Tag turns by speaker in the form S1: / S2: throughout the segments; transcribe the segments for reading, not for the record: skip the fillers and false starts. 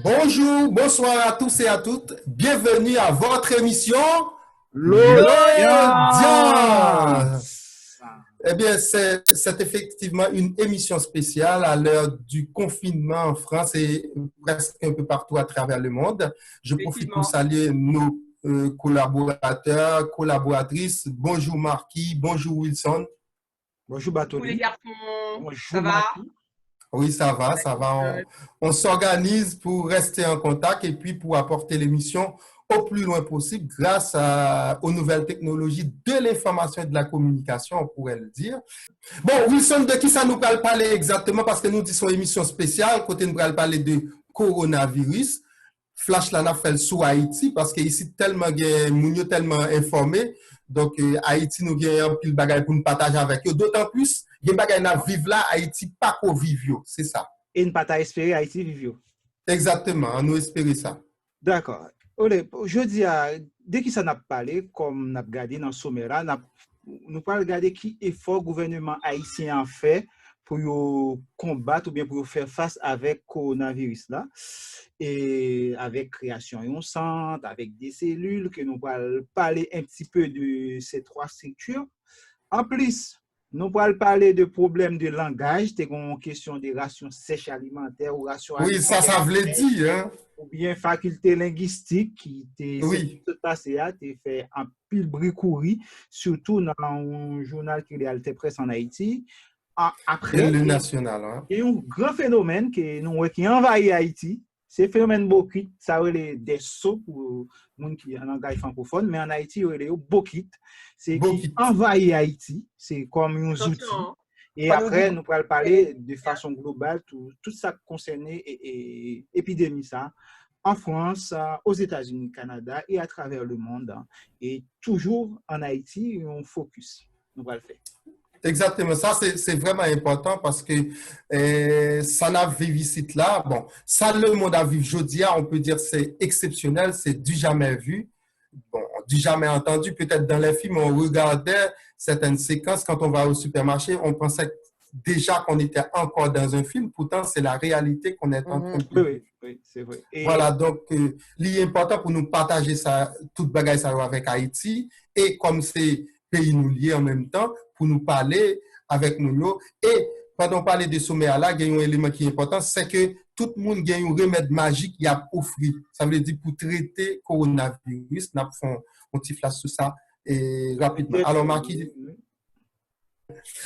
S1: Bonjour, bonsoir à tous et à toutes. Bienvenue à votre émission
S2: L'audience.
S1: L'Audience. Eh bien, c'est effectivement une émission spéciale à l'heure du confinement en France et presque un peu partout à travers le monde. Je profite pour saluer nos collaborateurs, collaboratrices. Bonjour Marquis, bonjour Wilson.
S2: Bonjour
S3: Coucou les
S2: Batoli.
S3: garçons,
S2: Bonjour
S3: ça va?
S2: Maki.
S1: Oui, ça va, ça va. On s'organise pour rester en contact et puis pour apporter l'émission au plus loin possible grâce aux nouvelles technologies de l'information et de la communication, on pourrait le dire. Bon, Wilson, de qui ça nous parle parler exactement? Parce que nous disons émission spéciale, côté nous parle parler de coronavirus. Flash là, n'a fait sous Haïti parce que ici tellement mounio tellement informé. Donc Haïti nous gagne un pile bagage pour nous partager avec eux. D'autant plus, il y a bagage n'a vivre là Haïti pas qu'au vivio, c'est ça.
S2: Et ne pas espérer Haïti vivio.
S1: Exactement, on nous espérer ça.
S2: D'accord. Je dis dès que ça n'a parlé, comme n'a regardé dans le sommaire, nous pas regarder qui effort le gouvernement haïtien a fait pour combattre ou bien pour faire face avec le coronavirus là. Et avec création d'un centre, avec des cellules, que nous allons parler un petit peu de ces trois structures. En plus, nous allons parler de problèmes de langage, c'est une question de rations sèches alimentaires ou rations
S1: Oui, ça voulait dire. Hein?
S2: Ou bien faculté linguistique qui
S1: oui.
S2: passé a fait un pile bricouri, surtout dans un journal qui est Alter Presse en Haïti. Après,
S1: le national. Hein?
S2: Il y a un grand phénomène qui envahit Haïti. C'est le phénomène bokit, ça est des sauts pour les gens qui ont un langage francophone, mais en Haïti, il y a bokit. C'est qui envahit Haïti, c'est comme un outil. Et après, nous allons parler de façon globale tout ça concerné l'épidémie ça en France, aux États-Unis, au Canada et à travers le monde. Et toujours en Haïti, on focus. Nous allons le faire.
S1: Exactement, ça c'est vraiment important parce que ça n'a vécu ici là. Bon, ça le monde a vécu aujourd'hui, on peut dire c'est exceptionnel, c'est du jamais vu. Bon, du jamais entendu. Peut-être dans les films, on regardait certaines séquences quand on va au supermarché, on pensait déjà qu'on était encore dans un film. Pourtant, c'est la réalité qu'on est en train de vivre.
S2: Oui, c'est vrai.
S1: Voilà, donc, l'important pour nous partager ça, toute bagaille ça avec Haïti et comme c'est pays nous liés en même temps, pour nous parler avec nous. Et quand on parle de sommet là, il y a un élément qui est important, c'est que tout le monde a un remède magique qui a offert. Ça veut dire pour traiter le coronavirus, nous avons un petit flash sur ça et rapidement. Alors, Marquis.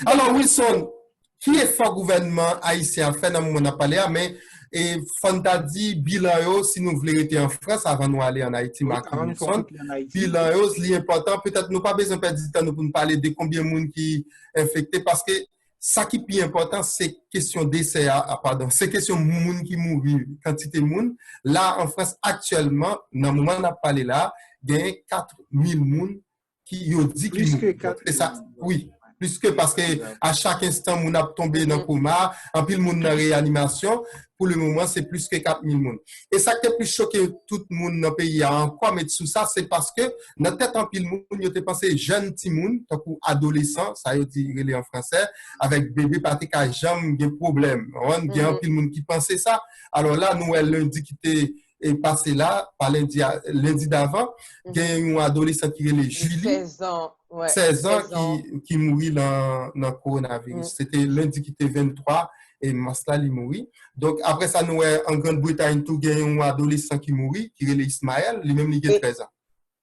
S1: Alors, Wilson, qui est fort gouvernement haïtien fait dans le monde à parler, mais et Fonta dit bilan si nous voulons être en France avant nous aller en Haïti, Marquis Wilson. Bilan c'est important. Peut-être nous pas besoin de perdre du temps pour nous parler de combien de monde qui est infecté parce que ça qui est plus important, c'est question décès, pardon, c'est question de monde qui mourit, quantité de monde. Là, en France, actuellement, dans le moment où on a parlé là, il y a 4000 personnes qui ont dit qu'ils mourent. C'est ça, oui. Plus que parce que à chaque instant, on a tombé dans le coma, en pile monde dans réanimation. Pour le moment, c'est plus que 4000 personnes. Et ça qui est plus choqué tout le monde dans le pays à encore mettre sous ça, c'est parce que dans tête en pile monde, il était pensé jeune petit monde, tant que adolescent, ça veut dire en français, avec bébé parce que jamais des problèmes. Il y a un pile monde qui pensait ça. Alors là, nous lundi qui était passé là, par lundi d'avant, il y a un adolescent qui est Julie.
S3: 16 ans. Ouais,
S1: 16 ans qui mourit dans le coronavirus. C'était lundi qui était 23 et Masla il mourit. Donc après ça, nous en Grande-Bretagne, tout il y a un adolescent qui mourit, qui est Ismaël, lui-même il a 13 ans.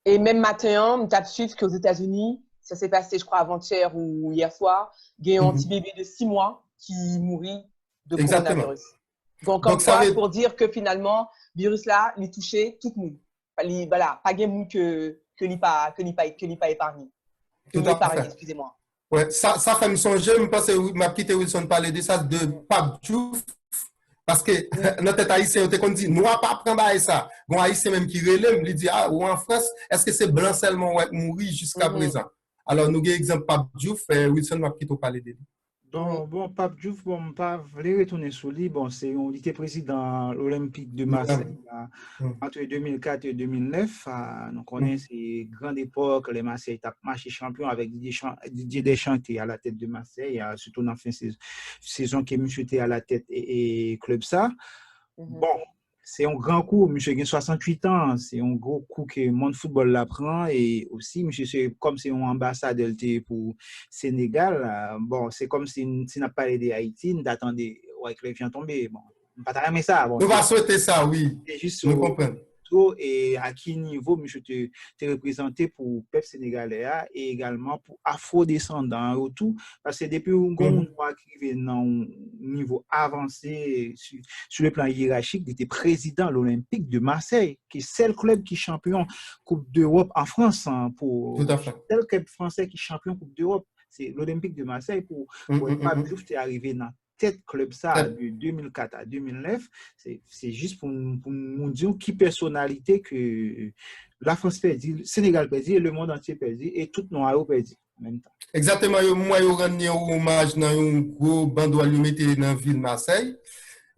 S3: Et même matin, on tape suite qu'aux États-Unis, ça s'est passé, je crois, avant-hier ou hier soir, il y a un petit bébé de 6 mois qui mourit de coronavirus. Donc quoi, pour dire que finalement, le virus là, il touchait tout le monde. Voilà, pas de monde que n'y pas épargné.
S1: Tout à fait.
S3: Excusez-moi.
S1: Ouais, ça fait me songer, je pense que ma petite Wilson parlait de ça, de Pape Diouf, parce que notre tête haïtien, on dit, nous n'avons pas prendre ça. Bon, haïtien même qui relève, il dit, ou en France, est-ce que c'est blanc seulement qui mourir jusqu'à présent? Alors, nous avons exemple Pape Diouf, Wilson m'a quitté parler de lui.
S2: Donc, Pape Diouf, bon, pas voulait retourner sur lui. Bon, il était président olympique de Marseille entre 2004 et 2009. Donc, on est ces grandes époques, les Marseillais ont marché champion avec Didier Deschamps à la tête de Marseille, surtout dans la fin de saison que M. était à la tête et club ça. Bon, C'est un grand coup, monsieur a 68 ans, c'est un gros coup que le monde football l'apprend et aussi, monsieur, c'est comme c'est un ambassadeur pour Sénégal, bon, c'est comme si n'a pas aidé Haïti, d'attendait, ouais, que les vient tomber, bon, pas aimer ça, bon,
S1: Nous va souhaiter ça, oui.
S2: c'est juste
S1: Nous comprenons.
S2: et à quel niveau monsieur te représenté pour peuple sénégalais et également pour afro-descendants autour parce que depuis un mois qui est dans un niveau avancé sur le plan hiérarchique, il était président de l'Olympique de Marseille qui est seul club qui est champion Coupe d'Europe en France pour seul club français qui est champion Coupe d'Europe, c'est l'Olympique de Marseille pour Pape Diouf est arrivé dans tête club ça de 2004 à 2009, c'est juste pour nous dire qui personnalité que la France perdit, le Sénégal perdit et le monde entier perdit et tout nous a perdu en même temps.
S1: Exactement, moi je rends hommage dans un gros bandeau allumé dans la ville de Marseille.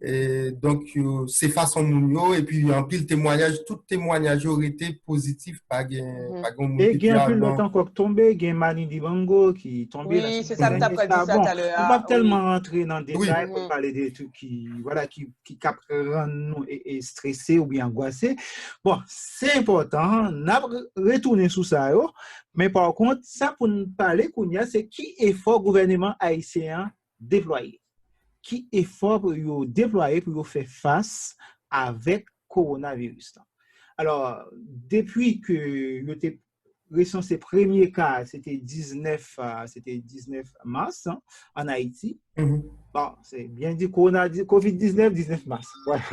S1: Et donc c'est façon nous et puis en pile témoignage, tout témoignage aurait été positif pas
S2: et il y a un peu longtemps qu'on tombé, il y a Mani Dibango qui tombé.
S3: Oui, c'est ça que tu as prédit ça tout à l'heure.
S2: On va tellement rentrer dans le détail pour parler des trucs qui voilà qui rendent nous et stressés ou bien angoissés. Bon, c'est important, on retourner sur ça mais par contre, ça pour nous parler c'est qui est fort gouvernement haïtien déployé. Qui est fort pour déployer pour faire face avec coronavirus. Alors, depuis que vous avez recensé ces premiers cas, c'était 19 mars en Haïti. Bon, c'est bien dit COVID-19, 19 mars. Voilà.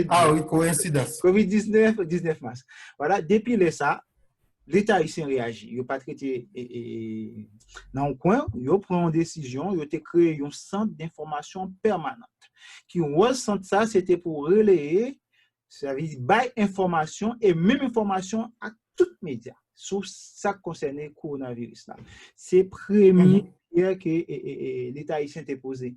S1: Ah oui, coïncidence.
S2: COVID-19, 19 mars. Voilà, depuis ça, l'État haïtien réagit. Il n'a pas traité dans le coin, il prend une décision, il a créé un centre d'information permanente. Qui centre ça, c'était pour relayer, ça veut dire bail information et même information à tous les médias sur ça concerne le coronavirus. C'est premier que l'État haïtien a posé.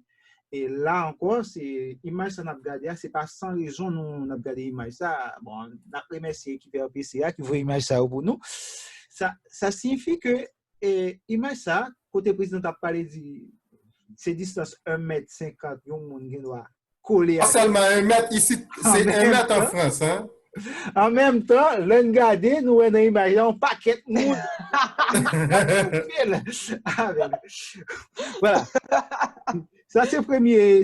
S2: Et là encore, c'est l'image que nous avons regardé, ce n'est pas sans raison nous avons regardé l'image. Bon, on a remercié l'équipe RPCA qui voit l'image pour nous. Ça signifie que l'image, côté président a parlé de ces distances 1,50 m, on doit coller.
S1: Pas seulement 1 mètre ici, c'est 1 mètre en France. Hein?
S2: En même temps, l'un regardé, nous avons l'image, un paquet de monde. Voilà. Ça, c'est première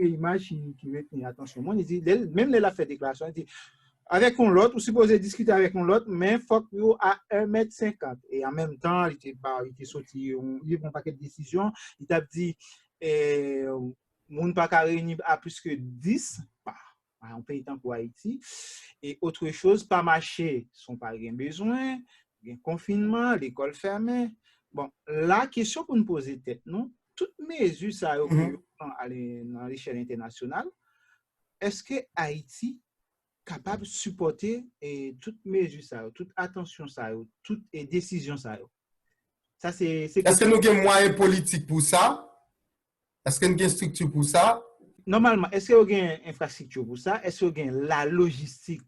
S2: image qui retient attention. Moi, il dit, même les a fait déclaration, il dit, avec un lot, vous supposez discuter avec un lot, mais il faut que vous à 1,50 m. Et en même temps, il était sorti, il a un paquet de décisions. Il a dit, moun pas qu'à réunir à plus que 10, en pays temps pour Haïti. Et autre chose, pas marcher, sont pas rien besoin, bien confinement, l'école fermée. Bon, la question pour nous poser tête, non? Toutes mesures ça à l'échelle internationale, est-ce que Haïti capable de supporter toutes mesures ça, toute attention ça, toutes décisions ça? Ça c'est.
S1: Est-ce que nous avons moyens politiques pour ça? Est-ce que nous avons une structure pour ça?
S2: Normalement, est-ce que vous avez une infrastructure pour ça? Est-ce que vous avez la logistique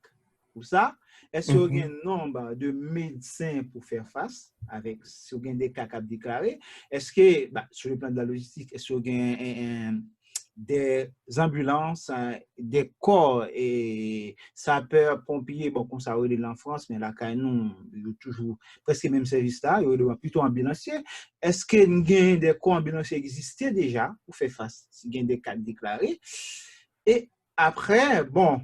S2: pour ça? Est-ce que vous avez un nombre de médecins pour faire face avec si vous avez des cas à déclarer? Est-ce que, sur le plan de la logistique, est-ce que vous avez des ambulances, des corps et sapeurs, pompiers, bon, comme ça, on est en France, mais là, quand nous, il y a toujours presque le même service là, il y a plutôt ambulanciers. Est-ce que des corps ambulanciers existaient déjà pour faire face si il y a des cas déclarés? Et après, bon,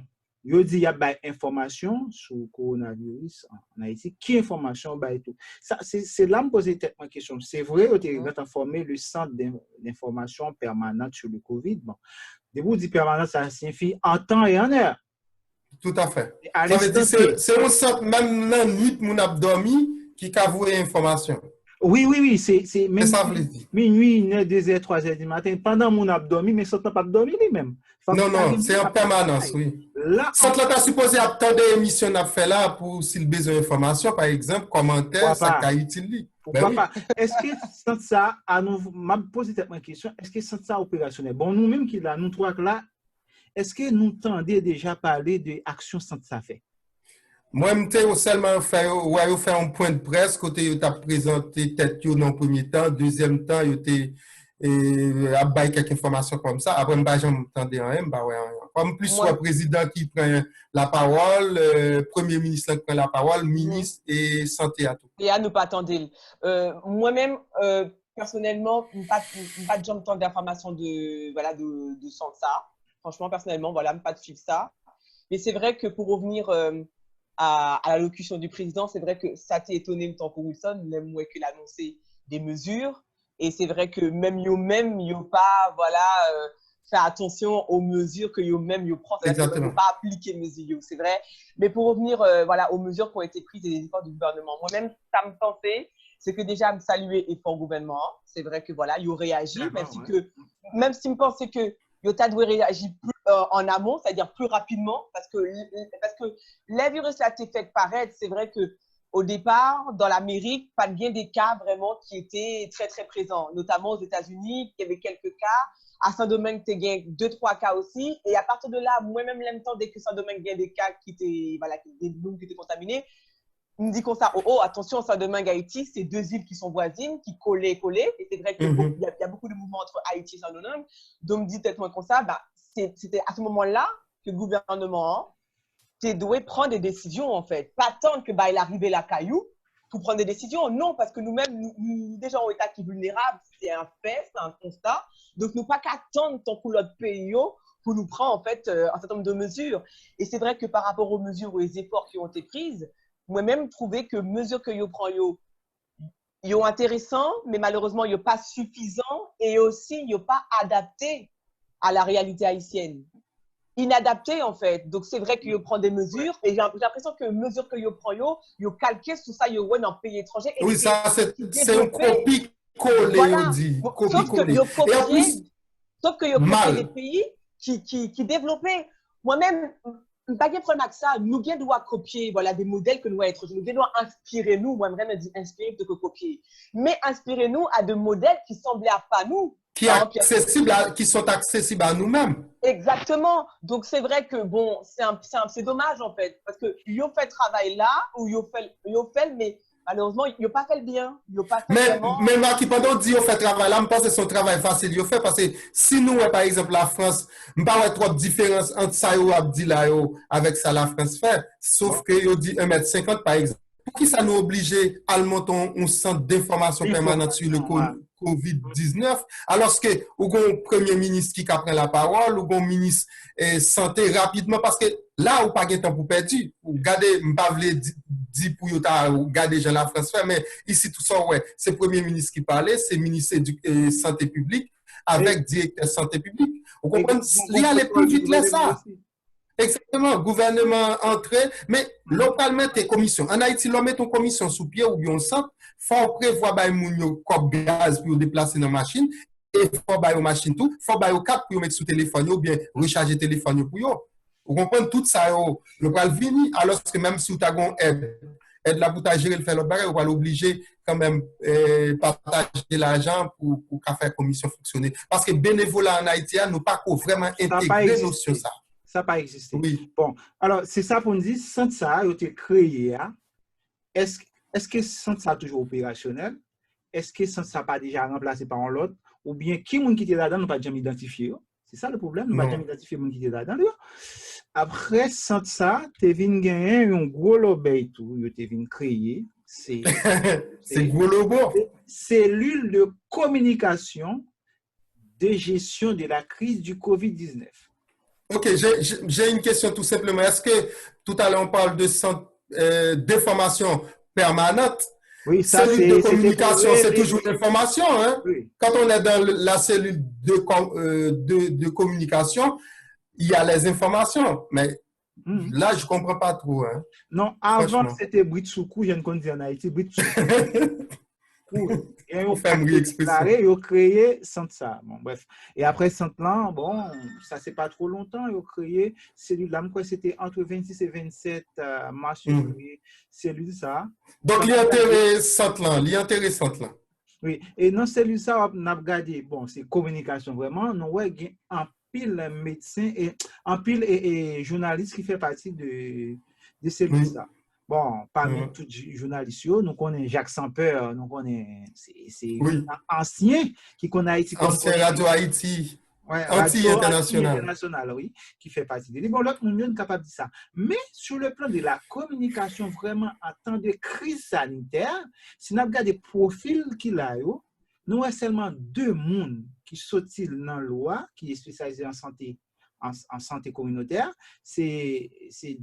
S2: il dit il y a des informations sur le coronavirus en Haïti. Qui information et tout? Ça, c'est là que je me pose ma question. C'est vrai, vous avez informé le centre d'information permanente sur le COVID. Bon, de vous dire permanente, ça signifie en temps et en heure.
S1: Tout à fait. Ça veut dire c'est un centre, même la nuit, mon abdomen, qui a voué information.
S2: Oui, c'est même
S1: ça veut dire.
S2: Minuit, 1h, 2h, 3h du matin, pendant mon abdomen, mais ça n'a pas dormi lui-même.
S1: Non, c'est en permanence, oui. Ça tu supposé attendre l'émission qu'on a fait là pour s'il besoin d'informations, par exemple, commentaires, ça qu'a utilisé.
S2: Pourquoi pas? Est-ce que ça, à nous, m'a posé cette question, est-ce que ça opérationnel? Bon, nous-mêmes qui là, nous trois là, est-ce que nous tendez déjà parler de action sans ça fait?
S1: Moi, je seulement fait un point de presse, côté tu as présenté tête dans le premier temps, deuxième temps, tu à bailler quelques informations comme ça. Après, je m'entendais rien, ouais, comme plus soit président qui prend la parole, premier ministre qui prend la parole, ministre et santé à tout.
S3: Et à ne pas attendre. Moi-même, personnellement, pas de temps d'information de ça. Franchement, personnellement, voilà, pas de suivre ça. Mais c'est vrai que pour revenir à l'allocution du président, c'est vrai que ça t'a étonné le temps pour Wilson, même moi qu'il a annoncé des mesures. Et c'est vrai que même yo pas, voilà, faire attention aux mesures que yo prend.
S1: Exactement.
S3: Pas appliquer les mesures, c'est vrai. Mais pour revenir, voilà, aux mesures qui ont été prises et les efforts du gouvernement, moi-même, ça me pensait, c'est que déjà, me saluer l'effort gouvernement. C'est vrai que voilà, yo réagi, même si me pensait que yo t'a dû réagir plus en amont, c'est-à-dire plus rapidement, parce que les virus a été fait paraître, c'est vrai que au départ, dans l'Amérique, pas bien des cas vraiment qui étaient très, très présents, notamment aux États-Unis, il y avait quelques cas. À Saint-Domingue, tu as 2-3 cas aussi. Et à partir de là, moi-même, temps, dès que Saint-Domingue a des cas qui étaient, voilà, des blooms qui étaient contaminés, on me dit comme ça, attention, Saint-Domingue, Haïti, c'est deux îles qui sont voisines, qui collaient. Et c'est vrai qu'il y a beaucoup de mouvements entre Haïti et Saint-Domingue. Donc, on me dit peut-être comme ça, c'était à ce moment-là que le gouvernement doit prendre des décisions, en fait. Pas attendre que il arrive la caillou pour prendre des décisions. Non, parce que nous-mêmes, nous déjà en état qui est vulnérable, c'est un fait, c'est un constat. Donc, nous pas qu'attendre tant que l'autre pays pour nous prendre, en fait, un certain nombre de mesures. Et c'est vrai que par rapport aux mesures ou aux efforts qui ont été prises, moi-même, trouvé que mesures que yo prend yo intéressant, mais malheureusement, yo pas suffisant et aussi yo pas adapté à la réalité haïtienne. Inadapté en fait. Donc c'est vrai que yo prend des mesures et j'ai l'impression que mesures que yo prend yo calqué sur ça yo dans pays étranger.
S1: Oui, ça c'est un copie collé, on dit.
S3: Sauf que yo copié des pays qui développaient. Moi-même, pas de problème avec ça. Nous devons copier des modèles que nous avons être. Nous devons inspirer nous. Moi, je dis inspirer plutôt que copier. Mais inspirez-nous à des modèles qui semblaient pas nous.
S1: Qui sont accessibles à nous-mêmes.
S3: Exactement. Donc, c'est vrai que, bon, c'est dommage, en fait. Parce que yo fait travail là, ou yo fait, mais malheureusement, yo pas fait le bien.
S1: Mais Marquis, pendant dit yo fait travail là, je pense que c'est son travail facile. Yo fait parce que si nous, par exemple, la France, je ne pas trop de différence entre ça yo dit là avec ça la France fait. Sauf que yo dit 1,50 m par exemple. Pour qui ça nous oblige à monter un centre d'information permanente sur le COVID-19, alors que ou un premier ministre qui prend la parole, ou un ministre santé rapidement, parce que là, ou pas de temps pour perdre, ou garder, m'pas dit pour garder Jean la France fait, mais ici tout ça, ouais, c'est le premier ministre qui parlait, c'est le ministre de santé publique, avec directeur santé publique. Vous comprenez? Il y a les plus vite là, ça. Exactement, gouvernement entré, mais localement, tes commissions. En Haïti, l'on met ton commission sous pied ou bien au centre, faut prévoir un cop gaz pour déplacer dans la machine, et faut bailler aux machines tout, faut bailler au cap pour mettre sous téléphone ou bien recharger téléphone pour yo. Vous comprenez tout ça, le va venir, alors que même si vous avez une aide là pour gérer le faire le bagage, vous va l'obliger quand même partager l'argent pour faire commission fonctionner. Parce que bénévolat en Haïti, nous pas vraiment intégrer nos sur ça.
S2: Ça n'a pas existé.
S1: Oui.
S2: Bon, alors, c'est ça pour nous dire, sans ça a été créé, est-ce que sans ça toujours opérationnel? Est-ce que sans ça pas déjà remplacé par un autre? Ou bien, qui est-ce qui était là-dedans, nous pas jamais identifié? C'est ça le problème, nous pas jamais identifié qui était là-dedans. Après, sans ça, tu viens gagner un gros lobby tout, tu viens créer. C'est
S1: gros lobo.
S2: Cellule de communication de gestion de la crise du COVID-19.
S1: Ok, j'ai une question tout simplement. Est-ce que tout à l'heure on parle de centre d'information permanente?
S2: Oui, ça
S1: cellule de communication, c'est toujours l'information. Hein?
S2: Oui.
S1: Quand on est dans la cellule de communication, il y a les informations. Mais là, je ne comprends pas trop. Hein?
S2: Non, avant, c'était Britsoukou, je ne connais en Haïti, Britsoukou. Et ils ont créé ça. Bon, bref. Et après Centre-là, bon, ça c'est pas trop longtemps, ils ont créé cellule-là, c'était entre 26 et 27 mars, février, cellule ça.
S1: Donc, l'intéressant là.
S2: Oui, et dans cellule ça, on a regardé, bon, c'est communication vraiment, nous ouais, il y a un pile médecin et un pile et journaliste qui fait partie de cellule ça. Bon, parmi tous les journalistes, nous connaissons Jacques Sampeur, nous connaissons, c'est ancien qui connaît Haïti comme
S1: ancien Radio Haïti,
S2: Radio
S1: International.
S2: International, oui, qui fait partie de lui. Bon, l'autre, nous sommes capables de ça. Mais sur le plan de la communication, vraiment, en temps de crise sanitaire, si nous regardons les profils qu'il a, nous avons seulement 2 personnes qui sont dans la loi, qui est spécialisée en santé communautaire, c'est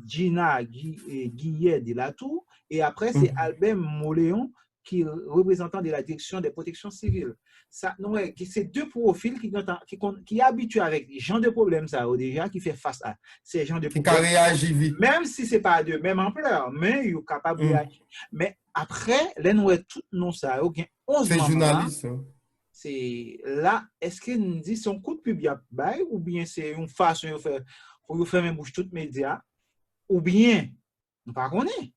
S2: Gina Guillet de Latour, et après c'est Albert Moléon, qui est représentant de la direction des protections civiles. C'est 2 profils qui habituent avec les gens de problèmes, ça, déjà, qui fait face à ces gens de problèmes. Même si ce n'est pas de même ampleur, mais ils sont capables de réagir. Mais après, là, nous avons tout non ça, 11
S1: c'est journaliste.
S2: C'est là, est-ce que nous dit son coup de pub ou bien c'est une façon pour faire même bouche tout média, ou bien nous pas connaît,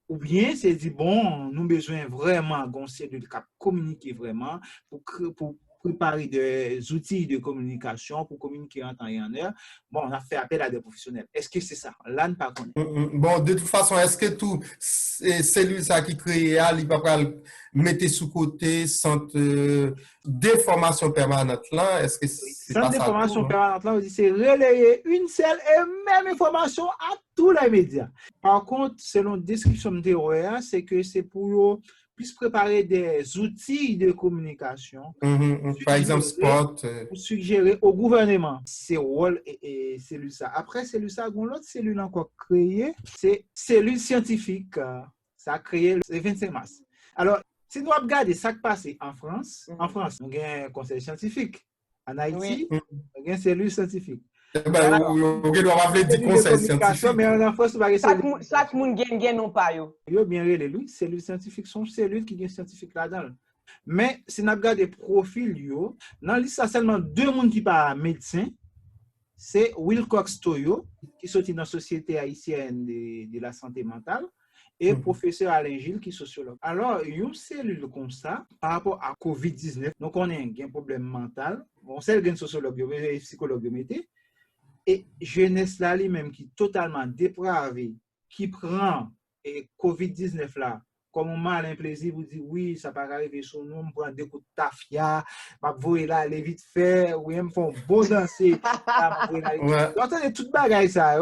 S2: ou bien c'est dit bon, nous besoin vraiment d'un cellule qui communiquer vraiment pour préparer des outils de communication pour communiquer en temps et en heure. Bon, on a fait appel à des professionnels. Est-ce que c'est ça? Là, ne pas connaître.
S1: Bon, de toute façon, est-ce que tout cellule ça qui crée, il va pas mettre sous côté centre de formation permanente là? Est-ce que c'est
S2: centre de formation permanente là, on dit c'est relayer une seule et même information à tous les médias. Par contre, selon la description de TOA, c'est que c'est pour plus préparer des outils de communication.
S1: Par exemple, spot.
S2: Pour suggérer au gouvernement ses rôles et cellule ça. Après, cellule ça, l'autre cellule encore créée, c'est cellule scientifique. Ça a créé le 25 mars. Alors, si nous regardons ce qui passe en France, nous avons un conseil scientifique. En Haïti, nous avons une cellule scientifique.
S1: On doit appeler du conseil scientifique.
S2: Mais en France,
S3: chaque monde gagne non pas.
S2: Yo bien relé, cellules scientifiques sont cellules qui sont scientifiques là-dedans. Mais si nous regardons des profils, dans la liste, il y a seulement 2 personnes qui ne sont pas médecins. C'est Wilcox Toyo, qui est sorti dans la Société haïtienne de la santé mentale, et professeur Alain Gilles, qui est sociologue. Alors, une cellule comme ça, par rapport à COVID-19, donc on a un problème mental. On sait qu'il y a un sociologue, un psychologue, et jeunesse là, lui-même, qui est totalement dépravée, qui prend COVID-19 là, comme un malin plaisir, vous dit oui, ça peut arriver sur nous, on prend des coups de tafia, ma voix là, aller vite faire, oui, me font beau danser. Donc, on tout bagaille ça,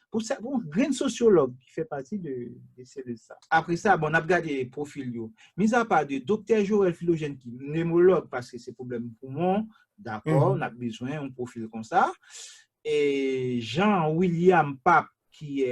S2: pour un grand sociologue qui fait partie de cellules ça. Après ça, bon, on a regardé les profils, mis à part de docteur Joël Philogène, qui est pneumologue, parce que c'est problème poumon, d'accord, on a besoin d'un profil comme ça. Et Jean-William Pape, qui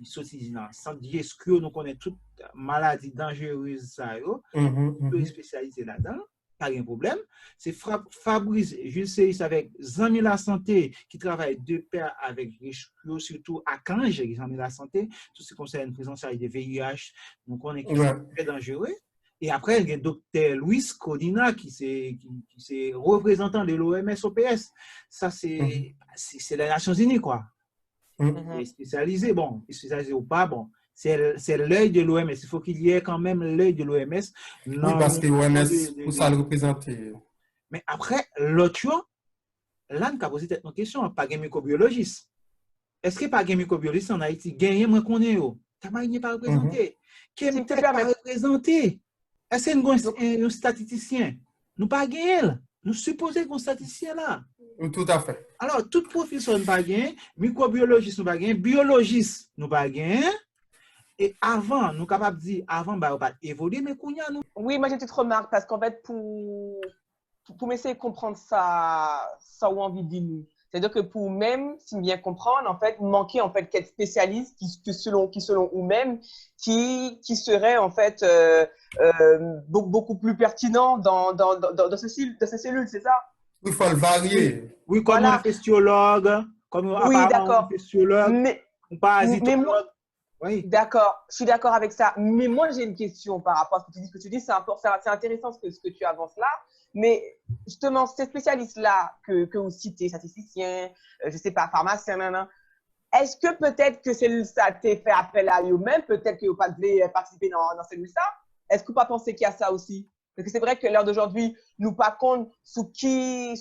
S2: sorti dans le centre d'ISQ, nous connaissons toute maladie dangereuse, ça, peut spécialisé là-dedans, pas de problème. C'est Fabrice Jules Seyss avec Zami la Santé, qui travaille de pair avec ISQ, surtout à Cange, Zami la Santé, tout ce qui concerne la prise en charge des VIH, nous connaissons qui sont très dangereux. Et après, il y a le docteur Luis Codina, qui est représentant de l'OMS-OPS. Ça, c'est les Nations Unies, quoi. Il est spécialisé, bon, spécialisé ou pas, bon, c'est l'œil de l'OMS. Il faut qu'il y ait quand même l'œil de l'OMS.
S1: Oui, parce que l'OMS, pour ça le représenter.
S2: Mais après, l'autre chose, là, nous avons posé une question, pas de microbiologiste. Est-ce que pas de microbiologiste en Haïti? Gagné, moi, qu'on est, t'as pas représenté. Qui est pas représenté? Est-ce que nous un statisticien? Nous pas gagné. Nous supposons qu'on statisticien là.
S1: Tout à fait.
S2: Alors, toute profession nous pas gagné, microbiologiste nous pas gagné, biologiste nous pas gagné. Et avant, nous capables de dire, avant, bah, on va évoluer, mais qu'on y a nous.
S3: Oui, moi j'ai une petite remarque parce qu'en fait, pour m'essayer de comprendre ça ou envie de dire nous. C'est-à-dire que pour même, si bien comprendre, en fait, manquer en fait quelques spécialistes qui selon eux-mêmes, qui seraient en fait beaucoup plus pertinents dans ces cellules, c'est ça?
S1: Il faut le varier.
S2: Oui, comme un physiologue, comme un physiologue,
S3: mais
S2: parasitologue.
S3: Oui. D'accord, je suis d'accord avec ça. Mais moi, j'ai une question par rapport à ce que tu dis. C'est intéressant ce que tu avances là. Mais justement, ces spécialistes-là que vous citez, statisticiens, je ne sais pas, pharmaciens, est-ce que peut-être que ça t'a fait appel à eux-mêmes? Peut-être que vous pas voulu participer dans celle-là? Est-ce que vous pas pensez qu'il y a ça aussi? Parce que c'est vrai que l'heure d'aujourd'hui, nous pas compte sous qui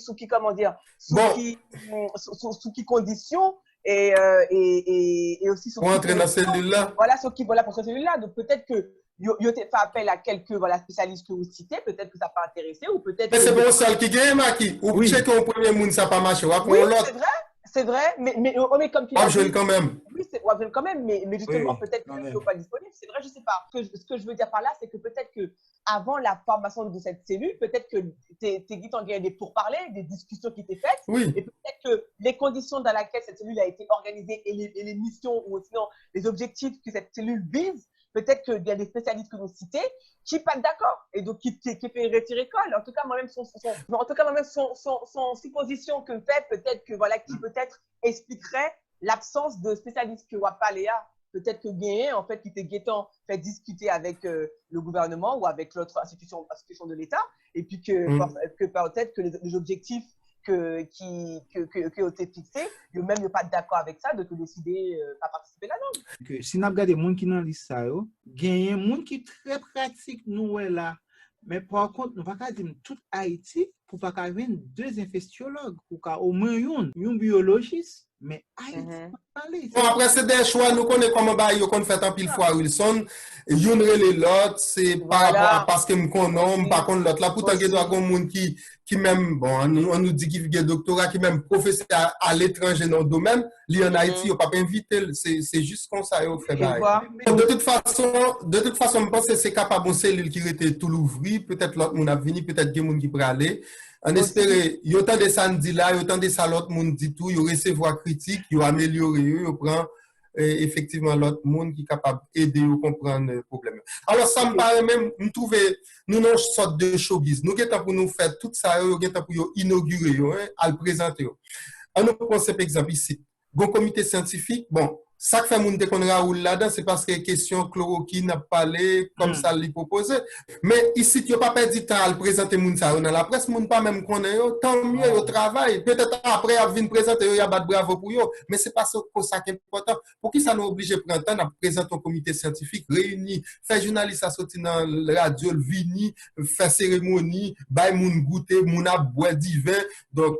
S3: conditions et aussi sur
S1: pour entrer dans cette cellule-là.
S3: Voilà, pour cette cellule-là. Donc peut-être que yo fait appel à quelques spécialistes que vous citez, peut-être que ça peut intéresser ou peut-être.
S1: Mais c'est bon ça qui gagne, Maki. Ou checker au premier monde, ça pas marché.
S3: Oui, c'est vrai, mais comme tu l'as dit.
S1: Quand même.
S3: Oui, quand même, mais justement, peut-être qu'ils ne sont pas disponibles. C'est vrai, je ne sais pas. Ce que je veux dire par là, c'est que peut-être qu'avant la formation de cette cellule, peut-être que tes guides ont gagné des pourparlers, des discussions qui étaient faites.
S1: Oui.
S3: Et peut-être que les conditions dans lesquelles cette cellule a été organisée et les missions ou sinon les objectifs que cette cellule vise, peut-être qu'il y a des spécialistes que vous citez qui ne sont pas d'accord et donc qui fait retirer colle. En tout cas, moi-même, son supposition que fait, peut-être que qui peut-être expliquerait l'absence de spécialistes que Wapaléa, peut-être que Guéhen, en fait, qui était guettant, fait discuter avec le gouvernement ou avec l'autre institution de l'État, et puis que peut-être que les objectifs qui ont été fixés, ils même ne pas d'accord avec ça, de décider à participer là-dedans.
S2: Si nous regardons les gens qui sont dans la liste, il y a des gens qui sont très pratiques, nous, là. Mais par contre, nous ne pouvons pas dire tout Haïti pour pas avoir deux infectiologues, pour au moins un biologiste. Mais Haïti,
S1: bon, après, c'est des choix. Nous connaissons comment on fait un pile fois Wilson. Yon relé l'autre, c'est par rapport à parce que nous connaissons, par contre, l'autre. Là, pourtant, il y a des gens qui même, bon, on nous dit qu'il y a des doctorats, qui même professeur à l'étranger dans le domaine. Il y en Haïti, il n'y a pas invité. C'est juste comme ça, il fait de toute façon, je pense que c'est capable de cellule qui était tout l'ouvri. Peut-être l'autre monde a venu, peut-être qu'il y a des gens qui pourraient aller. On espère, il y a autant de samedi là, il y a autant de ça, l'autre monde dit tout, il y a recevoir critique, il y a amélioré, il y a prend effectivement l'autre monde qui est capable d'aider ou comprendre le problème. Alors, ça me paraît même, nous trouvons, nous avons une sorte de showbiz. Nous sommes pour nous faire tout ça, nous sommes pour inaugurer, à le présenter. On nous prend cet exemple ici. Bon comité scientifique, bon, ça que fait mon qu'on Raoul là-dedans, c'est parce que question chloroquine n'a parlé comme ça lui proposé. Mais ici, tu n'as pas perdu de temps à le présenter moun ça dans la presse, moun pas même connaît tant mieux au travail. Peut-être après à venir présenter, il y a battre bravo pour eux, mais c'est pas ça qui est important. Pour qui ça nous oblige de prendre temps à présenter un comité scientifique réuni, faire journaliste à sortir dans la radio, vini, faire cérémonie, bail moun goûter, moun a boire du vin. Donc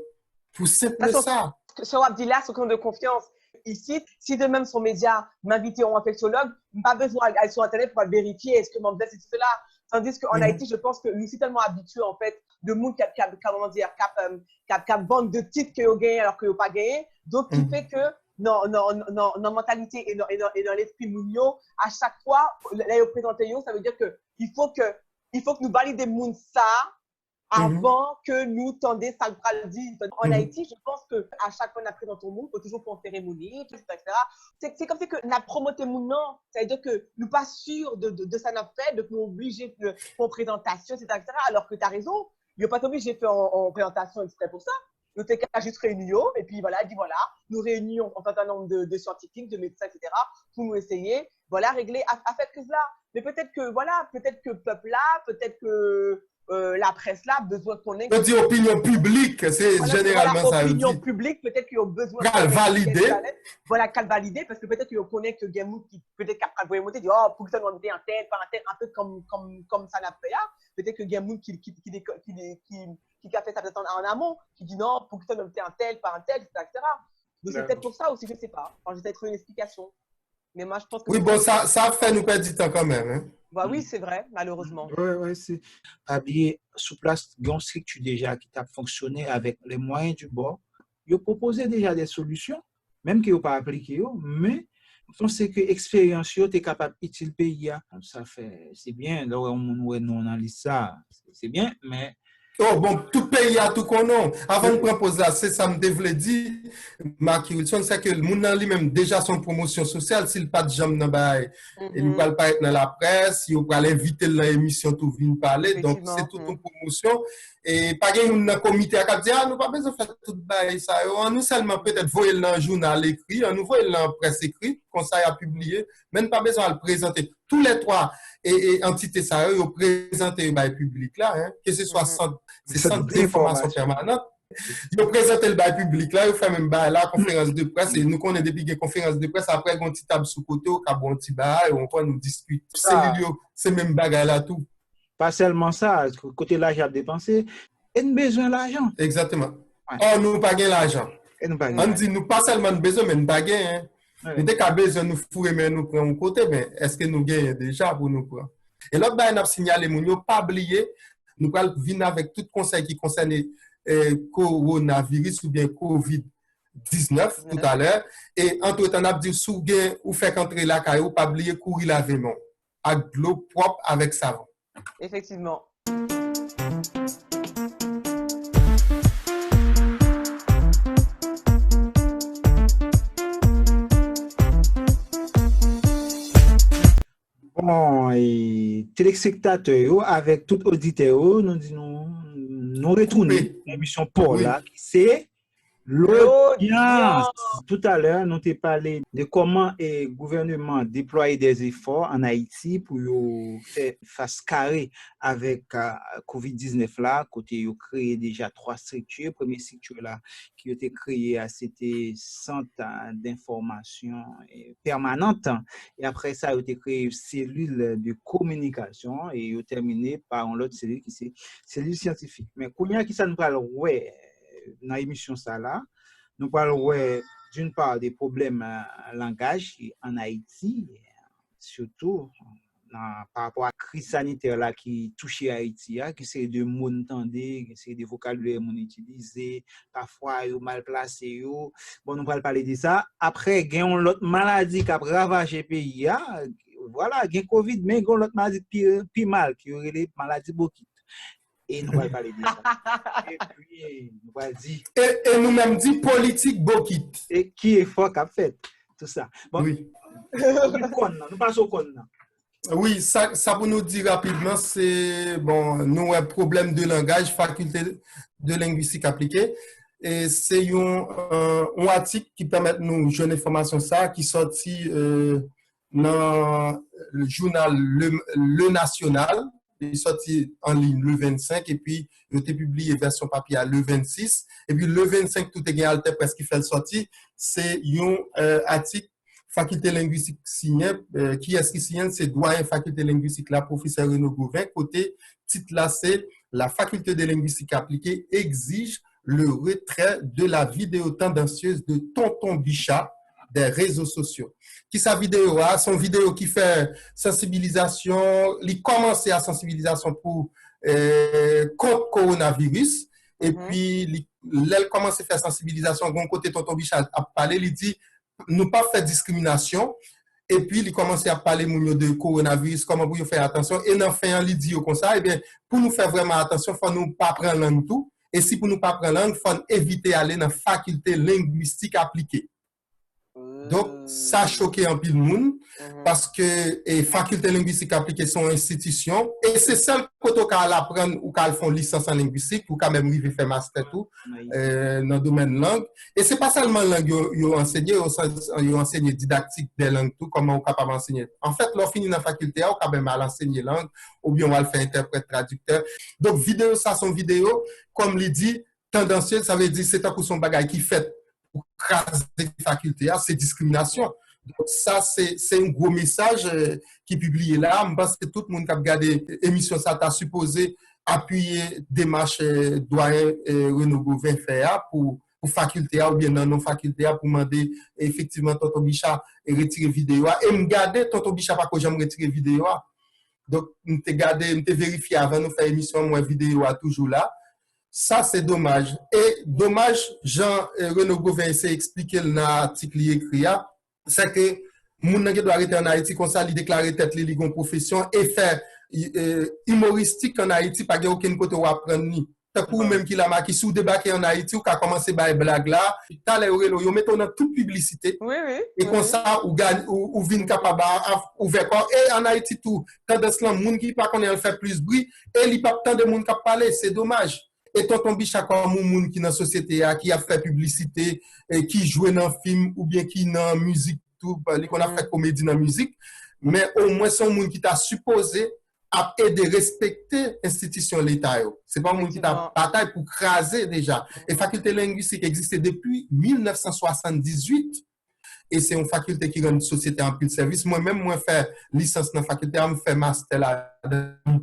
S1: pour simple ça.
S3: Sur Abdillah, c'est compte de confiance. Ici, si de même son média m'invitait en infectiologue, pas besoin d'aller sur Internet pour vérifier est-ce que mon blesse et tout cela. Tandis qu'en Haïti, je pense que nous sommes tellement habitués, en fait, de monde qui vendre de titres qu'ils ont gagné alors qu'ils n'ont pas gagné. Donc, qui fait que, non, mentalité et dans l'esprit mounio, à chaque fois, là, ils présentent, ça veut dire que il faut que nous validions monde ça, avant que nous tendions ça le dire. En Haïti, je pense qu'à chaque fois qu'on a présenté au monde, il faut toujours faire une cérémonie, etc. C'est comme si que la promoté mon nom, ça veut dire que nous pas sûrs de ça n'a fait, de nous obliger pour présentation, etc. Alors que tu as raison, il n'y a pas obligé de faire en présentation exprès pour ça. Nous t'es juste réunion, et puis voilà, nous réunions un certain nombre de scientifiques, de médecins, etc. pour nous essayer, régler à cette crise-là. Mais peut-être que le peuple là, peut-être que la presse là a besoin qu'on ait.
S1: On dit opinion publique, c'est généralement ça.
S3: Opinion publique, peut-être qu'ils ont besoin
S1: de valider.
S3: Qu'elle valider, parce que peut-être qu'ils connaissent que Gamou qui peut-être qu'elle monter, dit oh pour que ça nous monter un tel, un peu comme ça n'a fait là. Peut-être que Gamou qui a fait ça peut-être en amont, qui dit non pour que ça nous monter un tel, etc. Donc c'est peut-être pour ça aussi, je ne sais pas. J'ai peut-être une explication. Mais moi, je pense que.
S1: Oui, bon, ça fait nous perdre du temps quand même. Hein?
S3: Bah oui, c'est vrai, malheureusement.
S2: Oui, c'est. Habillé sous place, il y a une structure déjà qui a fonctionné avec les moyens du bord. Ils ont proposé déjà des solutions, même qu'ils n'ont pas appliqué, mais je pense que l'expérience est capable d'utiliser le pays. Ça fait, c'est bien, là où on analyse ça, c'est bien, mais.
S1: Oh, bon, tout pays a tout qu'on a. Avant de proposer ça, c'est ça me devait dire, Mark Wilson, c'est que le monde lui-même déjà son promotion sociale, s'il pas de jambe dans bail, il ne va pas être dans la presse, il va l'inviter dans l'émission tout vient parler, donc c'est toute une promotion. Et pas qu'il y a un comité à dire, nous pas besoin de faire tout bail ça. Nous seulement peut-être voyer dans le journal écrit, nous voyer dans la presse écrite, conseil à publier, même pas besoin de le présenter. Tous les trois et entités ça, ils ont présenté le public là, hein, que ce soit centre d'information permanente. Ils ont présenté le bail public là, ils ont fait même la conférence de presse et nous connaissons depuis une conférence de presse après une petite table sous côté, on a un petit bail, on peut nous discuter. C'est même bagarre là tout.
S2: Pas seulement ça, côté l'argent à dépenser, il y a besoin de l'argent.
S1: Exactement. Ouais. Oh, nous pas l'argent. On dit nous pas seulement besoin, mais nous pas gagner. Nous avons besoin de nous fourrer, mais nous prenons un côté, mais est-ce que nous gagnons déjà pour nous prendre? Et l'autre, nous avons signalé, nous n'avons pas oublié, nous allons venir avec tout conseil qui concerne coronavirus ou bien COVID-19 tout à l'heure. Et entre-temps, on a dit, si vous faites entrer la caille, pas oublier courir laver main avec de l'eau propre avec savon.
S3: Effectivement.
S2: Bon, et téléspectateurs, avec tout auditeur, nous retournons l'émission Paul, là, c'est l'audience. Tout à l'heure, nous t'ai parlé de comment le gouvernement déploie des efforts en Haïti pour faire face carré avec COVID-19 là, côté ils ont créé déjà 3 structures. Première structure là qui a été créée, c'était centre d'information permanente. Et après ça, il a été créé cellule de communication et il a terminé par une autre cellule qui c'est cellule scientifique. Mais quand il y a qui ça nous parle dans l'émission ça là, nous parlons d'une part des problèmes langage en Haïti, surtout par rapport à la crise sanitaire là qui touche Haïti, qui c'est de mots entendus, c'est des vocabulaires utilisés, parfois ils mal placés. Bon, nous allons parler de ça. Après, il y a une autre maladie qui a ravagé le pays. Voilà, il y a Covid, mais il y a une autre maladie plus mal, qui est les maladies bronchiques. Et nous allons parler de ça. Et puis, nous allons dire.
S1: Et nous-mêmes dit politique bokit.
S2: Et qui est fort qu'a fait tout ça. Bon,
S1: oui.
S2: Nous passons au con.
S1: Oui, ça pour nous dire rapidement, c'est bon, nous avons un problème de langage, faculté de linguistique appliquée. Et c'est un article qui permet de nous jouer une information ça, qui sorti dans le journal Le National. Il est sorti en ligne le 25 et puis il a été publié version papier le 26. Et puis le 25, tout est gagné Alter Presse qui fait le sorti. C'est un article faculté linguistique signé. Qui est-ce qui signe? C'est doyen faculté linguistique, la professeur Renaud Gauvin. Côté titre là, c'est la faculté de linguistique appliquée exige le retrait de la vidéo tendancieuse de Tonton Bichat des réseaux sociaux. Qui sa vidéo a, son vidéo qui fait sensibilisation, il commence à sensibilisation pour contre coronavirus et puis il commence à faire sensibilisation bon côté Tonton Bichat a parlé, il dit nous pas faire discrimination et puis il commence à parler de coronavirus, comment vous faire attention et dans fin il dit comme ça, et bien pour nous faire vraiment attention, faut nous pas prendre langue tout et si pour nous pas prendre langue, faut éviter aller dans faculté linguistique appliquée. Donc, ça a choqué un peu le monde parce que les facultés linguistiques appliquées sont institutions et c'est celle qu'on apprendre ou qu'elles font licence en linguistique ou quand même ils faire master tout dans le domaine langue. Et c'est pas seulement langue ils enseigné, ils enseigné didactique des langues tout, comment on capable enseigner. En fait, leur fini dans la faculté, on quand même mal enseigner langue ou bien on va le faire interprète traducteur. Donc, vidéo, ça sont vidéos, comme il dit, tendancieux, ça veut dire c'est un coup son bagage qui fait pour craser les facultés, c'est discrimination. Donc ça, c'est un gros message qui est publié là. Je pense que tout le monde qui a regardé l'émission, ça t'a supposé appuyer démarche doyen Renaud Gauvin faire pour faculté ou bien non faculté pour demander effectivement Tonton Bichat retirer vidéo. Et me garder Tonton Bichat pas que j'aime retirer vidéo. Donc, nous te vérifier avant de faire l'émission, moi vidéo toujours là. Ça, c'est dommage. Et dommage, Jean-Renaud Gauvin s'est expliqué dans l'article écrit, c'est que moun qui doit arrêter en Haïti, comme ça, il déclare tête li gon profession et faire humoristique en Haïti, pas qu'il y a aucun côté où apprendre ni. Tant pour même qui la marqué sous débarquer en Haïti ou qu'a commencé par blague là, t'as les yo mettons dans toute publicité.
S3: Oui.
S1: Et comme ça ou gagne ou vinn capable ouvert et en Haïti tout, tendance là moun qui pas connaît faire plus bruit et il pas tant de monde qui parler, c'est dommage. Et Tonton Bichat comme moun qui dans société qui a fait publicité et qui joue dans film ou bien qui dans musique tout qu'on a fait comédie dans musique mais au moins c'est un monde qui t'a supposé à aider respecter institution l'état c'est pas un monde qui t'a bataille pour craser déjà et faculté linguistique existe depuis 1978 et c'est une faculté qui rend une société en pile service moi-même moi faire licence dans la faculté me faire master là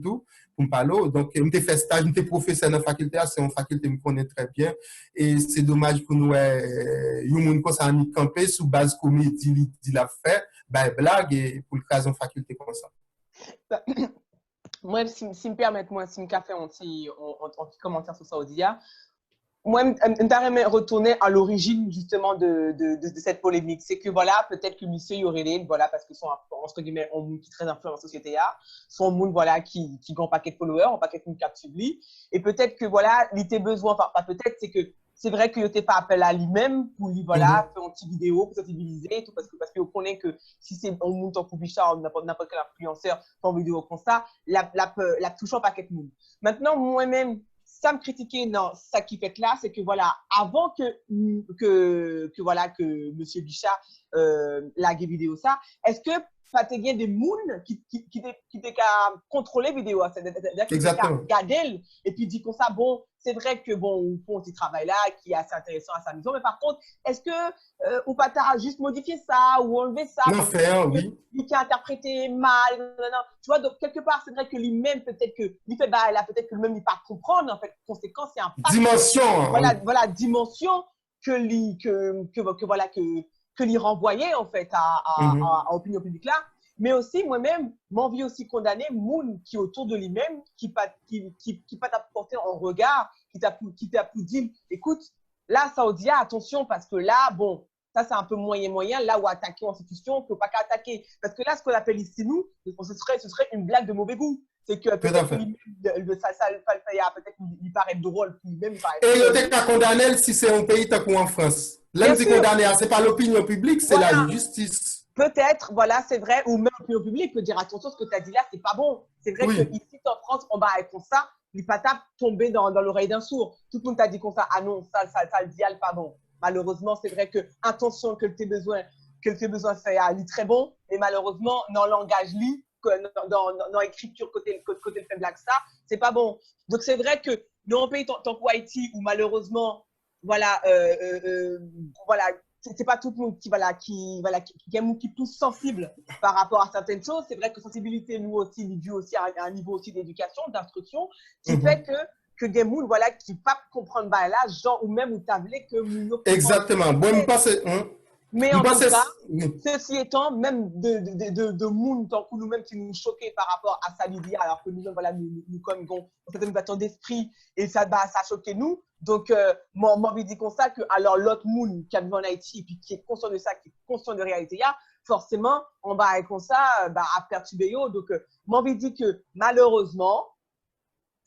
S1: tout pour me parler. Donc, je fait stage, je professeur dans la faculté, c'est une faculté que je connais très bien. Et c'est dommage pour nous, yon comme ça, on campé sous base comédie, il a fait, blague, et pour le cas en faculté comme ça.
S3: Moi, si me permettre, si me fait un petit commentaire sur Saoudia, moi, je vais retourner à l'origine justement de cette polémique. C'est que voilà, peut-être que monsieur Yorélé, voilà, parce qu'ils sont entre guillemets un monde qui est très influent dans la société, sont un monde voilà qui ont un paquet de followers, un paquet de cap suivi, et peut-être que voilà, il était besoin, enfin pas peut-être, c'est que c'est vrai qu'il n'était pas appelé à lui-même pour lui voilà faire une petite vidéo pour sensibiliser et tout parce qu'on connaît que si c'est un monde en Bichard, n'importe quel influenceur fait une vidéo comme ça, la touche un paquet de monde. Maintenant moi-même ça me critiquait dans ça qui fait là, c'est que voilà, avant que voilà que Monsieur Bichat la vidéo ça, est-ce que ça te gagne des mounes qui qu'à contrôler vidéo, c'est-à-dire qui qu'à regarder et puis dit comme ça bon, c'est vrai que bon on fait un petit travail là qui est assez intéressant à sa maison, mais par contre, est-ce que ou pas t'as juste modifié ça ou enlevé ça
S1: non faire oui.
S3: Il qui a interprété mal, non. Tu vois, donc quelque part c'est vrai que lui-même peut-être que lui fait bah là peut-être que lui-même il pas comprendre en fait conséquence c'est un
S1: dimension
S3: voilà dimension que voilà que lui renvoyer en fait à opinion publique là, mais aussi moi-même m'envie aussi condamner moun qui autour de lui-même qui pas t'apporter en regard qui t'a dire écoute là Saoudia attention parce que là bon ça c'est un peu moyen là où attaquer l'institution faut pas qu'à attaquer parce que là ce qu'on appelle ici nous ce serait une blague de mauvais goût. C'est que peut-être ça peut-être il paraît drôle lui-même.
S1: Et il était qu'à condamner si c'est un pays tant qu'en France. Là, c'est condamné, c'est pas l'opinion publique, c'est voilà. La justice.
S3: Peut-être, voilà, c'est vrai, ou même l'opinion publique peut dire attention, ce que tu as dit là, c'est pas bon. C'est vrai que ici en France, on va avec ça, les patates tomber dans l'oreille d'un sourd. Tout le monde t'a dit comme ça, ah non, ça le dit, pas bon. Malheureusement, c'est vrai que attention que tes besoins fait aller très bon, et malheureusement, dans le langage dans l'écriture côté le fait blague ça c'est pas bon. Donc c'est vrai que dans un pays tant qu'Haïti où malheureusement voilà voilà c'est pas tout le monde qui est plus sensible par rapport à certaines choses. C'est vrai que sensibilité nous aussi est due aussi à un niveau aussi d'éducation d'instruction qui fait que des moules voilà qui pas comprendre bah là genre ou même ou tablé que
S1: exactement bon me passe
S3: mais en tout cas, ceci étant, même de monde tant que nous-mêmes qui nous choquons par rapport à ça l'idée, alors que nous-mêmes, voilà, nous comme avons une certaine ouverture d'esprit et ça choqué nous. Donc, moi, envie de dire comme ça que alors l'autre monde qui a vu en Haïti et puis qui est conscient de ça, qui est conscient de la réalité, forcément, on va avec comme ça, à perturber. Donc, moi, envie de dire que malheureusement,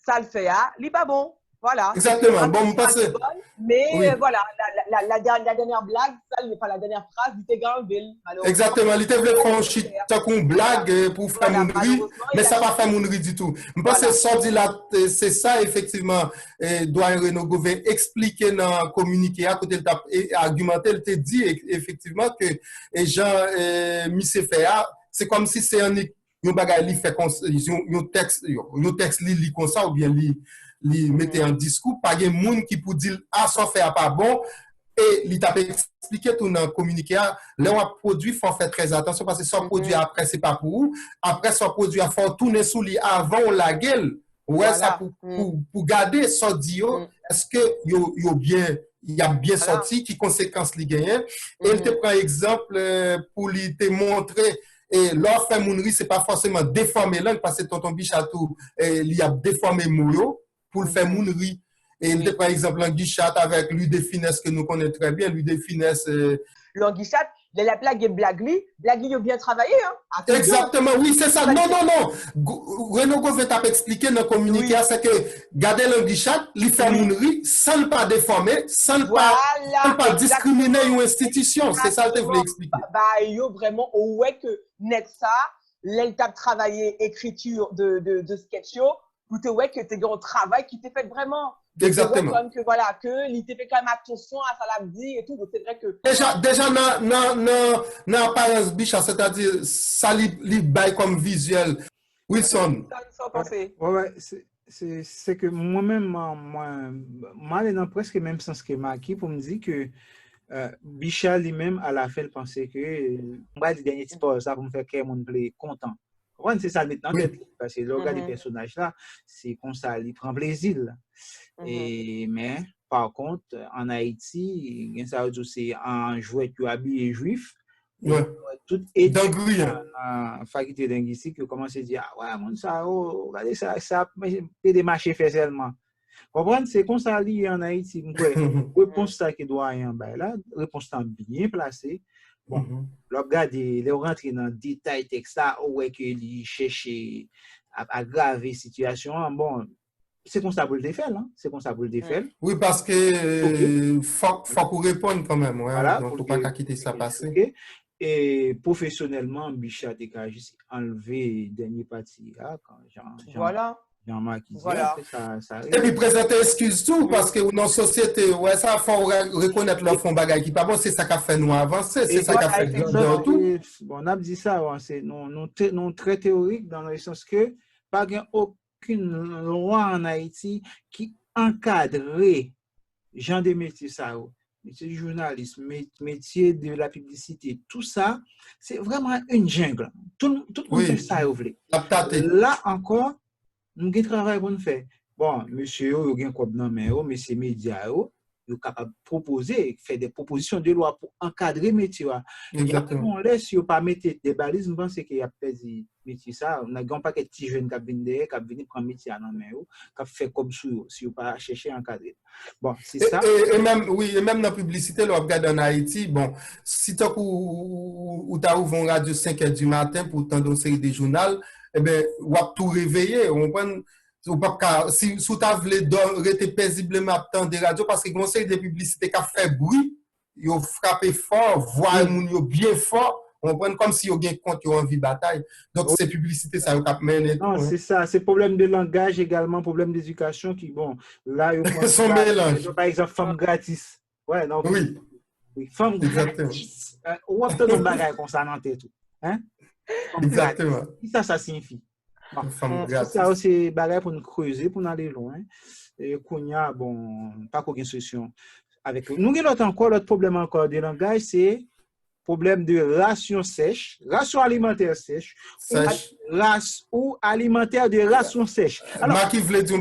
S3: ça le fait, il n'est pas bon. Voilà.
S1: Exactement. Bon, on passe.
S3: Mais voilà, la dernière blague, ça n'est pas la dernière phrase, il était Granville.
S1: Exactement, il était voulu faire un shit, une blague pour faire mon riz, mais ça va faire mon riz du tout. Je pense que ça dit là, c'est ça effectivement, doit Renaud Gouvet expliquer dans le communiqué à côté de argumenter, il te dit effectivement que les gens mis faire, c'est comme si c'est un bagage li fait un texte li comme ça ou bien li mettait un discours, pas de monde qui pour dire ah ça fait pas bon et il t'a expliqué tout dans communiqué là on a produit faut faire très attention parce que ça produit après c'est pas pour vous après ça produit à faut tourner sous lui avant la gueule ouais voilà. Ça pour garder ça dit est-ce que il y a bien sorti qui conséquences li gagne et il te prend exemple pour lui te montrer. Et leur fait mon riz, c'est pas forcément déformer langue parce que tonton Bichatou, il a déformé mouillot pour le faire mon riz. Et il par exemple l'anguichat avec lui de finesse que nous connaissons très bien, lui de finesse.
S3: L'anguichat, la blague est blague, il a bien travaillé. Hein?
S1: Exactement, oui, c'est ça. Non. Renaud Gouvet t'a expliqué dans le communiqué, c'est que garder l'anguichat, il fait mon riz sans ne pas déformer, sans ne pas discriminer une institution. C'est ça que je voulais expliquer.
S3: Il y a vraiment, ouais, que net ça, l'étape travailler écriture de sketch, pour te ouais que tu as un travail qui t'est fait vraiment.
S1: Exactement.
S3: Comme que voilà, que il t'est fait quand même attention à ça l'a dit et tout. Donc c'est vrai que.
S1: Déjà, dans apparence bicha, c'est-à-dire, ça li bail comme visuel. Wilson.
S2: Ouais, c'est que moi-même, moi, dans presque le même sens que Maki pour me dire que Bicha lui-même, à la fin, pensait que moi, le dernier petit ça pour me faire que mon plaît content. C'est ça, maintenant,
S1: Oui.
S2: parce que le regard des personnages là, c'est comme ça, il prend plaisir. Là. Mais, par contre, en Haïti, c'est un jouet qui est habillé juif.
S1: Ouais.
S2: Tout étudiant en faculté linguistique qui commence à dire ah ouais mon ça regardez ça peut des marchés fait seulement comprendre c'est comme ça lié en Haïti réponse ça qui doit y en bas là réponse bien placée bon le regarder les rentrer dans détail texte ça ouais que il chercher à aggraver situation bon c'est comme ça pour le faire hein c'est comme ça pour le faire
S1: oui parce que faut qu'on réponde quand même ouais
S2: voilà,
S1: donc faut pas quitter ça passer.
S2: Okay. Et professionnellement, Bichat a juste enlevé dernier parti là, quand Jean-Marc
S3: voilà.
S2: ça
S1: et puis présenter excuse tout parce que dans la société ouais ça faut reconnaître leur fond bagage qui pas bon c'est ça qui a fait nous avancer c'est ça qui a fait dans tout.
S2: Bon on a dit ça c'est non très théorique dans le sens que pas aucune loi en Haïti qui encadre gens de métier ça métier du journalisme, métier de la publicité, tout ça, c'est vraiment une jungle. Tout le monde fait ça, vous voulez. Là encore, nous avons un travail pour nous faire. Bon, monsieur, il y a un code dans mais c'est médias, ils sont capables de proposer, faire des propositions de loi pour encadrer le métier. Exactement. On laisse, si on ne pas mettre des balises, je pense qu'il y a peut-être métier ça. On n'a pas de petits jeunes qui viennent prendre métier à non qui fait comme si on pas chercher à encadrer. Bon, c'est ça.
S1: Et même dans la publicité, on regarde en Haïti, bon, si tu as ouvert une radio 5h du matin pour entendre une série de journaux, eh bien, on va tout réveiller. Si tu as voulu rester paisiblement à temps de radio, parce que une série de publicités qui a fait bruit, ils ont frappé fort, voire bien fort. On prend comme si on gagne compte, on envie de bataille. Donc, ces publicités, ça va mener.
S2: Non, c'est ça. C'est problème de langage également, problème d'éducation qui, bon, là,
S1: ils sont mélange.
S2: Par exemple, femme gratis. Ouais, non.
S1: Oui.
S2: Femme gratis. On va obtenir un bagage comme ça dans tout. Hein?
S1: Exactement.
S2: Ça signifie. Bon,
S1: femme gratis.
S2: Ça, c'est bagage pour nous creuser, pour nous aller loin. Et qu'on y a, bon, pas qu'aucune solution. Avec nous, encore l'autre problème encore de langage, c'est problème de ration sèche, ration alimentaire sèche, ou alimentaire de ration sèche.
S1: Alors, qui voulait dire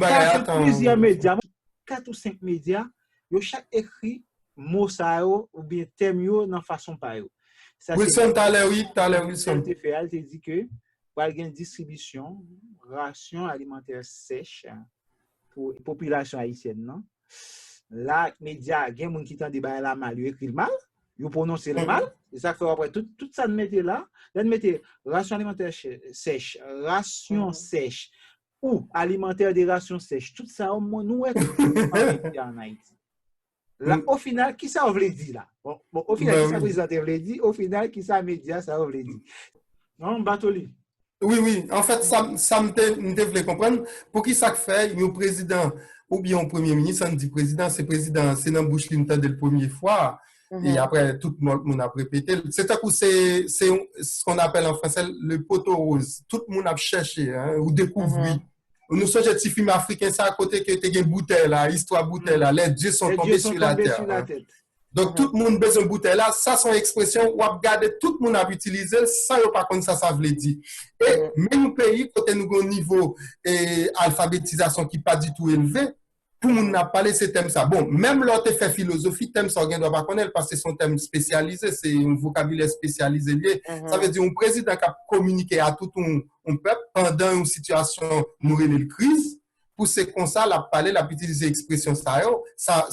S2: plusieurs médias, 4 ou 5 médias, ils ont chaque écrit mot ça ou bien thème dans façon par eux.
S1: Wilson, Wilson.
S2: TFL te dit que pour une distribution ration alimentaire sèche pour la population haïtienne, non? Là, médias, il y a des gens qui t'ont dit là mal, ils écrit mal. Vous prononcez le mal, et ça fait après tout ça de mettre là, de mettre ration alimentaire sèche, ration sèche ou alimentaire de ration sèche, tout ça, nous est en Haïti. Là, au final, qui ça veut dire là? Bon, au final, qui ça président veut dire? Au final, qui ça média ça veut dire? Non, Batoli.
S1: Oui, en fait, ça me devait comprendre. Pour qui ça fait, le président ou bien le premier ministre, on dit président, c'est dans bouche Clinton dès la première fois. Et après, tout le monde a répété. C'est ce qu'on appelle en français le poteau rose. Tout le monde a cherché, ou découvert. Nous sommes des petits films africains, ça à côté que tu as une bouteille là, histoire bouteille là, les dieux sont tombés sur la terre. Donc, tout le monde a besoin de bouteille là, ça son expression, ou à regarder, tout le monde a utilisé, ça y par contre, ça veut dire. Et même au pays, côté nous, au niveau alphabétisation qui n'est pas du tout élevé, tout le monde n'a pas laissé thème ça. Bon, même l'autre fait philosophie, thème ça, on ne doit pas connaître parce que c'est son thème spécialisé, c'est un vocabulaire spécialisé lié. Ça veut dire un président qui a communiqué à tout un peuple pendant une situation de crise. Pour ces constats, la parler, la utiliser l'expression ça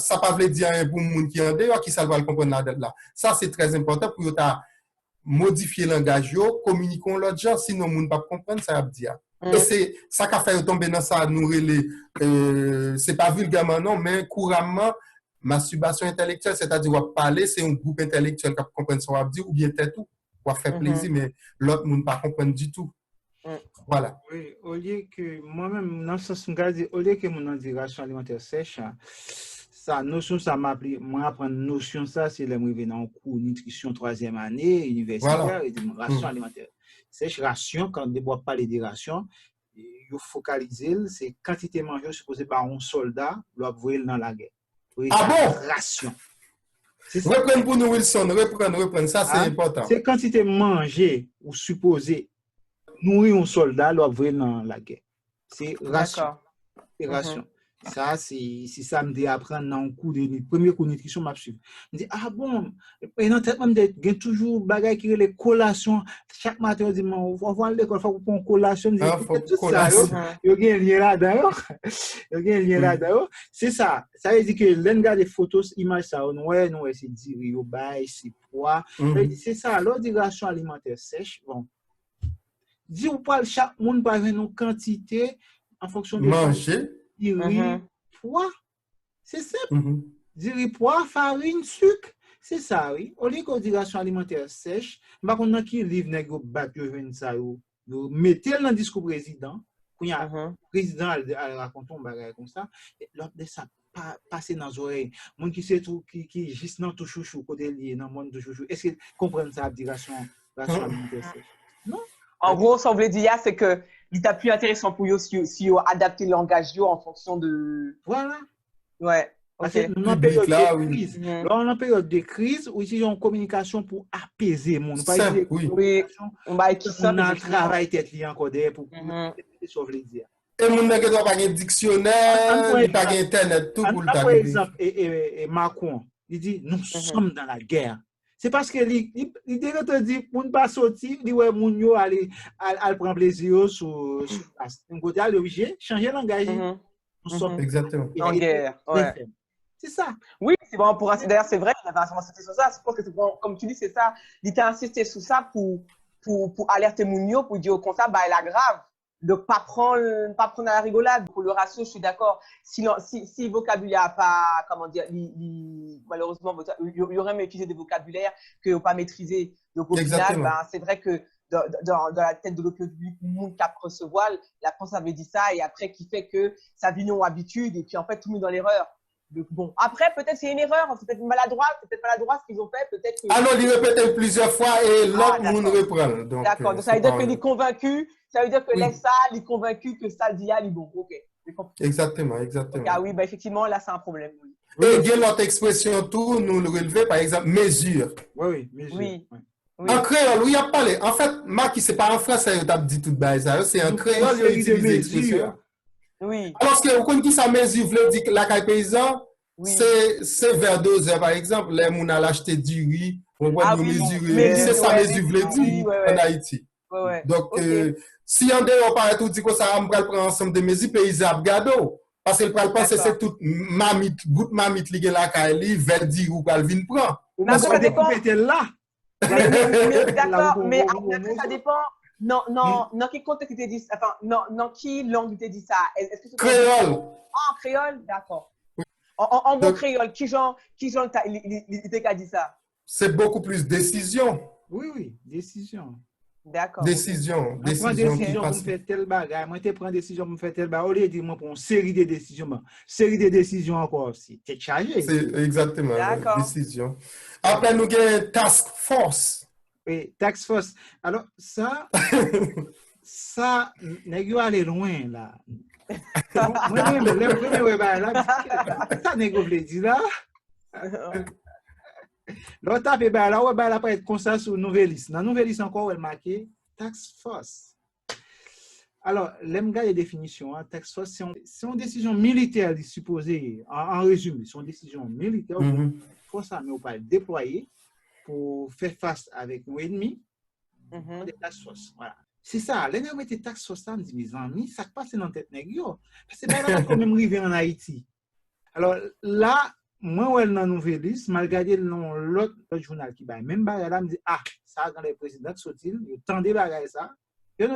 S1: pas veut dire pour le monde qui est en dehors, qui ça va le comprendre là. Ça, c'est très important pour modifier le langage, communiquons l'autre gens, sinon le monde ne va pas comprendre, ça va dire. Et c'est ça qui a fait tomber dans ça, c'est pas vulgairement non, mais couramment, masturbation intellectuelle, c'est-à-dire on va parler, c'est un groupe intellectuel qui comprend ce qu'on va dire, ou bien c'est tout, on va faire plaisir, mais l'autre monde ne va pas comprendre du tout. Voilà.
S2: Oui, au lieu que moi-même, dans ce sens, au lieu que mon ration alimentaire sèche, ça, notion, ça m'a appris, moi, apprendre notion, ça, c'est le moi dans cours nutrition 3e année, universitaire, et ration alimentaire. Sèche, ration, quand on doit parler de ration, il faut focaliser, c'est quantité mangée supposée par un soldat, doit voir dans la guerre.
S1: Ah bon?
S2: Ration.
S1: Reprendre pour nous, Wilson, reprendre, ça, c'est important.
S2: C'est quantité mangée ou supposée nourrir un soldat, l'on va dans la guerre. C'est ration.
S3: D'accord.
S2: C'est ration. Ça, c'est ça me dit apprendre dans un cours de premier cours de nutrition m'a suivre. Me dit ah bon, et dans tête même il y a toujours bagaille qui les collations chaque matin on dit on va à l'école faut prendre collation, tout ça yo gagne lien là-dedans. Yo gagne lien là-dedans. C'est ça. Ça veut dire que l'on regarde des photos images ça ouais c'est dire yo bail c'est poids. C'est ça, l'ordination alimentaire sèche bon. Dis ou pas chaque monde pas une quantité en fonction de
S1: manger
S2: poids, c'est simple. Diri poids, farine, sucre, c'est ça, oui. Au lieu que alimentaire sèche, par contre, qui livre nèg yo bat yo ven ça yo mettez dans discours président, quand y a président raconte un bagage comme ça, l'autre de ça passer dans les oreilles. Monde qui sait tout qui juste dans tout chouchou côté lié dans monde de chouchou. Est-ce que comprendre ça ration alimentaire sèche? Non.
S3: En gros, ça veut dire c'est que il est plus intéressant pour eux si vous adapter le langage en fonction de.
S2: Voilà.
S3: Ouais.
S2: Parce que nous, en période de crise, on en période de crise, où ici, on communication pour apaiser le monde.
S1: Pas
S3: oui. On va
S2: on travail tête li encore derrière pour sauver dire.
S1: Et mon nèg doit pas un dictionnaire, il pas internet tout pour le
S2: par exemple et Macron, il dit nous sommes dans la guerre. C'est parce que il te dit pour ne pas sortir, il dit ouais moun yo aller prendre plaisir sur place. On côté aller obligé changer langage. Nous sommes
S1: exactement
S3: en guerre. Ouais.
S2: C'est ça.
S3: Oui, c'est bon pour d'ailleurs c'est vrai, il avait insisté sur ça, je pense que c'est bon, comme tu dis c'est ça, il t'a insisté sur ça pour alerter moun yo pour dire au comme ça bah elle a grave. Donc pas prendre à la rigolade. Pour le ratio, je suis d'accord. Si le vocabulaire n'a pas, comment dire, malheureusement, il y aurait mieux utiliser des vocabulaires que ne pas maîtriser. Donc au final, ben, c'est vrai que dans la tête de l'opinion publique, le monde qui a recevoir, la France avait dit ça et après qui fait que ça vient en habitude et puis en fait tout le monde dans l'erreur. Donc, bon, après peut-être c'est une erreur, c'est peut-être maladroit ce qu'ils ont fait, peut-être.
S1: Alors il répète plusieurs fois et l'autre monde reprend.
S3: D'accord. Donc ça veut dire qu'il est convaincu. Ça veut dire que les salles, il est convaincu que ça dit est bon. Ok.
S1: Exactement.
S3: Okay, ah oui, bah effectivement, là, c'est un problème. Oui.
S1: Et il y a l'autre expression, tout, nous le relever, par exemple, mesure.
S2: Oui, mesure.
S3: Oui.
S1: En créole, il y a parlé. En fait, Marc, c'est pas en français, il t'a dit tout ça. C'est en créole, il utilise l'expression.
S3: Oui.
S1: Alors que vous connaissez ça mesure, vous dites que la caille paysan, c'est vers 2 heures, par exemple, les gens ont acheté du riz, on va nous mesurer. C'est ça, mesure, vous dit en Haïti. Donc, si on dehors par tout dit que ça on va prendre ensemble des mesures paysans gado parce que le pral penser c'est toute mamite bout mamite li gen la caille veut dire ou pral vinn prend
S2: ou ça dépend là
S3: d'accord mais ça dépend non qui contexte tu dit enfin non qui langue tu dit ça est-ce que c'est
S1: créole
S3: créole d'accord en bon créole qui genre il t'a dit ça
S1: c'est beaucoup plus décision
S2: oui décision.
S3: D'accord.
S1: Décision
S2: qui passe. Pour faire tel bagage, moi te prends décision pour faire tel bagage, au lieu de moi pour une série de décisions encore aussi. C'est chargé.
S1: C'est exactement décision. Après nous avons task force.
S2: Oui, task force. Alors ça nèg yo aller loin là. Ça nèg yo veut dire là. L'autre tape là là pas être comme ça sur Nouvelliste. Dans Nouvelliste encore elle marqué tax force. Alors, l'aime gars les définitions, tax force c'est une décision militaire supposée en résumé, c'est une décision militaire force armée ou pas déployer pour faire face avec nos ennemis. Des tax force. Voilà. C'est ça, les nèg mettait tax force ça me dit mes amis, ça passe dans tête nèg yo. Parce que là quand même arrivé en Haïti. Alors là moi, dans Nouvelliste, malgré l'autre journal qui va même là, me dit ça dans les présidents sortent-ils, ils tendent bagay ça. Et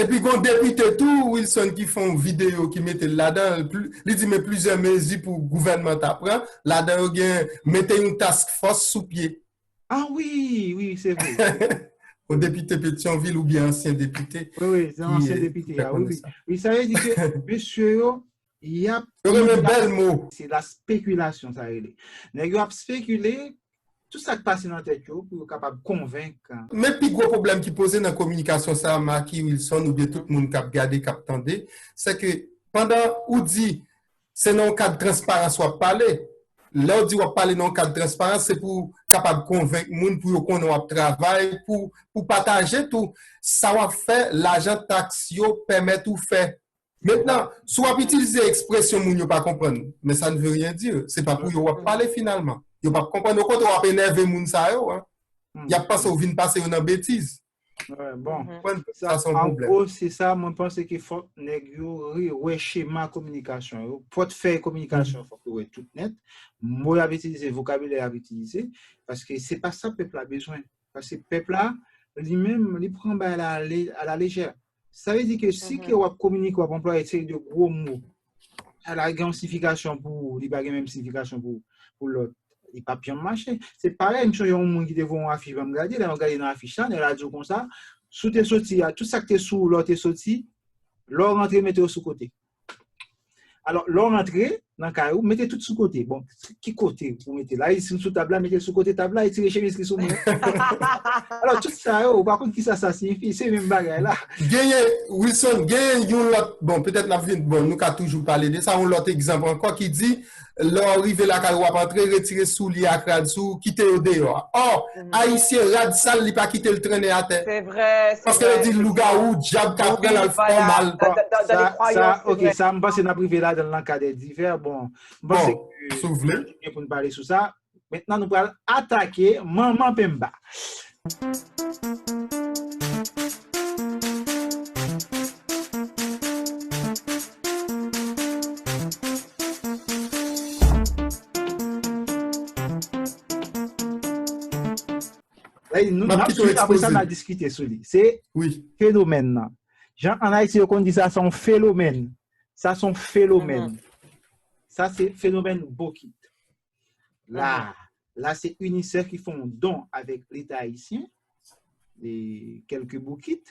S1: puis quand député tout Wilson qui font vidéo qui mettent là-dedans, il dit mais plusieurs mesures pour le gouvernement t'apprend, là-dedans il mettez une task force sous pied.
S2: Ah oui, c'est vrai.
S1: Au député Pétionville ou bien ancien député.
S2: Oui, c'est un ancien député. Oui, ça veut dire que monsieur il y a
S1: un bel mot.
S2: C'est la spéculation, ça veut dire. Nèg yo a spéculé tout ça qui passe dans tête pour capable convaincre.
S1: Mais puis gros problème qui posait dans la communication ça Marky Wilson ou bien tout le monde qui a regardé qui attendait, c'est que pendant ou dit c'est non cadre transparent soit parler, là, on dit qu'on parle dans le cadre de transparence, c'est pour capable convaincre les gens pour qu'on ait travail, pour partager tout. Ça va faire, l'agent taxe permet tout faire. Maintenant, soit utiliser l'expression moun yo pas comprendre, mais ça ne veut rien dire. C'est pas pour yo parler finalement. Yo pas comprendre quand on va énerver moun ça yo, hein. Y a pas ça ou vinn passer une bêtise.
S2: Ouais, bon,
S1: ça son
S2: en
S1: problème.
S2: gros, c'est ça, moi, je pense qu'il faut que schéma communication. Pour faire communication, il faut que tout net. Moi, j'ai utilisé le vocabulaire à utiliser parce que c'est pas ça que le peuple a besoin. Parce que le peuple là, lui-même, il prend à la légère. Ça veut dire que si on communique, on emploie de gros mots, à la grande signification pour, il n'y a pas la même signification pour l'autre. Il n'y a pas bien marché. C'est pareil, une chose, il y a un monde qui devant affiche, va me regarder, là, on regarde dans l'affiche, dans la radio comme ça, sous tes sorties, tout ça que tu es sous, l'autre est sorti, l'autre rentré, mettez-le sous côté. Alors, l'autre rentré, dans le cas où, mettez tout sous côté. Bon, qui côté vous mettez là, ici sous table, mettez sous côté table, et tirez chemise qui sont alors, tout ça, par contre, qui ça signifie? C'est même bagaille là.
S1: Wilson, bon, peut-être nous avons toujours parlé de ça, on l'autre exemple encore qui dit, l'arrivée là, quand on va entrer, retirer sous lit à Kradsou, quitter au dehors. Or, Haïtien, Radsal, il n'a pas quitté le traîner à terre.
S3: C'est vrai.
S1: Parce que dit Lougaou, Diab, Capral, le formal.
S2: Ok, ça me passe dans privé là, dans le cas des divers. Bon,
S1: si vous voulez.
S2: Pour nous parler sur ça. Maintenant, nous allons attaquer Maman Pemba. Après ça, on a discuté sur lui. C'est phénomène. Jean en Haïti, on dit ça, c'est un phénomène. Ça, c'est un phénomène. Ça, c'est phénomène Bokit. Là, c'est UNICEF qui font don avec l'État haïtien, et quelques Bokit.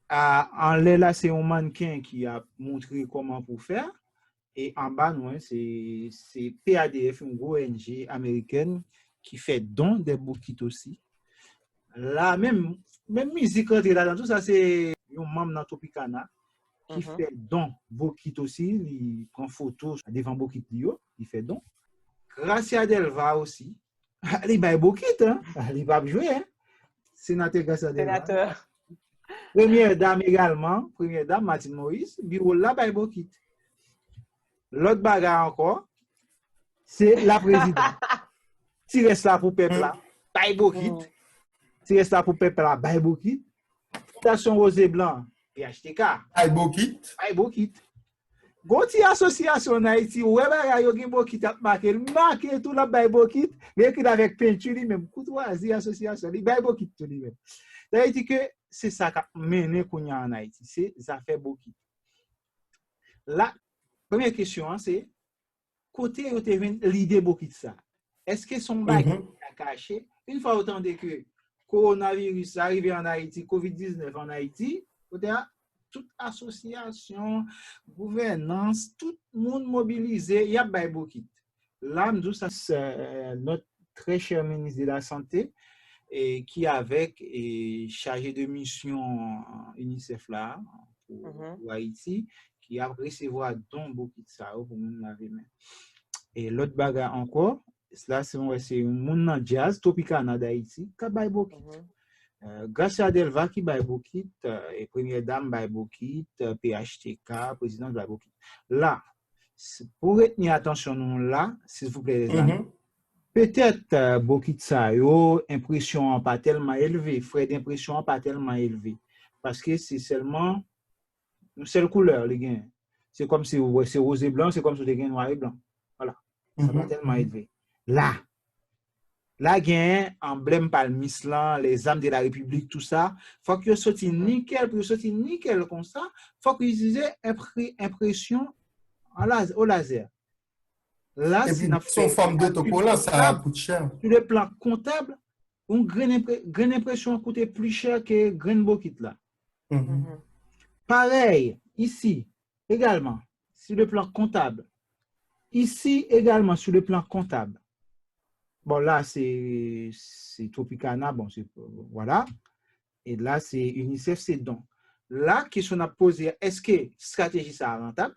S2: En là, c'est un mannequin qui a montré comment pour faire. Et en bas, c'est PADF, une ONG américaine qui fait don des Bokit aussi. Là, même musique là-dedans, tout ça, c'est un membre dans Tropicana qui fait don Bokit aussi. Il prend photo devant Bokit, il fait don. Gracia Delva aussi. Il va Bokit, hein? Il va jouer, hein? Sénateur Gracia Delva.
S3: Sénateur.
S2: Première dame également, première dame Martine Moïse, bureau là, il Bokit. L'autre bagarre encore, c'est la présidente. Si reste là pour peuple là, il Bokit. Si reste là pour peuple là, il Bokit. Fondation Rosé Blanc, PHTK.
S1: Il
S2: Bokit. Gonti association en Haïti, ouais, il y a Bokit a marqué tout là, il Bokit, mais écrit avec peinture, lui-même, courtoisie association, il Bokit tout lui-même. Ça veut dire que c'est ça qui a mené en Haïti, c'est ça fait Bokit. La première question, c'est côté où l'idée Bokit ça. Est-ce que son baguette a caché? Une fois autant que coronavirus arrivé en Haïti, COVID-19 en Haïti, toute association, gouvernance, tout le monde mobilisé, il y a Bokit. Là, nous, ça, c'est notre très cher ministre de la Santé et qui avec chargé de mission UNICEF là pour Haïti, qui a recevoir don Bokit ça pour nous laver main. Et l'autre bagarre encore, là c'est un monde jazz Tropicana d'Haïti qui a Bokit. Gracia Delva qui a Bokit et première dame a Bokit, PHTK, président de Bokit. Là, pour retenir attention nous là, s'il vous plaît les amis. Peut-être Bokit ça yo impression pas tellement élevée, frais d'impression pas tellement élevé parce que c'est seulement une seule couleur les gains. C'est comme si c'est rose et blanc, c'est comme si c'était noir et blanc. Voilà. Ça pas tellement élevé. Là, gain emblème palmis là, les armes de la République tout ça, faut que sorti nickel, pour sortir nickel comme ça, faut qu'ils utilisent impression au laser. Là, c'est
S1: son forme d'autocollant, ça coûte cher.
S2: Sur le plan comptable, une graine impression coûte plus cher que graine Bokit là. Pareil, ici, également, sur le plan comptable. Ici, également, sur le plan comptable. Bon, là, c'est Tropicana, bon, voilà. Et là, c'est UNICEF, c'est don. Là, question à poser, est-ce que stratégie ça rentable?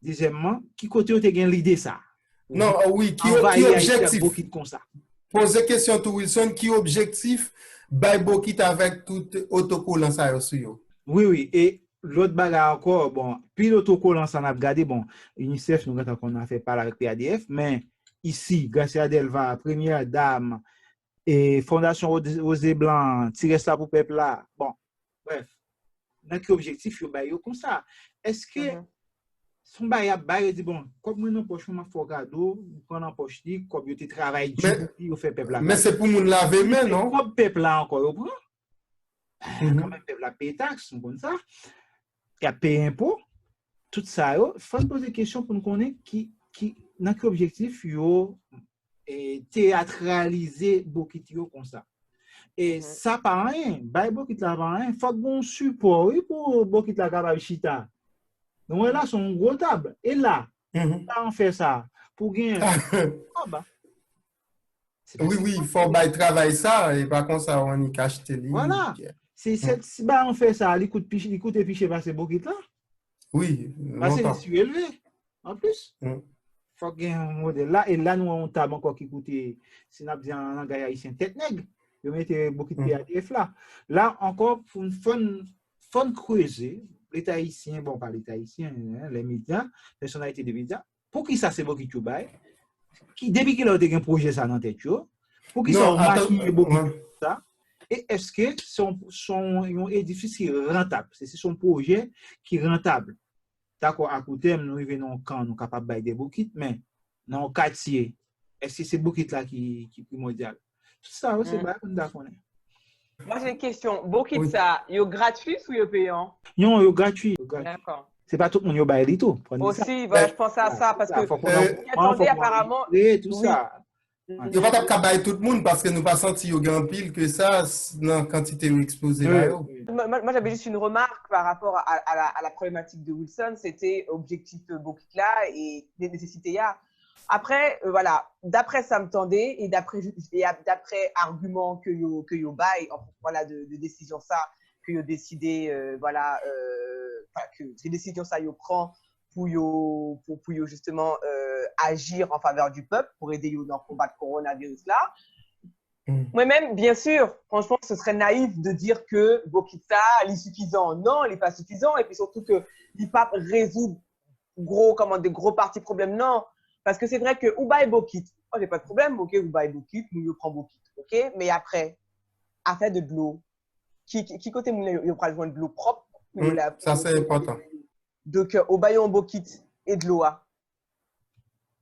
S2: Deuxièmement, qui côté où tu as l'idée ça?
S1: Non, oui, qui objectif? Poser question to Wilson, qui objectif bay bokit avec tout autocollant ça aussi yo?
S2: Oui, et l'autre bagarre encore, bon, puis l'autocollant ça n'a regardé, bon, UNICEF nous qu'on a fait parler avec PADF, mais ici, Garcia Delva, première dame, et Fondation Rosé Blanc, tirer ça pour peuple là, bon, bref, dans quel objectif yo bay yo comme ça? Est-ce que son bail dit bon comme moi non poche moi faut cadeau prend en poche li comme yo te travail dur yo fait peuple là
S1: mais c'est pour moun laver main non
S2: comme peuple là encore yo prend quand même peuple là paye taxe comme ça y a paye impôt tout ça yo faut poser question pour nous connaître qui dans quel objectif yo théâtraliser beaucoup yo comme ça et ça pas rien bail beaucoup là pas rien faut bon support pour beaucoup là capable chita. Donc là, c'est une grosse table. Et là, on fait ça pour gagner.
S1: Oui, il faut travailler ça et par contre, ça, on y cache tes lignes.
S2: Voilà. Si on fait ça, l'écoute et piché passer beaucoup là.
S1: Oui.
S2: Parce que c'est surélevé. En plus, il faut gagner un modèle là. Et là, nous, on table encore qui coûte, si on a besoin d'un langage haïtien tête nègre, on met beaucoup de PADF là. Là, encore, pour une fun creuser. L'État haïtien, bon, pas l'État haïtien, les médias, personnalités des médias, pour qui ça c'est beaucoup de bail, qui depuis qu'il a un projet ça dans tête, pour qui ça maquille beaucoup ça, et est-ce que son édifice qui est rentable, c'est son projet qui est rentable. D'accord, à court terme, nous venons quand nous capables de bailler des bouquets, mais dans le quartier, est-ce que c'est bouquet là qui est primordial? Tout ça, c'est pas d'accord.
S3: Moi, j'ai une question. Bokit, ça, il est gratuit ou il est payant?
S2: Non, il est gratuit.
S3: D'accord.
S2: C'est pas tout le monde qui a baillé tout.
S3: Aussi, voilà, je pensais à ça parce que attendez, apparemment.
S2: Tout ça.
S1: Il ne va pas bailler tout le monde parce que nous pas senti au grand pile que ça, dans quantité exposée.
S3: Moi, j'avais juste une remarque par rapport à la problématique de Wilson. C'était objectif Bokit là et des nécessités là. Après, voilà, d'après ça me tendait et d'après argument que yo bail, voilà, de décision ça, que yo décidé, voilà, que ces décisions ça yo prend pour yo justement agir en faveur du peuple, pour aider yo dans le combat de coronavirus là. Moi-même, bien sûr, franchement, ce serait naïf de dire que Bokit ça, il est suffisant. Non, il n'est pas suffisant et puis surtout que il pas résoudre des gros parties problèmes, non. Parce que c'est vrai que ou bail bokit, oh j'ai pas de problème, ok, ou bail bokit, nous yo prend bokit, ok, mais après, affaire de l'eau, qui côté nous yo prend joindre de l'eau propre,
S1: ça c'est important.
S3: Donc au bail en bokit et de l'eau,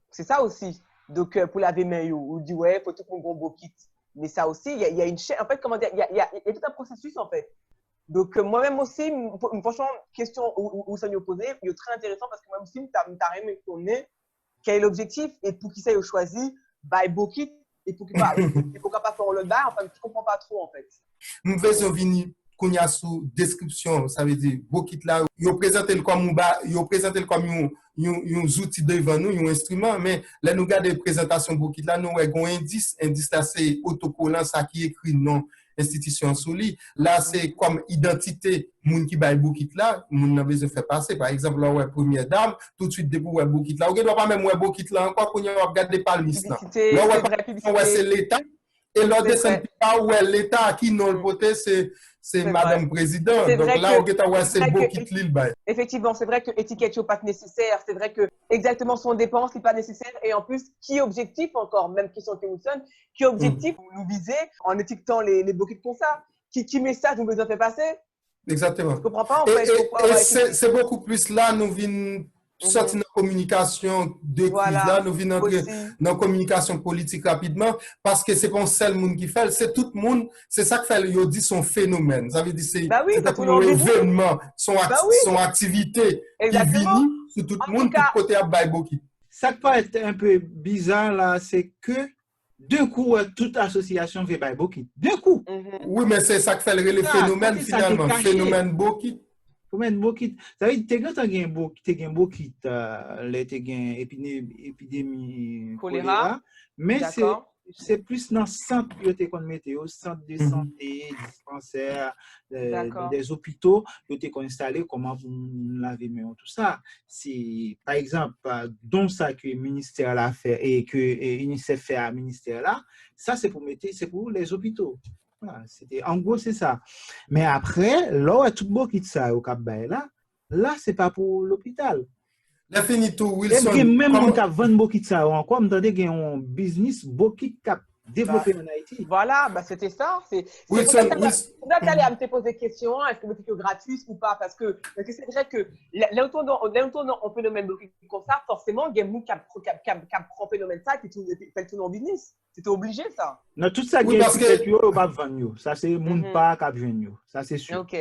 S3: c'est ça aussi. Donc pour laver main yo, on dit ouais, faut tout qu'on bon bokit, mais ça aussi il y a une chaîne, en fait comment dire, il y a tout un processus en fait. Donc moi-même aussi, franchement, question où ça nous posait, c'est très intéressant parce que moi aussi, t'as rien connaît. Quel est l'objectif et pour qui ça a choisi by Bokit et pour qui pas faire le bail, enfin je comprends pas trop en fait.
S1: Nous faisons venir qu'on y a sous description, ça veut dire Bokit là, yo présenter comme un outil devant nous, un instrument, mais là nous regardons présentation Bokit là, nous avons un indice là c'est autocollant ça qui écrit non institution sous lui. Là, c'est comme identité, moun qui baille Bokit là, moun n'a besoin de faire passer. Par exemple, là, ouais, première dame, tout de suite, depuis ouais Bokit là. Ou ne doit pas même ouais Bokit là encore, qu'on y a regardé palmiste là. Là, ouais, c'est l'État. Et l'autre descend pas, ouais, l'État qui non le voté, c'est Madame Président. Donc là, ouais, c'est Bokit l'île baille.
S3: Effectivement, c'est vrai que l'étiquette n'est pas nécessaire. C'est vrai que exactement son dépense n'est pas nécessaire. Et en plus, qui est objectif encore, même question que Wilson, qui est objectif pour nous viser en étiquetant les Bokit comme ça? Qui message nous besoin de faire passer?
S1: Exactement.
S3: Je ne comprends pas en fait.
S1: Et c'est beaucoup plus là, nous venons sortir dans la communication de crise là, nous venons entrer dans la communication politique rapidement parce que c'est pas un seul monde qui fait, c'est tout le monde, c'est ça que fait, il dit son phénomène. Ça veut dire c'est un événement, son activité qui vient sur tout le monde, tout côté à bail Bokit.
S2: Ça qui peut être un peu bizarre là, c'est que d'un coup, toute association fait bail Bokit. D'un coup.
S1: Oui, mais c'est ça qui fait le phénomène finalement, phénomène Bokit.
S2: Combien de Bokit? Ça veut dire que tu as un Bokit, tu as une épidémie choléra, mais c'est plus dans le centre que tu as au centre de santé, dispensaires, des hôpitaux, que tu as installé comment vous laver main, tout ça. C'est, par exemple, donc ça que le ministère l'a fait et que UNICEF fait à ministère là, ça c'est pour les hôpitaux. Voilà, en gros, c'est ça. Mais après, là, tout beau qui ça au Cap-Bay là, c'est pas pour l'hôpital.
S1: Definito, Wilson.
S2: Même on a vendu beaucoup de ça encore, on a un business beaucoup qui a développé en Haïti.
S3: Voilà, bah c'était ça. C'est
S1: Wilson,
S3: pour ça qu'elle me poser des questions, est-ce que c'est gratuit ou pas? Parce que c'est vrai que là où on phénomène comme ça, forcément, il y a des gens qui prend phénomène ça et qui fait tout en business. C'était obligé ça.
S2: Non, tout ça,
S1: oui, parce que
S2: tu pas vendre. Ça, c'est mon pas qui a besoin. Ça, c'est sûr.
S3: OK.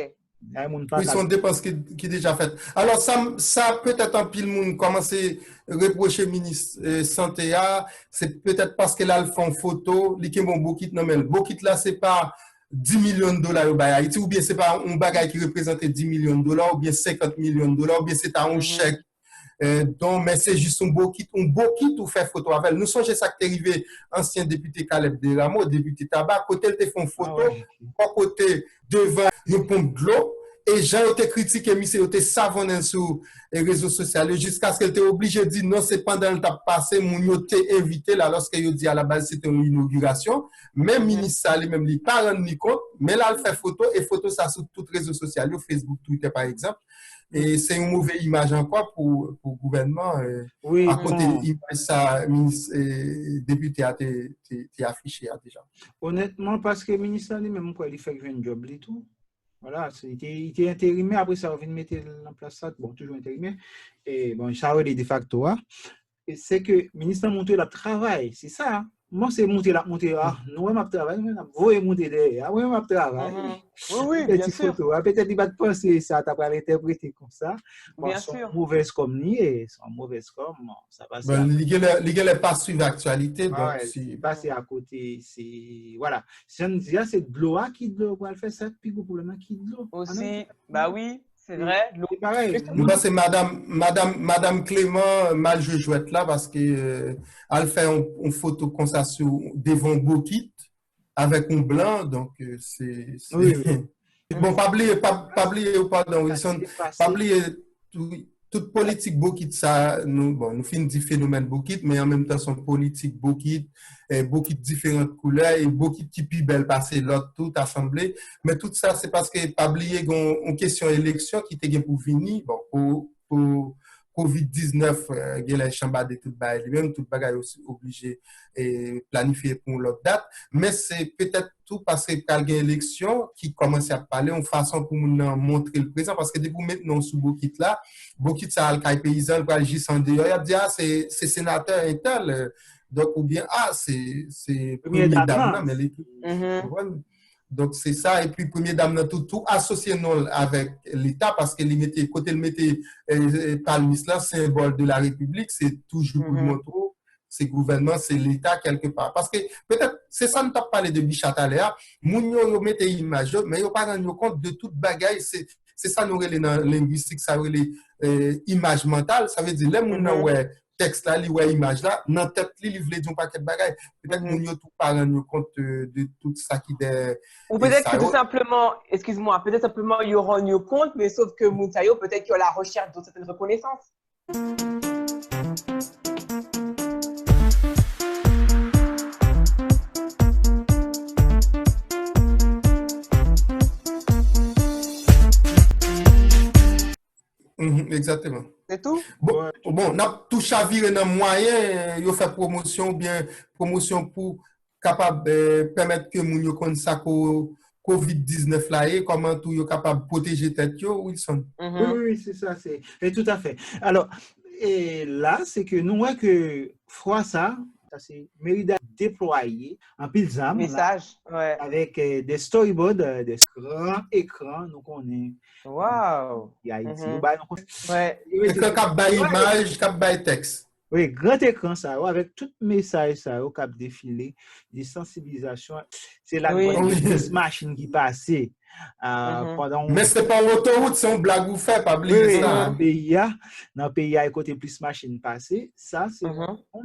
S1: Oui, son dépense qui est déjà faite. Alors, ça peut-être un pile monde commence à reprocher ministre santé, c'est peut-être parce qu'elle a le fond photo, li bon bokit non mais le bokit là c'est pas 10 millions de dollars au Haïti ou bien c'est pas un bagage qui représente 10 millions de dollars ou bien 50 millions de dollars ou bien c'est un chèque. Donc, mais c'est juste un beau kit ou faire photo avec. Nous sommes ça qui est arrivé, ancien député Caleb Delamo, député Tabac, côté il te font photo, côté devant une pompe de l'eau, et Jean été critiqué, monsieur était savonné sur les réseaux sociaux, jusqu'à ce qu'elle était obligée de dire non, c'est pendant le temps passé, mon était invité là, lorsque il dit à la base c'était une inauguration, même ministre Sali, même les parents ni compte, mais là, elle fait photo, et photo ça sur tous les réseaux sociaux, Facebook, Twitter par exemple. Et c'est une mauvaise image encore pour le gouvernement.
S2: Oui,
S1: à côté de l'image, ça, député a été affiché déjà.
S2: Honnêtement, parce que le ministre lui-même, il fait un job et tout. Voilà, il était intérimé, après ça, on vient de mettre en place ça, bon, toujours intérimé. Et bon, ça a de facto. Et c'est que le ministre a monté le travail, c'est ça. Moi, c'est monter, nous, on travail, vous monter derrière, oui, on travail.
S3: Oui, bien sûr.
S2: Peut-être qu'il va te penser ça, tu as pas l'interpréter comme ça. Bon,
S3: bien sûr.
S2: Mauvaise comme ni, et sans mauvaise comme, ça passe.
S1: Ben, les gars, pas suivre l'actualité, donc
S2: si passer à côté, c'est voilà. Si on dit c'est de l'eau qui doit faire ça, puis le problème qui de l'eau.
S3: Aussi, bah oui. C'est vrai.
S2: C'est pareil.
S1: Nous, c'est Madame Clément mal jouette là parce que elle fait une photo comme ça devant Bokit avec un blanc, donc c'est.
S2: Oui.
S1: Bon, pas oublier, pardon, Wilson, pas oublier toute politique Bokit ça, nous finissons du phénomène Bokit, mais en même temps son politique Bokit, Bokit différentes couleurs et Bokit qui plus belle passer l'autre toute assemblée, mais tout ça c'est parce que pas oublier une question élection qui était pour venir, bon pour COVID-19, les chambres de tout bagage, même tout bagage aussi obligé et planifié pour l'autre date, mais c'est peut-être tout parce que quand il y a une élection qui commence à parler en façon pour nous montrer le présent, parce que depuis maintenant sous Bokit là, Bokit ça a le paysan, le agir sans dehors, il a dit c'est sénateur et tel, donc ou bien c'est premier dame, mais donc c'est ça, et puis premier dame tout associé non avec l'État parce que côté le mettait palmis là symbole de la République, c'est toujours pour montrer c'est gouvernement, c'est l'État quelque part parce que peut-être c'est ça nous t'a parlé de Bichat-Aléa, moun yo mettait image mais yo pas rendre compte de toute bagaille, c'est ça nous relé dans linguistique, ça relé image mentale, ça veut dire les moun ouais texte là, li ouais image là, dans tête li voulait dire un paquet de bagaille. Peut-être moun yo tout pas rendre compte de tout ça qui est.
S3: Ou peut-être que tout simplement, excuse-moi, peut-être simplement ils rendent compte, mais sauf que Moutayo peut-être qu'il y a la recherche d'une certaine reconnaissance.
S1: Exactement.
S3: C'est tout?
S1: Bon, on a tout chaviré dans moyen, yo fait promotion ou bien promotion pour capable permettre que moun yo connaisse ça COVID-19 là et comment tout yo capable protéger tête yo, Wilson.
S2: Oui, c'est ça, c'est tout à fait. Alors, et là, c'est que nous voyons que froid ça c'est Mérida déployé en pile zam
S3: message
S2: ouais. Avec des storyboards, des grands écrans, nous connaissons.
S3: Wow.
S2: Il y a Haïti.
S1: Ouais. Cap by image, cap by texte.
S2: Oui, grand écran ça, avec tout message ça, au cap défilé, des sensibilisations. C'est la machine qui passait. Pendant
S1: mais c'est pas l'autoroute, c'est une blague vous faites, pas oublier ça.
S2: Dans le pays, à côté plus machine passée, ça c'est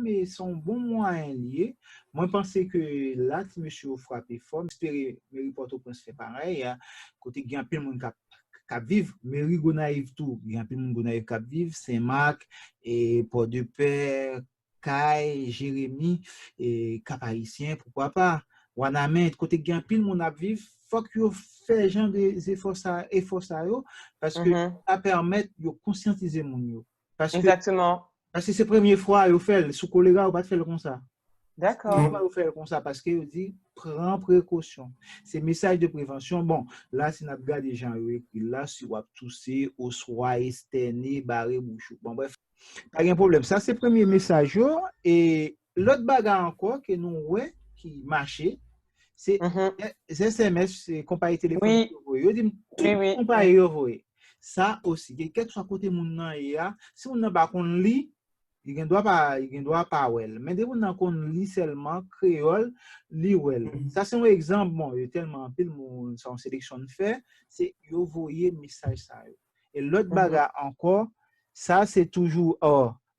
S2: mais son bon moyen lié Moi, je pense que là, si monsieur a frappé fort, j'espère que Mairie Port-au-Prince fait pareil. Côté, il y a un peu de monde qui vivent. Mairie Gonaïve tout. Il y a un peu de monde Gonaïve qui vivent. Saint-Marc, et Port-de-Paix, Caille, Jérémy, et Cap-Haïtien, pourquoi pas. Wanamène, côté, il y a un peu de monde qui vivent. Faut que vous fassiez genre des efforts parce que ça permet de conscientiser les gens.
S3: Exactement.
S2: Parce que c'est la première fois que fait sous choléra, on va faire comme ça.
S3: D'accord.
S2: On va faire comme ça parce que dit prends précaution. C'est message de prévention. Bon, là si on regarde des gens écrit là si on va tousser au soit externé barré bouche. Bon bref, pas de problème. Ça c'est le premier message et l'autre bagarre encore que nous ouais qui marchait c'est les SMS, c'est compagnie téléphonique.
S3: Oui.
S2: Oui. Compagnie ça aussi, quel que soit côté moun nan ya, si on n'a pas qu'on lit, il ne doit pas well. Mais dès qu'on lit seulement créole, lit well. Ça c'est un exemple bon, il y a tellement pile mon son sélection fait, c'est yo voyer message ça. Et l'autre bagarre encore, ça c'est toujours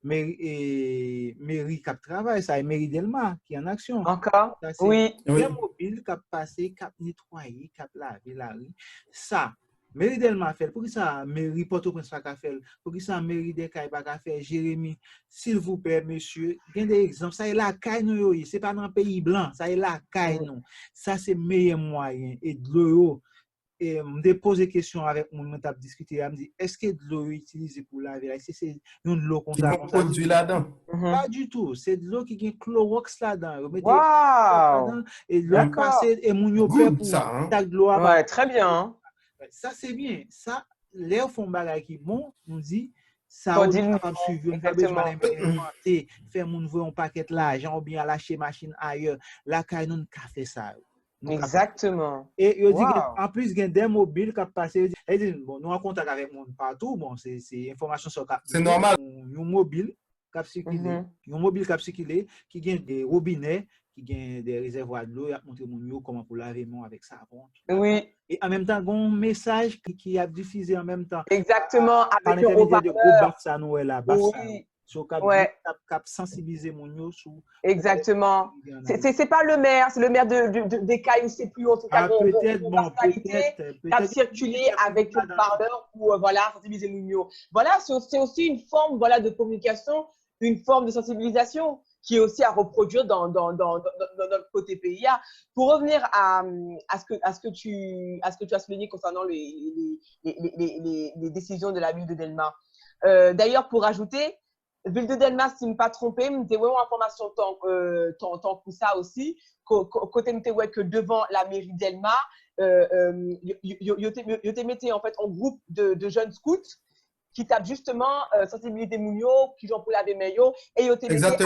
S2: mairie cap travail, ça est mairie Delma qui est en action.
S3: Encore.
S2: Ça, oui. Des mobiles cap passer, cap nettoyer, cap laver la rue. Ça mairie Delma fait pour que ça mairie Port-au-Prince pas fait pour que ça mairie des Cailles pas faire Jérémy s'il vous plaît monsieur il y a des exemples ça est la caille nous c'est pas dans un pays blanc ça est la caille nous ça c'est meilleur moyen et de l'eau et me poser des questions avec mon t'a discuter me dit est-ce que de l'eau utilisée pour laver est-ce que c'est une l'eau comme ça
S1: produit là-dedans
S2: pas du tout c'est de l'eau qui a Clorox là-dedans
S3: wow.
S2: Et l'eau passée et mon yo père pour tac de l'eau
S3: ouais très bien.
S2: Ça, c'est bien. Ça, les fonds bagaille qui bon, nous dit, ça, on est capable de suivre, on a besoin d'implémenter, faire mon nouveau un paquet l'argent ou bien lâcher machine ailleurs. La caille, nous n'a fait ça.
S3: Exactement.
S2: Et il dit en plus, il y a des mobiles qui passent. Il dit, bon, nous en contact avec mon partout, bon, c'est information sur cap.
S1: C'est normal.
S2: Un mobile cap circulé, qui gagne des robinets, qui gagne des réservoirs de l'eau, il a montré mon comment pour laver mon avec savon.
S3: Oui.
S2: Et en même temps, un message qui a diffusé en même temps.
S3: Exactement.
S2: Par l'intermédiaire de gros bacs à Noël là, sur cap sensibiliser mon yo sous.
S3: Exactement. C'est pas le maire, c'est le maire des Cailles, c'est plus en tout cas.
S2: Peut-être.
S3: Cap circuler avec le parleur pour voilà sensibiliser mon yo. Voilà, c'est aussi une forme voilà de communication, une forme de sensibilisation qui est aussi à reproduire dans notre côté PIA. Pour revenir à ce que tu as souligné concernant les décisions de la ville de Delma. D'ailleurs, pour ajouter, ville de Delma, si je ne me pas trompé, je me information tant que ça aussi, côté que devant la mairie Delma, yo te mettez en fait en groupe de jeunes scouts qui tapent justement sensibilité mounio, qui ont pour laver meilleur et yo te mettez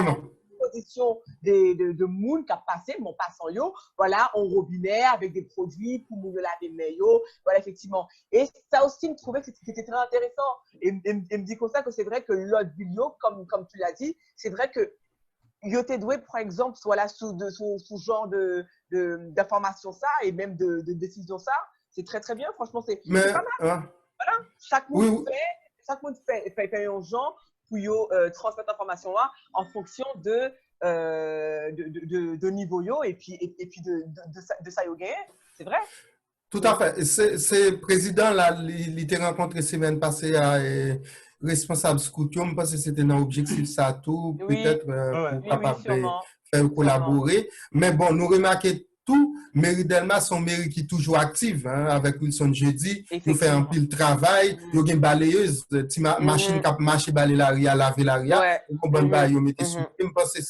S3: position de moun qui a passé mon passant yo voilà on robinet avec des produits pour nous laver meilleur voilà effectivement et ça aussi me trouvait que c'était très intéressant et me dit comme ça que c'est vrai que l'autre vidéo comme tu l'as dit c'est vrai que yo te doué par exemple voilà sous genre d'information ça et même de décision ça c'est très très bien franchement c'est pas mal voilà chaque monde fait un genre pour transmettre l'information en fonction de niveau yo et puis de ça yo gain c'est vrai
S1: tout à fait c'est président là il était rencontré semaine passée à responsable Scoutium parce que c'était un objectif ça tout peut-être pour capable faire collaborer mais bon nous remarquons tout mairie Delma son mairie qui est toujours active avec Wilson jeudi nous fait un pile travail nous avons une balayeuse machine qui marche balayer la ria laver la ria on bonne bail mettez sous je pense que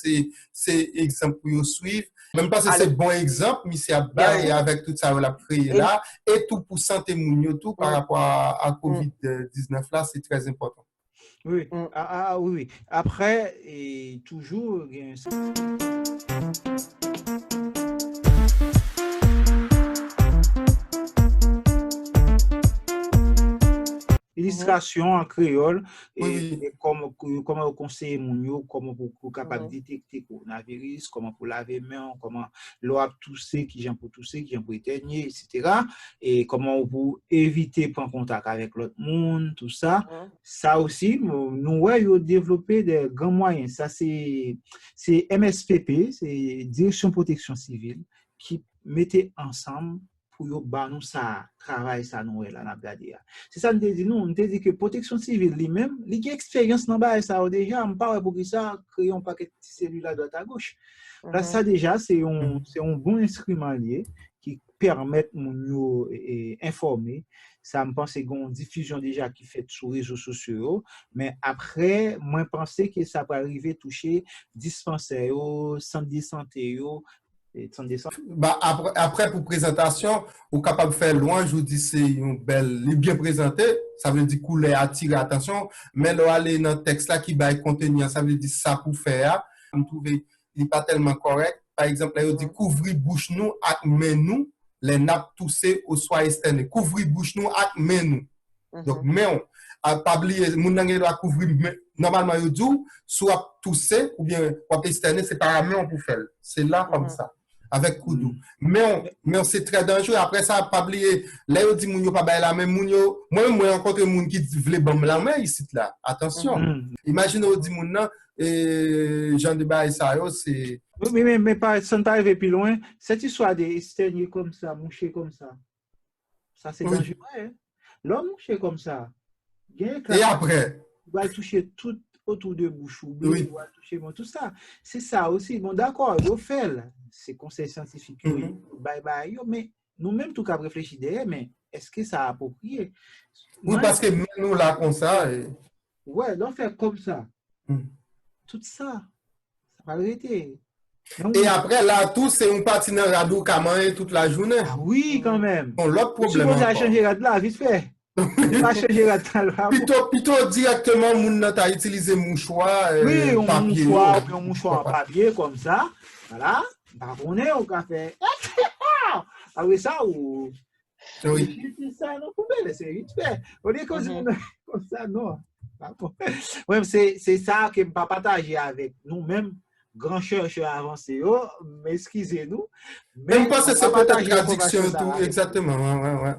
S1: c'est exemple pour suivre même parce que c'est bon exemple monsieur Abba et avec tout ça on l'a créé là et tout pour santé mounio tout par rapport à Covid-19 là c'est très important.
S2: Oui. Oui. Après et toujours illustration en créole
S1: Oui.
S2: et comment conseiller mon yo, comment pour capable détecter coronavirus, comment pour laver main, comment l'eau a toussé, qui j'en pour tousser, qui j'en pour éternuer, etc. Et comment pour éviter prendre contact avec l'autre monde, tout ça. Ça aussi, nous ouais, développer des grands moyens. Ça c'est MSPP, c'est Direction Protection Civile qui mettait ensemble pour yo ba nous ça travail ça nous là n'a regardé. C'est ça nous dit nous, on te dit que protection civile lui-même, il a expérience dans ba ça déjà, on pas pour ça créer un paquet de cellules à droite à gauche. Là ça déjà c'est un bon instrument lié qui permet nous informer. Ça me pense c'est une diffusion déjà qui fait sur les réseaux sociaux, mais après moi penser que ça peut arriver toucher dispensaires, centre de santé
S1: Bah, après, pour présentation, on est capable de faire loin, je vous dis, c'est une belle, bien présenté, ça veut dire couler, attirer attention, mais là, aller dans le texte là qui va contenir, ça veut dire ça pour faire, vous trouvez, il n'est pas tellement correct. Par exemple, là, il dit couvrir bouche nous, avec main nous, les nappes toussées ou soit externes. Couvrir bouche nous, avec main nous. Donc, mais on, pas oublier, mon nangue doit couvrir, normalement, il dit, soit tousser ou bien, pour externer, c'est par la main pour faire. C'est là comme ça. Avec Koudou. Mais on c'est très dangereux. Après ça, pas oublier, là, on dit, moun yo pas bail la même, moun yo, moi, rencontre moun qui voulait bomber la main ici, là. Attention. Imagine, on dit, moun nan, Jean de Baye ça, c'est.
S2: Mais pas, sans arriver plus loin, cette histoire de externier comme ça, moucher comme ça, c'est dangereux, hein. L'homme moucher comme ça.
S1: Et après?
S2: Il va toucher tout autour de bouche, il va toucher tout ça. C'est ça aussi. Bon, d'accord, il fait, c'est conseil scientifique, bye, mais nous-mêmes, tout cas, réfléchir derrière, mais est-ce que ça a approprié?
S1: Oui, parce que nous, là, comme ça.
S2: Ouais, l'on fait comme ça. Tout ça, ça va arrêter.
S1: Et après, là, tout, c'est un patineur radou qui toute la journée.
S2: Ah oui, quand même.
S1: Bon, l'autre problème.
S2: Si vous avez changé là, vite fait.
S1: Plutôt directement, moun a utilisé mouchoir,
S2: oui,
S1: papier.
S2: Un mouchoir en papier comme ça. Voilà. On est au café. Ah oui, ça ou.
S1: Oui.
S2: C'est ça, non, poubelle, c'est vite fait. On est comme ça, non. Oui, c'est ça que je ne peux pas partager avec nous-mêmes, grands chercheurs avancés. Mais excusez-nous.
S1: Même pas c'est peut-être traduction tout, exactement.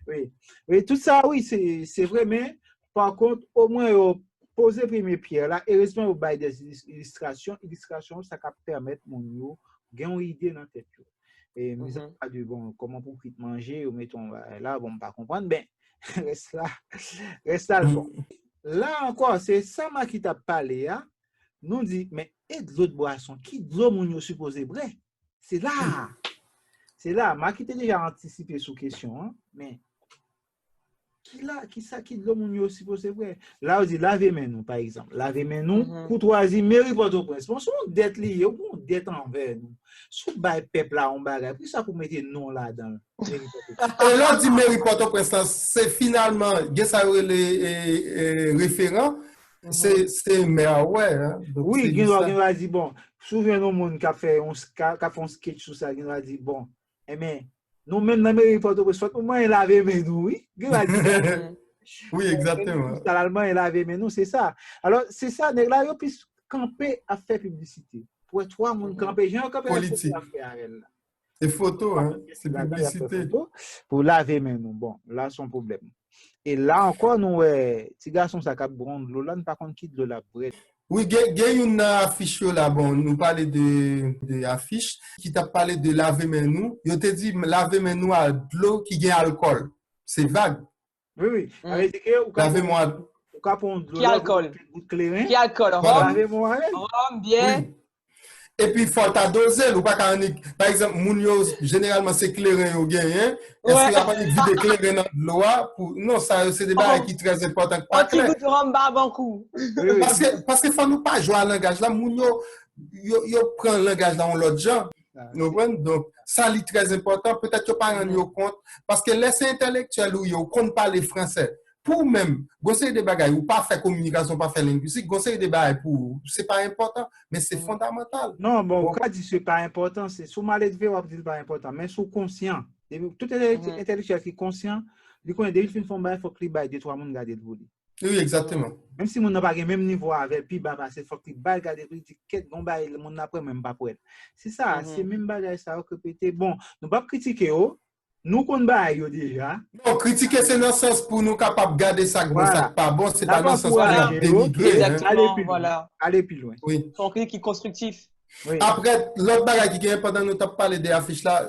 S2: Ouais. Oui, tout ça, oui, c'est vrai, mais par contre, au moins, poser premier pierre là, et heureusement, au bail des illustrations, ça peut permettre mon yo gagner une idée dans la tête. Et nous avons pas de bon, comment pour manger, ou mettons là, bon, pas comprendre, ben, reste là le fond. Là encore, c'est ça qui t'a parlé, hein? Nous dit, mais et de l'autre boisson, qui de l'eau mon yo supposé vrai? C'est là, moi qui t'ai déjà anticipé sous question, hein? Mais qui de l'eau mon yo supposé vrai? Là, on dit laver main nous, par exemple. Laver main nous, courtoisie, mairie Port-au-Prince. Bon, son dette liée, ou dette envers nous. Sous bail peuple là, on bagarre, puis ça pour mettre non là-dedans.
S1: Et là, dit mairie Port-au-Prince, c'est finalement, les référents, c'est maire, ouais. Hein?
S2: Oui, il va dire, bon, souvenez-nous, monde qui a fait un sketch sur ça, il va dire, bon, mais nous, même dans la mairie Port-au-Prince, au moins, il avait mais nous, oui.
S1: Oui, exactement.
S2: L'Allemand, il avait mais nous, c'est ça. Alors, c'est ça, là, il puisse camper à faire publicité. Pour trois monde camper, j'ai un camper
S1: politique. Et photos, hein, c'est publicité.
S2: Pour laver mais nous, bon, là, son problème. Et là encore, nous, petit garçon, ça cap brande l'eau, là, nous par contre, quitte de la brette.
S1: Oui, il y a une affiche là, bon, nous parler de affiche qui t'a parlé de laver mes nous. Je te dit laver mes nous à de l'eau qui a alcool. C'est vague.
S2: Oui.
S1: Lavez-moi.
S3: Qui alcool? Qui alcool? Rhum, bien.
S1: Et puis, il faut doser, ou pas par exemple, mounio, généralement, c'est clairin ou gagnant. Est-ce qu'il n'y a pas de vide clairin dans l'eau? Non, ça, c'est des barres qui sont très importants.
S3: Un petit goût de rhum barbankou.
S1: Parce qu'il ne faut nous pas jouer à langage. Là, mounio, il prend le langage dans l'autre genre. Donc, ça, c'est très important. Peut-être que tu ne pas rendre compte. Parce que les intellectuels, ils ne comptent pas les français. Pour même, conseiller des bagailles ou pas faire communication, pas faire linguistique, conseiller des bagailles pour, c'est pas important, mais c'est fondamental.
S2: Non, bon, quand dit c'est pas important, c'est sous mal élevé, on dit pas important, mais sous conscient. Tout intellectuel qui est conscient, il connaît des films il faut qu'il baille 2-3 monde garder le voler.
S1: Oui, exactement.
S2: Même si on n'a pas le même niveau avec puis bah parce faut qu'il baille garder le ticket bon bail le monde après même pas pour elle. C'est ça, c'est même bagage ça que péter. Bon, nous pas critiquer nous qu'on baille déjà.
S1: Non, critiquer c'est dans le sens pour nous capables de garder ça bon, ça pas bon, c'est pas dans le sens pour
S3: dénigrer. Exactement, voilà.
S2: Aller plus loin.
S1: Oui.
S3: Son critique constructif.
S1: Oui. Après, l'autre bagage qui est pendant nous avons parlé des affiches là,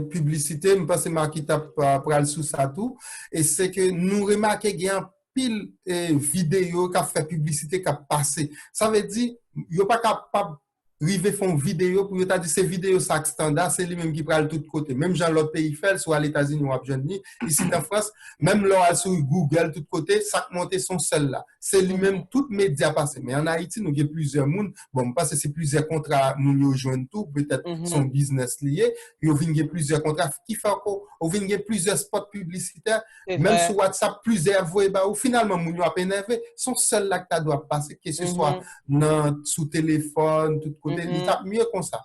S1: publicité, je pense que Marquis t'a parlé sous ça tout, et c'est que nous remarquons qu'il y a un pile vidéo qui a fait publicité qui a passé. Ça veut dire, il n'y a pas capable river font vidéo pour t'a dit ces vidéos sac standard c'est lui même qui prend tout côté même genre l'autre pays fait soit à l'États-Unis ou à Jeune-Ni ici en France même là sur Google tout côté ça monter son seul là c'est lui même tout média passé mais en Haïti nous il y a plusieurs monde bon parce que c'est plusieurs contrats nous joindre tout peut-être son business lié il y a plusieurs contrats qui fait encore il y a plusieurs spots publicitaires même sur WhatsApp plusieurs voix bah ou finalement nous a énervé son seul là que tu dois passer que ce soit sous téléphone tout côté l'État mieux comme ça.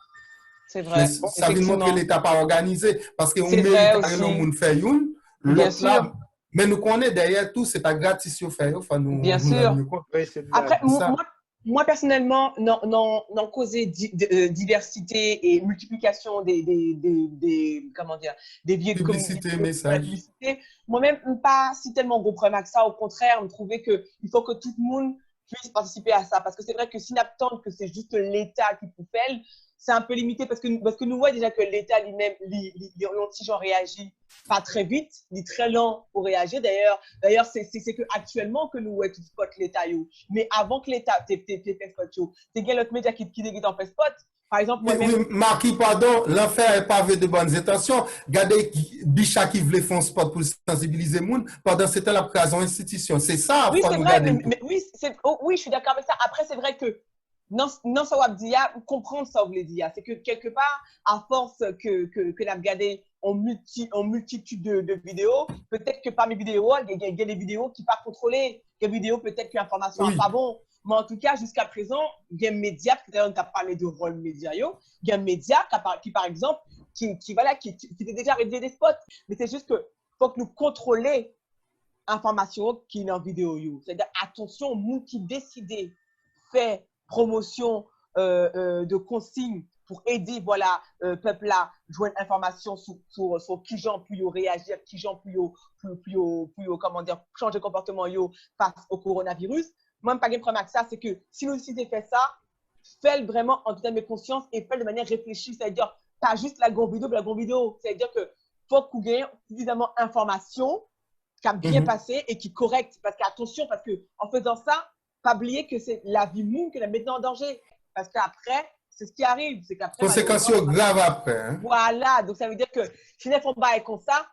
S3: C'est vrai.
S1: Ça veut montrer l'État pas organisé parce que on mérite que le monde fait une l'autre là mais nous connaissons derrière tout c'est pas gratis au faire enfin nous
S3: bien sûr. Après moi personnellement non causer diversité et multiplication des comment dire des biais de
S1: publicité message.
S3: Moi-même pas si tellement gros problème avec ça au contraire me trouver que il faut que tout le monde puisse participer à ça. Parce que c'est vrai que si n'attend que c'est juste l'État qui peut faire, c'est un peu limité parce que nous voyons déjà que l'État lui-même, l'anti-genre réagit pas très vite, il est très lent pour réagir. D'ailleurs, c'est que actuellement que nous voyons tout spot l'État. Mais avant que l'État t'es fait spot, t'es bien l'autre média qui est en fait spot. Par exemple, moi-même.
S1: Oui, Marquis, pardon, l'enfer est pavé de bonnes intentions. Regardez, Bichat qui voulait faire un spot pour sensibiliser le monde, pendant ce temps, la création institution. C'est ça,
S3: oui, c'est vrai, mais oui, je suis d'accord avec ça. Après, c'est vrai que non, ça va dire, comprendre ça, vous voulez dire. C'est que quelque part, à force que la regarder en multitude de vidéos, peut-être que parmi les vidéos, il y a des vidéos qui ne sont pas contrôlées. Il y a des vidéos, peut-être que l'information n'est pas bon. Mais en tout cas, jusqu'à présent, il y a un média, peut-être on a parlé de rôle média, il y a un média qui par exemple, qui était déjà rédigé des spots. Mais c'est juste que faut que nous contrôlions l'information qui est en vidéo. C'est-à-dire, attention, nous qui décidons faire promotion de consignes pour aider, voilà, peuple là, joindre information sur qui gens plus réagir, qui gens plus comment dire, changer de comportement face au coronavirus. Moi, pas de problème avec ça, c'est que si nous décidons de faire ça, faites vraiment en toute mes conscience et faites de manière réfléchie, c'est-à-dire pas juste la grande vidéo, c'est-à-dire que faut qu'on gagne suffisamment d'informations qui a bien passé et qui est correcte. Parce qu'attention, parce qu'en faisant ça, pas oublier que c'est la vie monde que la mettant en danger. Parce qu'après, c'est ce qui arrive. C'est qu'après,
S1: conséquences graves après. Hein?
S3: Voilà. Donc, ça veut dire que si nous faisons pas comme ça,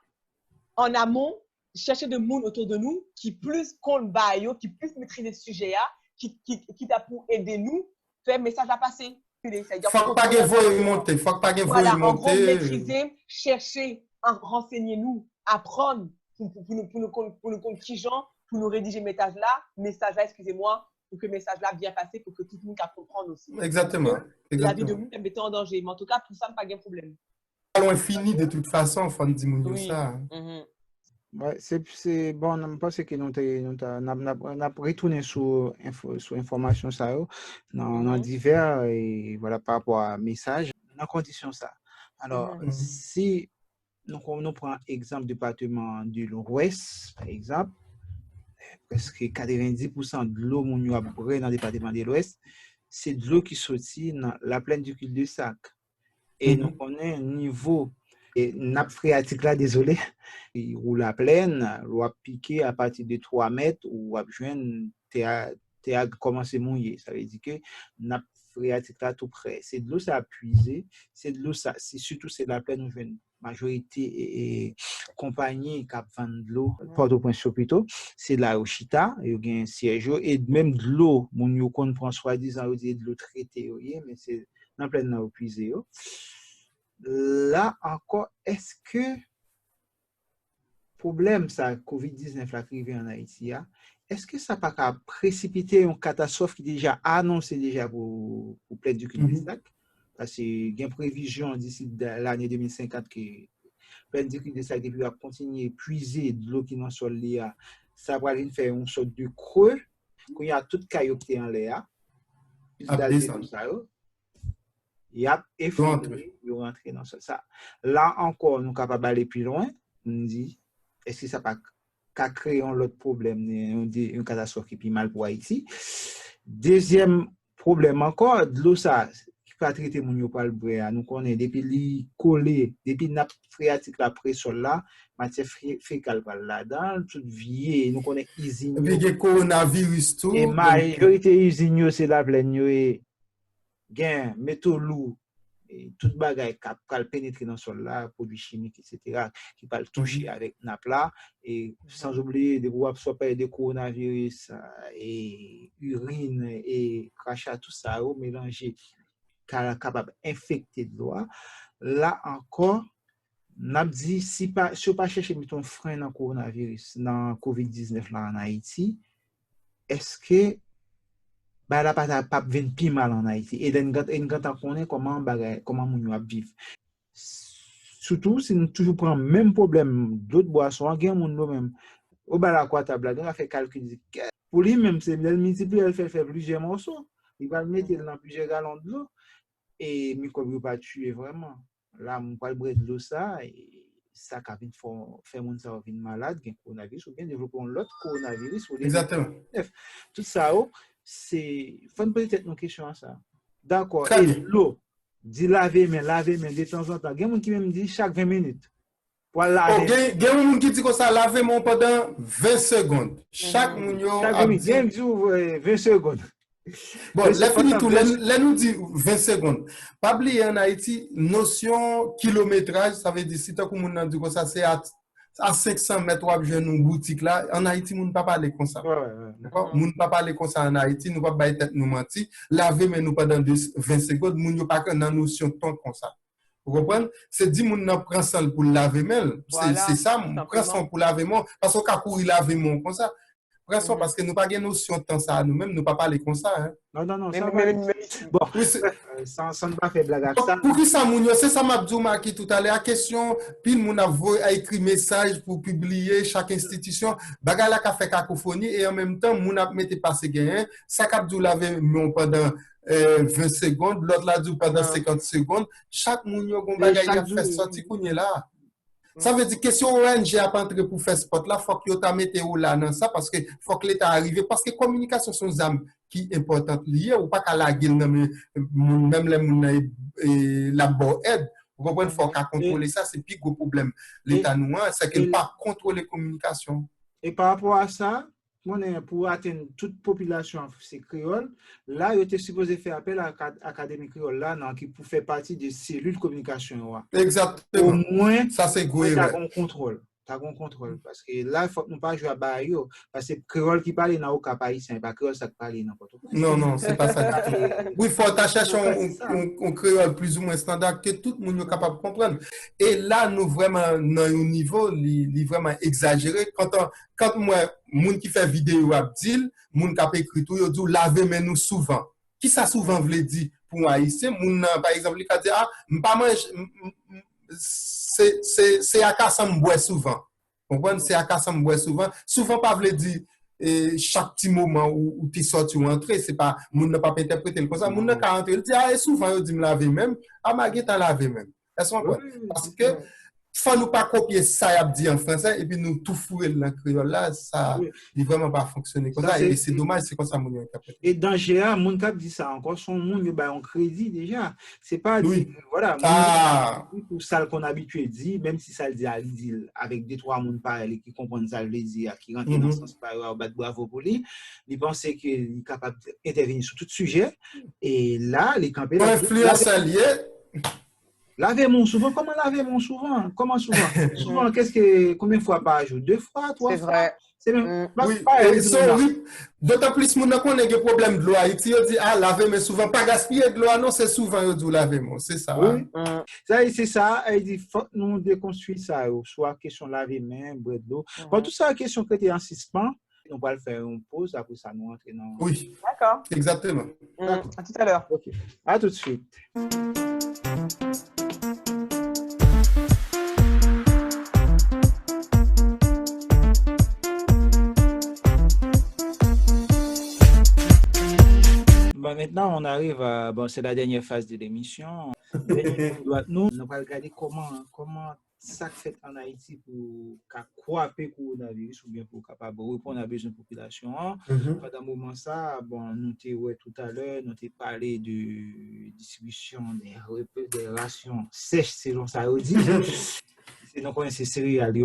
S3: en amont, chercher des monde autour de nous qui plus compte bail, qui plus maîtriser le sujet, qui t'a pour aider nous, faire un message à passer.
S1: Faut pas que vous monter. Faut pas que vous monter.
S3: En gros, maîtriser, chercher, renseignez-nous, apprendre pour nous qui gens, pour nous rédiger message là, excusez-moi, pour que le message là bien passer, pour que tout le monde puisse comprendre aussi.
S1: Exactement.
S3: La vie de nous, elle mettait en danger. Mais en tout cas, pour ça, pas de problème.
S1: Allons fini de toute façon, faut dire ça.
S2: Ouais, c'est bon, je pense que nous avons retourné sur information ça dans divers et voilà par rapport à message dans condition ça. Alors si nous prenons exemple du département de l'Ouest par exemple, presque 90% de l'eau mon yo a dans le département de l'Ouest, c'est de l'eau qui sortit dans la plaine du cul-de-sac et nous connaissons un niveau et nappe phréatique là, désolé, il roule la plaine, l'eau a piqué à partir de 3 mètres ou a joindre théâtre commencé mouiller. Ça veut dire que nappe phréatique là tout près. C'est de l'eau ça a puisé, c'est de l'eau ça, c'est surtout c'est la plaine où une majorité et compagnie qui vendent de l'eau, Port-au-Prince plutôt, c'est de la Ochita, il y a un siège et même de l'eau, mon yo qu'on prend soi-disant de l'eau traitée, mais c'est dans la plaine là puisé. Là encore, est-ce que problème ça COVID-19 là qui arrive en Haïti, est-ce que ça pas qu'à précipiter une catastrophe qui déjà annoncée déjà pour plaide du cul-de-sac? Parce qu'il y a une prévision d'ici l'année 2050 que perpendiculaire ça qui va continuer puiser de l'eau qui dans sol là, ça va faire une sorte de creux quand il y a toute caillotte en l'air. Il y a effondré, il rentre dans ça. Là encore, nous sommes capables d'aller plus loin. On dit, est-ce que ça va créer un autre problème, une catastrophe qui est mal pour Haïti? Deuxième problème encore, de l'eau ça, qui va traiter mon yopal brea, nous connaissons depuis les collés, depuis la nappe phréatique la pré-sol là, matière fécale par là-dedans, tout vieille, nous connaissons usine.
S1: Et puis il y a coronavirus tout.
S2: Et majorité usine c'est la pleine et gain métaux lourds et toute bagaille qui va pénétrer dans le sol là, produits chimiques etc. qui va le toucher avec nappe là et sans oublier de pouvoir absorber des coronavirus et urine et crachat tout ça au mélanger capable d'infecter de l'eau. Là encore n'a dit si pas chercher mettons frein dans coronavirus dans COVID-19 là en Haïti, est-ce que bah là pas venir plus mal en Haïti et quand on connaît comment moun yo vivre, surtout si nous toujours prend même problème d'autres boissons gain moun nous même au bas la quoi table là on a fait calcul pour lui même c'est le multiplier elle fait plusieurs morceaux, il va le mettre dans plusieurs gallons de l'eau et microbe pas tuer vraiment là on pas boire de l'eau ça et ça capable faire moun ça venir malade gain coronavirus ou bien développer l'autre coronavirus ou
S1: exactement
S2: tout ça c'est faut peut-être une question à ça. D'accord. Et l'eau, dit laver mais de temps en temps. Il y a des gens qui même dit chaque 20 minutes. Pour laver.
S1: Il y a des gens qui dit que ça laver mon pendant 20 secondes. Chaque minute.
S2: Chaque minute, 20 secondes.
S1: Bon, là nous dit 20 secondes. Pas oublier en Haïti, notion kilométrage, ça veut dire si tu as comme dit que ça c'est à 500 mètres ou une boutique là en Haïti nous ne pas parler comme ça d'accord nous ne pas parler comme ça en Haïti nous pas bailler tête nous mentir laver mais nous pendant 20 secondes nous ne pas dans notion de temps comme ça vous comprenez c'est dit nous n'a prend ça pour laver même c'est ça prend ça pour laver moi parce qu'on a courir laver moi comme ça prend ça parce que nous pas gain notion de temps ça nous-mêmes nous pas parler comme ça hein
S2: non ça bon ça ne pas faire blague avec ça
S1: pour qui ça mounio c'est ça m'a dit tout à l'heure la question puis mon a écrit message pour publier chaque institution bagarre là qu'a fait cacophonie et en même temps mon a mettre passer gain ça qu'a dû laver mon pendant 20 secondes l'autre là dû pendant 50 secondes chaque mounio gon bagarre a fait sortir kounye là. Ça veut dire que si ONG a pas entré pour faire spot là, faut que tu mette là dans ça parce que faut que l'état arrive parce que communication sont âmes qui importante liée ou pas qu'à la gueule même les moun la bonne aide. Vous comprenez faut qu'à contrôler ça c'est plus gros problème. L'état noir c'est qu'il pas contrôler communication.
S2: Et par rapport à ça, pour atteindre toute population c'est créole, là il était supposé faire appel à l'académie créole là qui pour faire partie des cellules de communication.
S1: Exactement.
S2: Au moins
S1: ça c'est gros.
S2: T'as un contrôle parce que là il faut nous pas jouer à bayo parce que créole qui parle dans aucun pays c'est pas créole ça qui parle n'importe quoi.
S1: Non c'est pas ça. Oui faut chercher un créole plus ou moins standard que tout le monde est capable de comprendre. Et là nous vraiment dans un niveau vraiment exagéré quand moi moun qui fait vidéo a dit moun qui a écrit tout yo dit laver mais nous souvent. Qui ça souvent veut dire pour haïtien moun par exemple il dit pas mange c'est à ça me boit souvent. Comprendre c'est à ça me boit souvent pas veut dire chaque petit moment où tu sorti ou entrer c'est pas moun n'a pas interpréter comme ça moun n'a qu'à entrer il dit souvent il dit me laver même magé t'en laver même est-ce qu'on parce que faut nous pas copier ça y a dit en français et puis nous tout fouiller dans le créole là ça il vraiment pas fonctionner comme ça et c'est dommage c'est comme ça mon interprète et
S2: dans GA mon cap dit ça encore son monde ba en crédit déjà c'est pas dit voilà pour ça qu'on habitué dit même si ça le dit à dit avec deux trois monde parler qui comprennent ça le dire qui rentre dans sens pas bravo pour lui il pensait qu'il est capable d'intervenir sur tout sujet et là les camper
S1: influence alliée.
S2: Laver mon souvent, comment laver mon souvent? Comment souvent? Souvent, combien de fois par jour? 2 fois, 3 fois?
S3: C'est vrai.
S2: C'est même
S1: oui. D'autant plus, mon qu'on a des problèmes de l'eau. Haïti, on dit, laver, mais souvent, pas gaspiller de l'eau. Non, c'est souvent, on dit, laver, c'est ça.
S2: Oui. C'est ça. Il dit, faut nous déconstruire ça. Soit question laver main, boire de l'eau. Bon, tout ça, la question qui était en suspens. On va le faire une pause, après ça, nous entrer dans.
S1: Oui.
S3: D'accord.
S1: Exactement.
S3: À tout à l'heure.
S2: OK. À tout de suite. maintenant, on arrive à, bon, c'est la dernière phase de l'émission. Nous allons regarder comment ça fait en Haïti pour croire le coronavirus ou bien pour capable répondre à besoin de la population. Pendant un moment ça, bon, nous t'avons tout à l'heure, nous t'avons parlé de distribution des rations sèches, selon ça on dit. C'est donc c'est céréales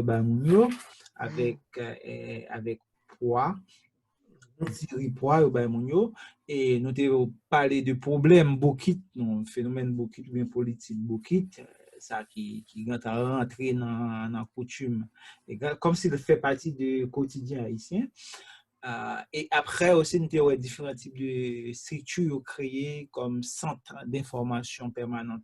S2: avec poids. Et nous avons parlé de problèmes bokit, phénomène bokit ou bien politique bokit, ça qui est rentré dans la coutume, et comme s'il fait partie du quotidien haïtien. Et après aussi, nous avons différents types de structures créées comme centre d'information permanente,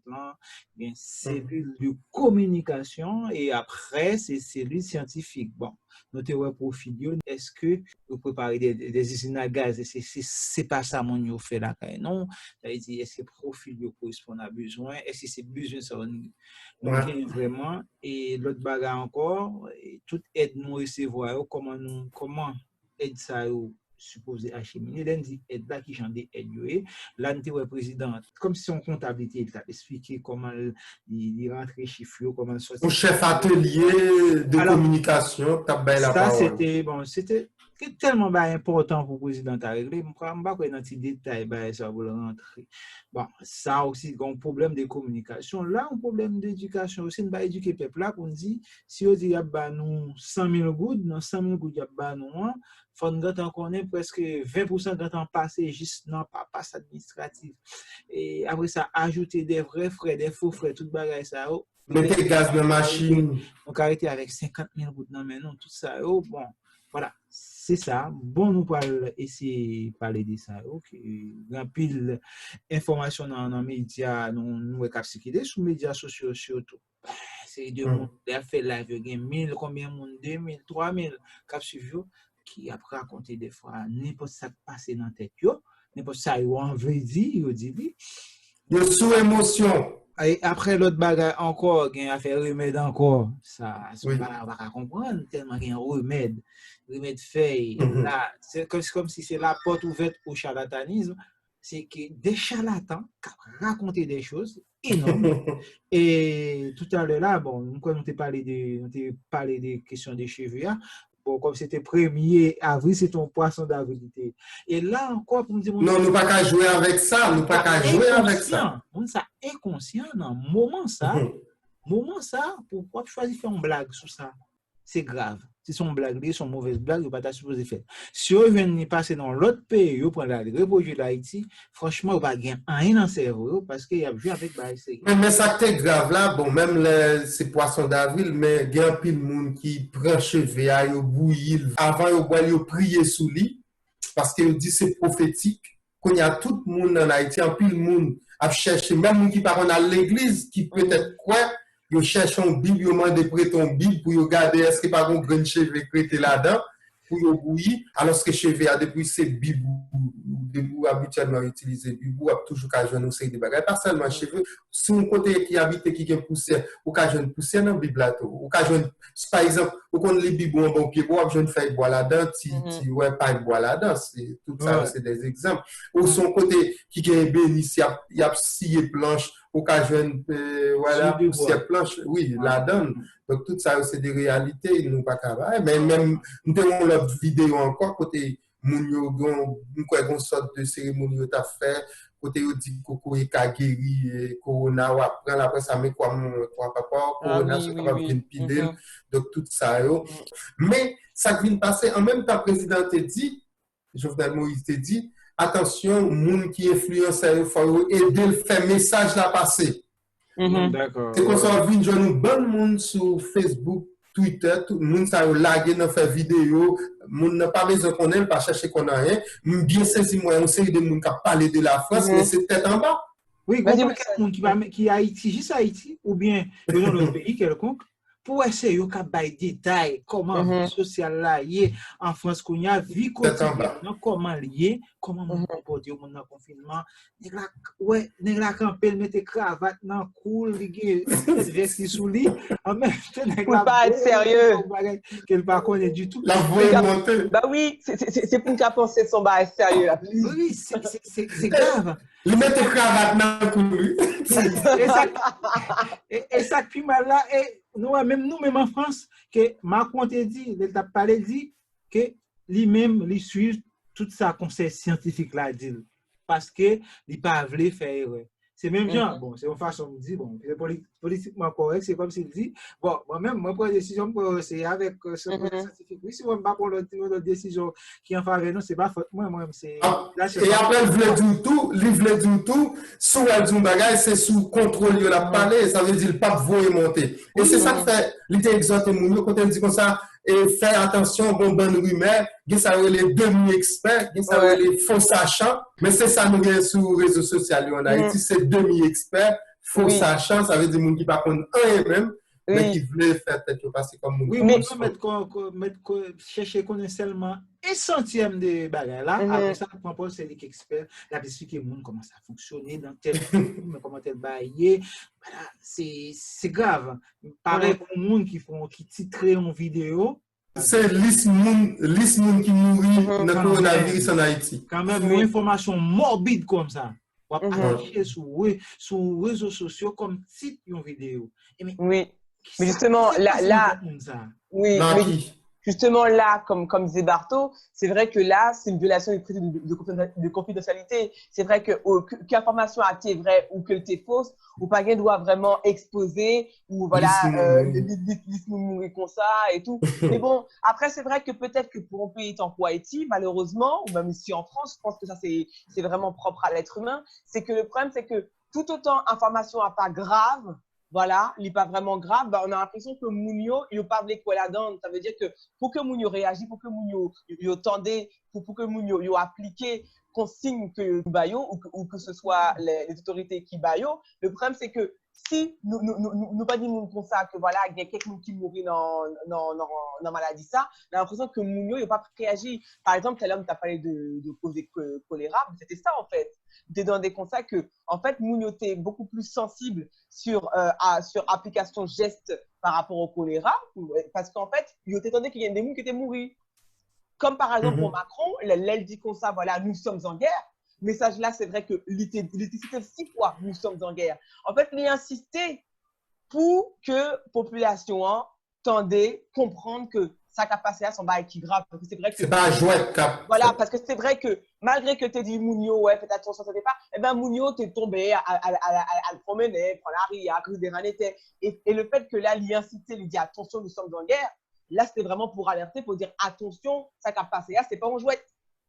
S2: bien cellules de communication et après, c'est cellules scientifiques. Bon, nous avons profil. Est-ce que vous préparez des usines à gaz? C'est pas ça mon fait là, non? Est-ce que profil correspond à besoin? Est-ce que c'est besoin ça vraiment? Et l'autre bagarre encore, toute aide nous recevoir, comment aide ça supposé acheminer lundi aide là qui j'en des aide là nous président comme si son comptabilité il t'a expliqué comment il rentre chiffre comment
S1: sortir chef atelier de communication t'a baillé la parole.
S2: C'était tellement important pour le président à régler on pas dans petit détail ça pour le rentrer bon ça aussi un problème de communication là un problème d'éducation aussi on va éduquer peuple là pour dire si on dit y a nous 100 000 gouttes dans 100 000 gouttes y a nous faut nous connaître presque 20% de temps passé juste dans passe administratif et après ça ajouter des vrais frais des faux frais tout bagage ça
S1: mettez gaz dans machine
S2: on arrêter avec 50 000 gouttes non mais non tout ça bon voilà c'est ça bon nous parler essayer parler de ça OK grand pile information dans les médias nous capciquer sur les médias sociaux surtout c'est de monde a fait live il y a 1000 combien monde 2000 3000 cap suivre qui a raconté des fois n'importe ça passé dans tête yo n'importe ça yo en veut dire yo dit
S1: yo sous émotion
S2: et après l'autre bagarre encore gain a fait remède encore ça on va comprendre tellement gain remède fait là c'est comme si c'est la porte ouverte au charlatanisme c'est que des charlatans qui raconter des choses énormes et tout à l'heure là bon quand on t'a parlé des questions des cheveux bon, comme c'était 1er avril, c'est ton poisson d'avril. Et là encore, pour me dire...
S1: Non, nous pas qu'à jouer avec ça. Nous pas qu'à jouer avec ça.
S2: On ça inconscient dans le moment ça, pourquoi tu choisis de faire une blague sur ça? C'est grave. Si son blague, son mauvaise blague, il va pas supposé faire. Si on vient passer dans l'autre pays, on prend la reproduire l'Haïti, franchement, on va gagner rien dans le cerveau parce qu'il y a vu avec
S1: mais ça qui est grave là, bon, même ces poissons d'avril, mais il y a un pile de monde qui prend cheveux, il bouillit, avant il prier sous lit, parce qu'il dit c'est prophétique, qu'il y a tout le monde en Haïti, un pile de monde à chercher, même monde qui part à l'église, qui peut-être quoi, ils cherchent une Bible, ils demandent prêter une Bible pour regarder est-ce qu'il n'y a pas un grand cheveu prêté là-dedans, pour y bouillir, alors que cheveux a depuis c'est Bible, debout habituellement utilisé, Bible a toujours qu'à jouer une série de bagages, pas seulement cheveux, si on côté qui habite qui est poussière, ou qu'à jouer une poussière dans la Bible là, ou qu'à jouer, par exemple, ou qu'on les Bible en bon pied, ou qu'à jouer une feuille bois là-dedans, si ouais pas de bois là-dedans, c'est tout ça, c'est des exemples. Ou son côté qui est béni, il y a scié planche, ou qu'à jouer voilà, poussière planche, oui, là-dedans. Donc tout ça, c'est des réalités, nous pas capable. Mais même, nous avons l'autre vidéo encore, côté Mounio, une sorte de cérémonie que tu as fait, côté où dit Coco et guéri, Corona, ou après, après ça met quoi, papa, Corona, c'est capable de piler. Donc tout ça, mais ça qui vient passer, en même temps, le président te dit, Jovenel Moïse te dit, attention, moun qui influence, il faut aider le faire message là passer.
S2: D'accord.
S1: C'est qu'on s'en vient de nous bon monde sur Facebook, Twitter, tout le monde ça laguer dans faire vidéo, monde n'a pas besoin qu'on aime pas chercher qu'on a rien, bien saisi moi une série de monde qui parler de la France mais c'est tête en bas.
S2: Oui, quelqu'un qui Haïti, juste Haïti ou bien dans notre pays quelconque pour essayer de faire des détails, comment vie sociale là est en France, qu'on y a vie quotidienne, comment lié, comment on comporte au monde confinement. Ouais, nèg la campé, mettre cravate dans cool, lié, vesti sous lit, en même temps nèg la
S3: pas être sérieux.
S2: Qu'elle pas connaît du tout.
S1: La voix est montée.
S3: Bah oui, c'est pour qu'à penser son bail sérieux.
S2: Oui, c'est grave.
S1: Il met des cravates dans le
S2: et ça qui mal là, et nous-mêmes en France, que Macron te dit, il t'a parlé dit que lui-même, il suit tout ça conseil scientifique là, dit, parce que il pas voulu faire erreur. C'est même genre, bon, c'est une façon de dire, bon, c'est politiquement correct, c'est comme s'il dit, bon, moi-même, moi, prends une décision, c'est avec ce scientifique. Oui, si on ne va pas l'autre décision qui en faveur, non, c'est pas faute, moi-même, c'est.
S1: Et après, il voulait dire tout, sous le bagage, c'est sous contrôle de la palais, ça veut dire le pape voit monter. Et c'est ça qui fait, l'idée exhorte Mounio, quand elle dit comme ça, et faire attention, bon, bonne rumeur, il y a les demi-experts, il y a les faux sachants, mais c'est ça nous vient sur les réseaux sociaux en Haïti, c'est demi-experts, faux sachants, ça veut dire gens qui par contre un même, mais qui voulaient faire peut-être passer comme nous.
S2: Oui, mais chercher connaître seulement un centième de bagages là, après ça, Paul c'est l'expert, il a expliqué au monde comment ça fonctionne, dans tel film, comment tel bailler, voilà, c'est grave. Pareil pour les gens qui titrent une vidéo.
S1: C'est liste moun qui mourit dans le coronavirus en Haïti.
S2: Quand même, une information morbide comme ça. On va afficher sur les réseaux sociaux comme titre une vidéo.
S3: Oui. Mais justement, là, oui, mais justement là, comme disait Bartho, c'est vrai que là, c'est une violation de confidentialité. C'est vrai que l'information a été vraie ou que c'est fausse, ou pas qu'elle doit vraiment exposer, ou voilà, mourir comme ça et tout. Mais bon, après, c'est vrai que peut-être que pour un pays tant qu'Haïti, malheureusement, ou même ici en France, je pense que ça, c'est vraiment propre à l'être humain, c'est que le problème, c'est que tout autant information n'est pas grave, voilà, il n'est pas vraiment grave, bah, on a l'impression que Mounio, il n'a pas voulu quoi là-dedans. Ça veut dire que pour que Mounio réagisse, pour que Mounio tendait, pour que Mounio applique consigne que Bayo ou que ce soit les autorités qui Bayo, le problème c'est que si nous pas dit comme ça que voilà, il y a quelqu'un qui mourit dans maladie ça, on a l'impression que Mounio il n'a pas réagi. Par exemple, tout à l'heure, tu as parlé de cause de choléra, c'était ça en fait. Tu dans des constats que, en fait, Mounio était beaucoup plus sensible sur application geste par rapport au choléra, parce qu'en fait, il était entendu qu'il y a des gens qui étaient morts. Comme par exemple pour Macron, elle dit comme ça, voilà, nous sommes en guerre. Message là, c'est vrai que l'idée 6 fois, nous sommes en guerre. En fait, il a insisté pour que la population tendait comprendre que sa capacité à son bail qui grave. Parce que c'est vrai que.
S1: C'est pas un jouet cap.
S3: Voilà, parce que c'est vrai que malgré que tu dit Mounio, ouais, faites attention, ça ne fait pas, eh bien, Mounio, tu es tombé à le promener, prendre la ria, à cause des ranettes. Et le fait que là, il incité, il dit attention, nous sommes en guerre, là, c'était vraiment pour alerter, pour dire attention, sa capacité, c'est pas un jouet.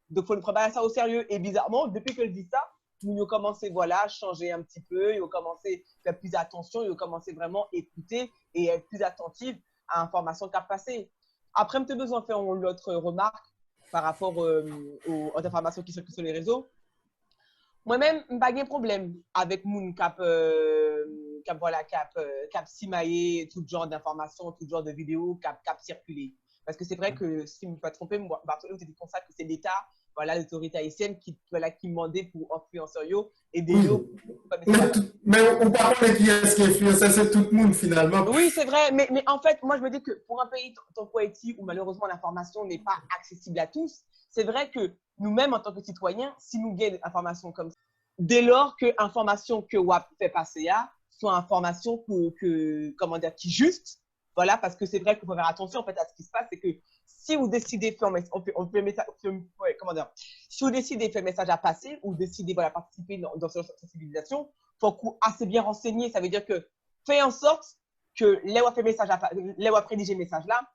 S3: Donc, il faut le préparer ça au sérieux. Et bizarrement, depuis qu'elle dit ça, Mounio a commencé à changer un petit peu, il a commencé à faire plus attention, il a commencé vraiment à écouter et être plus attentif à l'information qui a passé. Après, je besoin de faire une autre remarque par rapport aux informations qui circulent sur les réseaux. Moi-même, je n'ai pas de problème avec moun cap simaillé tout genre d'informations, tout genre de vidéos cap circuler. Parce que c'est vrai que, si je ne me suis pas trompé, Bartholomé était constat que c'est l'État, voilà, l'autorité haïtienne qui demandait pour influenceurs et des
S1: Mais on parle de qui est-ce qui influence, c'est tout le monde finalement.
S3: Oui, c'est vrai, mais en fait, moi je me dis que pour un pays tant qu'Haïti où malheureusement l'information n'est pas accessible à tous, c'est vrai que nous-mêmes en tant que citoyens, si nous gagnons des informations comme ça, dès lors que l'information que WAP fait passer soit information qui juste, voilà, parce que c'est vrai qu'il faut faire attention en fait à ce qui se passe, c'est que si vous décidez de faire si vous décidez de faire message à passer ou décidez de participer dans cette sensibilisation, il faut assez bien renseigner. Ça veut dire que faites en sorte que les web rédiger message là,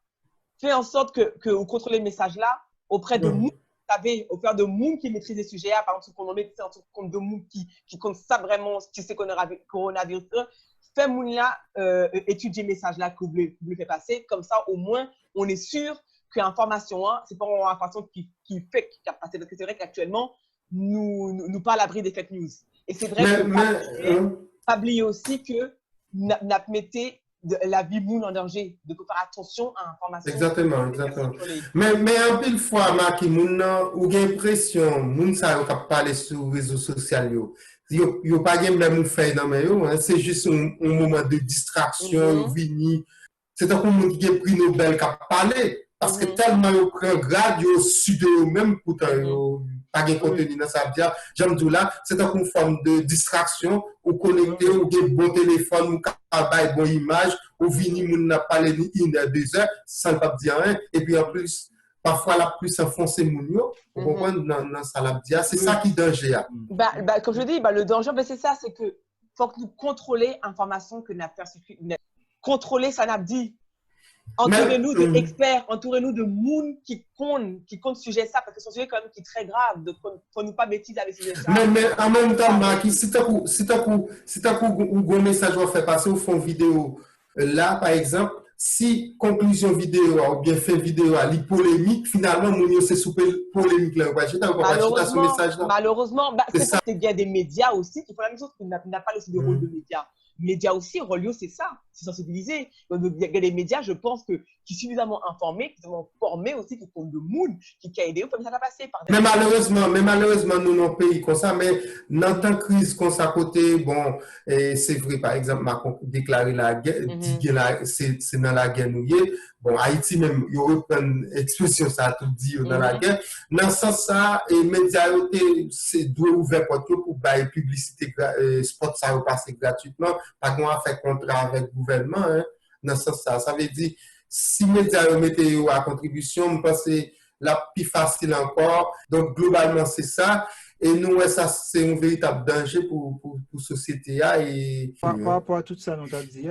S3: faites en sorte que vous contrôlez le message là auprès de nous, vous savez, auprès de monde qui maîtrise les sujets, par exemple, qu'on médecin, compte de monde qui compte ça vraiment, qui sait qu'on a coronavirus. Faites moun là étudier le message là que vous voulez faire passer, comme ça au moins on est sûr que l'information, c'est pas une information qui fait qui a passé. Parce que c'est vrai qu'actuellement, nous pas à l'abri des fake news. Et c'est vrai que pas oublier aussi que nous mettez la vie moun en danger, de faire attention à l'information.
S1: Exactement. Mais en pile fois, Maki, moun ou gen pression, moun sa yo kap pale sur réseaux sociaux yo pas gen même fait dans mais yo, c'est juste un moment de distraction, vini. C'est un monde qui a pris Nobel qui a parlé parce que tellement yo prend grade yo sud eux même pourtant yo pas de contenu dans ça dire j'aime dire là c'est une forme de distraction ou connecté ou des bon téléphone ou capable bonne image ou vini moun n'a parlé ni 1 heure 2 heures sans pas dire rien et puis en plus parfois la plus enfoncer moun yo vous comprenez dans ça la dire c'est ça qui danger
S3: comme je dis le danger c'est ça c'est que faut que nous contrôler information que n'a contrôler ça n'a dit. Entourez-nous d'experts, entourez-nous de moun qui comptent sujet ça, parce que c'est un sujet quand même qui est très grave, donc faut nous pas bêtiser avec ce sujet ça.
S1: Mais en même temps, Maki, si t'as un message à faire passer au fond vidéo, là, par exemple, si conclusion vidéo ou bien fait vidéo à li polémique, finalement, mon c'est sous polémique là.
S3: Malheureusement, c'est bien des médias aussi, qui font la même chose, qui n'a pas aussi de rôle de médias. Médias aussi, Rolio, c'est ça, c'est sensibiliser. Il y a des médias, je pense, qui sont suffisamment informés, qui sont formés aussi, qui font de moun, qui aident, comme ça va passer.
S1: Mais malheureusement, nous, dans pays comme ça, mais dans tant crise comme ça, côté, bon, c'est vrai, par exemple, Macron déclaré la guerre, c'est dans la guerre, nous bon, Haïti même, il reprend l'expression, ça a tout dit dans la guerre. Dans ce sens, ça, les médias, c'est doit ouvert pour bailler publicité, spot, ça va passer gratuitement. Pas qu'on a fait contrat avec le gouvernement, dans ce sens, ça veut dire, si les médias mettent à contribution, je pense que c'est la plus facile encore. Donc, globalement, c'est ça. Et nous, ça, c'est un véritable danger pour la société.
S2: Par rapport à tout ça, nous avons dit,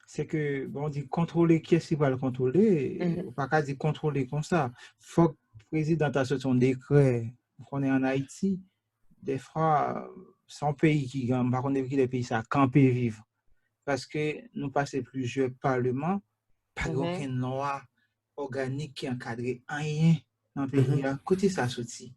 S2: c'est que, bon, on dit contrôler, qui est-ce qui va le contrôler? On ne pas dire contrôler comme ça. Il faut que le président a sorti son décret. On est en Haïti, des fois, son pays qui gagne, par contre, les pays, ça a campé vivre. Parce que nous passons plusieurs parlements, pas aucune loi organique qui encadre rien dans le pays. Côté ça sorti.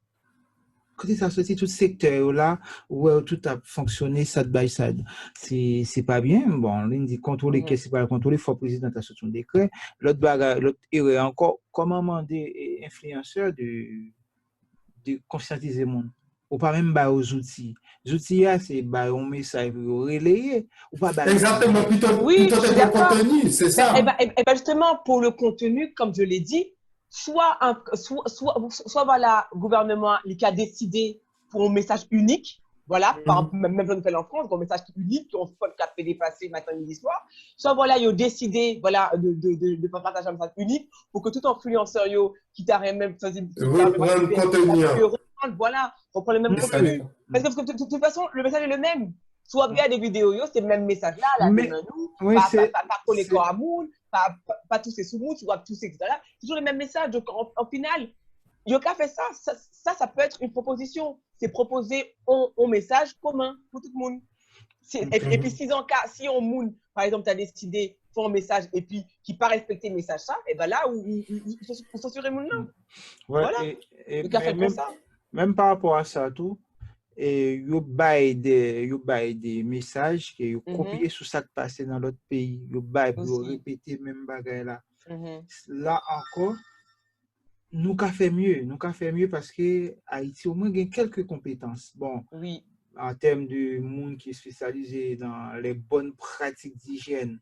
S2: Tout secteur là, où tout a fonctionné side by side. C'est pas bien. Bon, on dit contrôler, qu'est-ce qui va le contrôler, il faut que le président a sorti son décret. L'autre erreur encore, comment demander influenceurs de conscientiser le monde. Ou pas même aux outils. Les outils, c'est un message pour relayer. Ou pas
S1: exactement, plutôt le contenu, c'est ça.
S3: Et ben justement, pour le contenu, comme je l'ai dit, soit voilà, le gouvernement qui a décidé pour un message unique, voilà, par exemple, même on fait en France, un message unique, qu'on peut capter dépasser matin, midi, soir, soit voilà, ils ont décidé, voilà, de partager un message unique pour que tout influenceur, qui t'a même fait voilà, reprend le même contenu. Parce que de toute façon, le message est le même. Soit bien des vidéos, c'est le même message là, pas coller corps à moule, pas tous ces sous-moules, tous ces, etc. C'est toujours le même message. Donc, en final, Yoka fait ça. Ça peut être une proposition. C'est proposer un message commun pour tout le monde. Et puis, si on moule, par exemple, tu as décidé de faire un message et puis qui n'a pas respecté le message, ça, et bien là, il faut censurer le monde là. Voilà. Yoka fait comme ça.
S2: Même par rapport à ça, tout, et vous baillez des messages que vous copiez sur ça qui passe dans l'autre pays. Vous baillez pour répéter même bagaille là. Là encore, nous avons fait mieux parce que Haïti au moins a quelques compétences. Bon, en termes de monde qui est spécialisé dans les bonnes pratiques d'hygiène.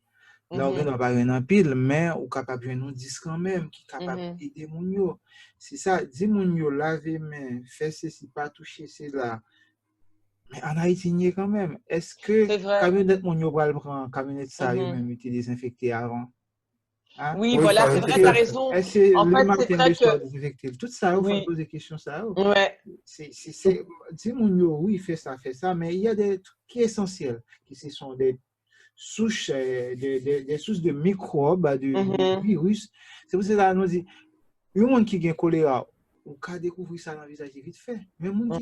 S2: Là, on n'a pas rien en pile, mais on est capable de nous dire quand même, qui est capable d'aider mon yo. C'est ça, dis mon yo, laver main, faire ceci, pas toucher cela. Mais en Haïti, il y a quand même. Est-ce que camionnette mon yo va le prendre, camionnette ça, même été désinfecté avant?
S3: Hein? Oui, voilà, c'est vrai, tu as raison. En fait, c'est vrai
S2: que tout ça, il faut poser des questions ça.
S3: Ouais.
S2: Dis mon yo, oui, fait ça, mais il y a des trucs qui sont essentiels, qui sont des souches, des sources de microbes, de virus. C'est pour ça que nous dit, le monde qui a choléra, on peut découvrir ça dans le visage vite fait. Mais le monde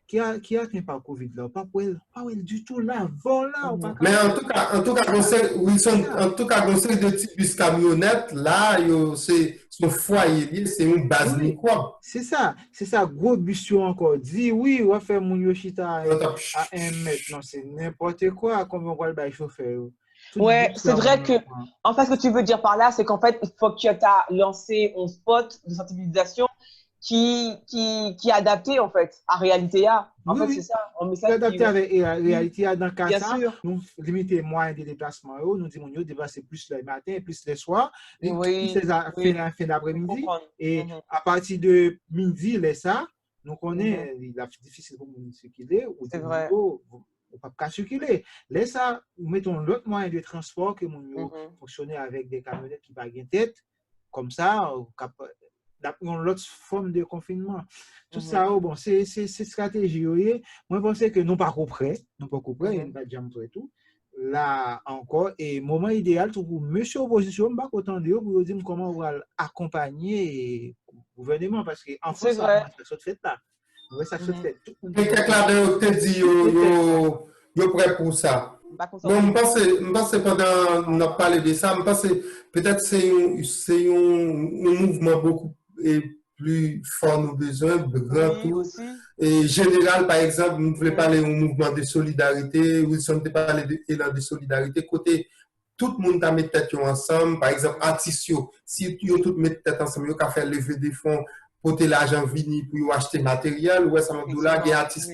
S2: qui a atteint par Covid, là, pas pour elle du tout là, voilà.
S1: Mais en tout cas, Wilson, en tout cas, dans ces deux types de camionnettes, là, c'est son foyer, c'est une base microbe.
S2: C'est ça, gros bus encore dit, oui, on va faire mon Yoshita à 1 mètre. Non, c'est n'importe quoi, comme on va le chauffeur.
S3: Ouais, c'est vrai que, en fait, ce que tu veux dire par là, c'est qu'en fait, il faut que tu as lancé un spot de sensibilisation qui est adapté, en fait, à réalité A. En fait, c'est ça, un message
S2: adapté avec la réalité A dans le cas
S3: bien
S2: ça.
S3: sûr.
S2: Nous limiter les moyens de déplacement, nous disons, nous déplacer plus le matin, plus le soir,
S3: Oui,
S2: plus fin d'après-midi. Et à partir de midi, ça, nous connaissons, il est difficile pour nous circuler, ou
S3: c'est vrai.
S2: On ne peut pas circuler. Là, ça, nous mettons l'autre moyen de transport que nous fonctionner avec des camionnettes qui ne pas tête. Comme ça, l'autre forme de confinement. Tout ça, bon, c'est stratégie. Moi, je pense que nous ne sommes pas prêts. Nous ne sommes pas prêts, il n'y a pas de jam pour tout. Là encore, et moment idéal pour monsieur opposition, je ne sais pas autant dire pour dire comment on va accompagner le gouvernement parce qu'en France, ça se fait là. Oui, ça se fait.
S1: Quelqu'un te dit, yo prêt pour ça. Bon, je pense que pendant qu'on a parlé de ça, je pense que peut-être c'est un mouvement beaucoup plus fort nous besoin, de grand tout. Et général, par exemple, nous voulons parler d'un mouvement de solidarité, Wilson te parlé d'élan de solidarité, côté tout le monde a mis tête ensemble, par exemple, artistes, si ils tout mis tête ensemble, ils ont faire lever des fonds, porter l'argent vini pour acheter matériel, ou ça m'a dit là, il y a artistes,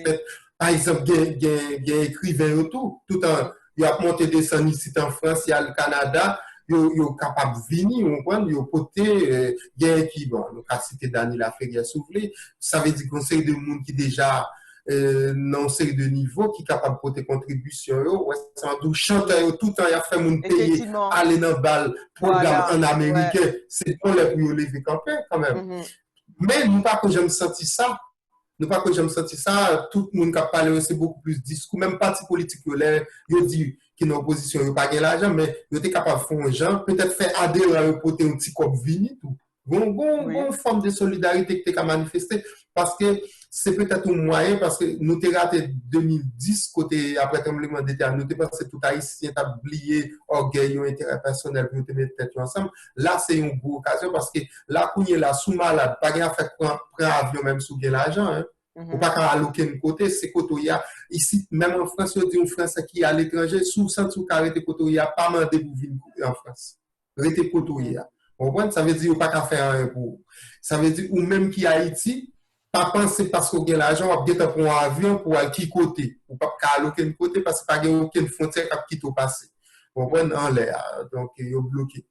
S1: par exemple, il y a écrivain autour, tout en, il y a monté des scènes ici en France, il y a le Canada, yo capable de venir, on prend, yo porter, il y a qui, bon, nous avons cité Daniel Laferrière soufflé, ça veut dire qu'on sait de monde qui déjà, non série de niveau qui est capable de porter contribution, ouais, ça tout chanteur tout le temps, il a fait mon pays aller dans le bal, programme en américain, c'est pour les pour lever quand même. Mais nous pas que j'aime sentir ça. Nous pas que j'aime sentir ça, tout le monde qui a parlé, c'est beaucoup plus discours, même parti politique, il dit qu'il est en opposition, il n'a pas l'argent, mais il est capable de faire un genre, peut-être faire adhérer à porter un petit cop vini, tout. Une forme de solidarité que tu as manifestée, parce que c'est peut-être un moyen, parce que nous avons raté 2010, côté après le tremblement de terre, nous avons pensé tout haïtien, tu as oublié orgueil, intérêt personnel, pour te mettre tête ensemble. Là, c'est une bonne occasion, parce que là, quand il est là, sous malade, pas de fait prendre avion même sous l'argent, hein. Ou pas qu'à alloquer un côté, c'est côté il y a ici, même en France, on dit un Français qui est à l'étranger, sous 100 sous carré côté il y a pas demandé pour venir en France. Rete côté il y a. Ça veut dire pas qu'à faire un pour. Ça veut dire ou même qui Haïti, pas penser parce qu'on a l'argent, on va pour un avion pour aller qui côté, ou pas qu'à alloquer un côté parce qu'il n'y a aucune frontière qui quitte au passé. On prend en l'air, donc il est bloqué.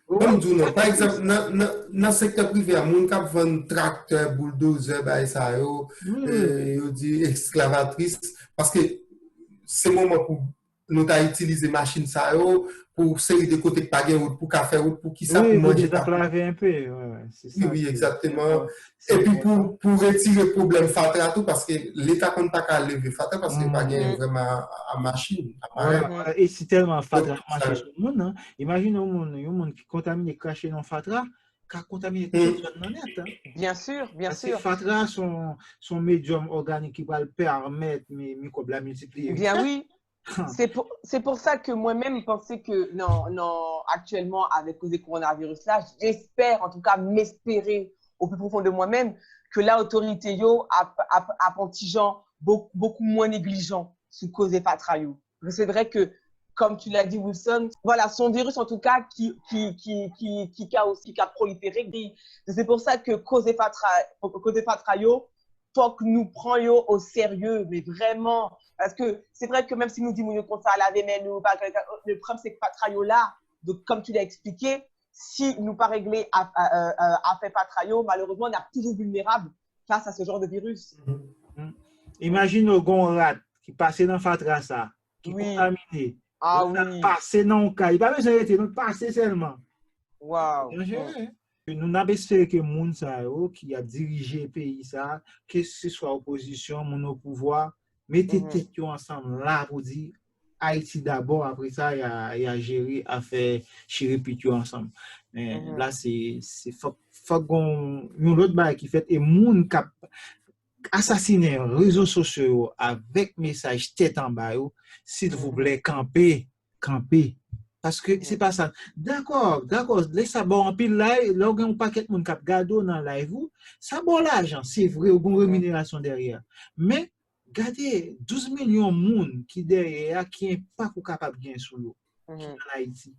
S1: Par exemple, dans le secteur privé, il y a des gens qui vendent tracteurs, bulldozers, ils disent excavatrices, parce que c'est le moment pour nous utiliser machines pour série de côtés de pagaille pour café pour qui ça pour manger
S2: un peu
S1: oui exactement et puis pour retirer le problème fatra tout parce que l'état compte pas qu'à lever fatra parce que pas vraiment à machine
S2: et c'est tellement fatra marcher sur le monde imagine un monde qui contamine cracher dans fatra qui a contaminé toute la planète.
S3: Bien sûr.
S2: Ces fatra sont médium organique qui va le permettre mes microbes la multiplier.
S3: Bien oui. C'est pour ça que moi-même pensais que non, actuellement avec cause des coronavirus là, j'espère en tout cas m'espérer au plus profond de moi-même que l'autorité a pontigeant beaucoup moins négligent sous cause des fatraillots. C'est vrai que comme tu l'as dit Wilson, voilà son virus en tout cas qui a proliféré. C'est pour ça que cause des fatraillots, faut que nous prenions au sérieux, mais vraiment. Parce que c'est vrai que même si nous disons qu'on ça laver, mais nous, le problème c'est que Patrayo là, donc comme tu l'as expliqué, si nous pas réglé à faire Patrayo, malheureusement on est toujours vulnérable face à ce genre de virus.
S2: Imagine un rat qui passait dans Fatra ça, qui est contaminé.
S3: Ah oui.
S2: Passé dans le cas, il pas besoin d'être, nous passer seulement.
S3: Wow.
S2: Nous avons espéré que les gens qui a dirigé le pays, que ce soit opposition, mon pouvoir, mettez tête ensemble là pour dire Haïti d'abord, après ça, il y a géré à faire chirer pitu ensemble. Là, c'est faut qu'on l'autre bail qui fait et moun cap assassiner réseaux sociaux avec message tête en bas, s'il vous plaît, camper. Parce que c'est pas ça. D'accord. Laissez bon en pile là, là on paquet de monde cap gado dans live ça bon l'argent, c'est vrai, une rémunération derrière. Mais regardez 12 millions de monde qui derrière qui n'est pas capable de gagner sous l'eau. qui en Haïti.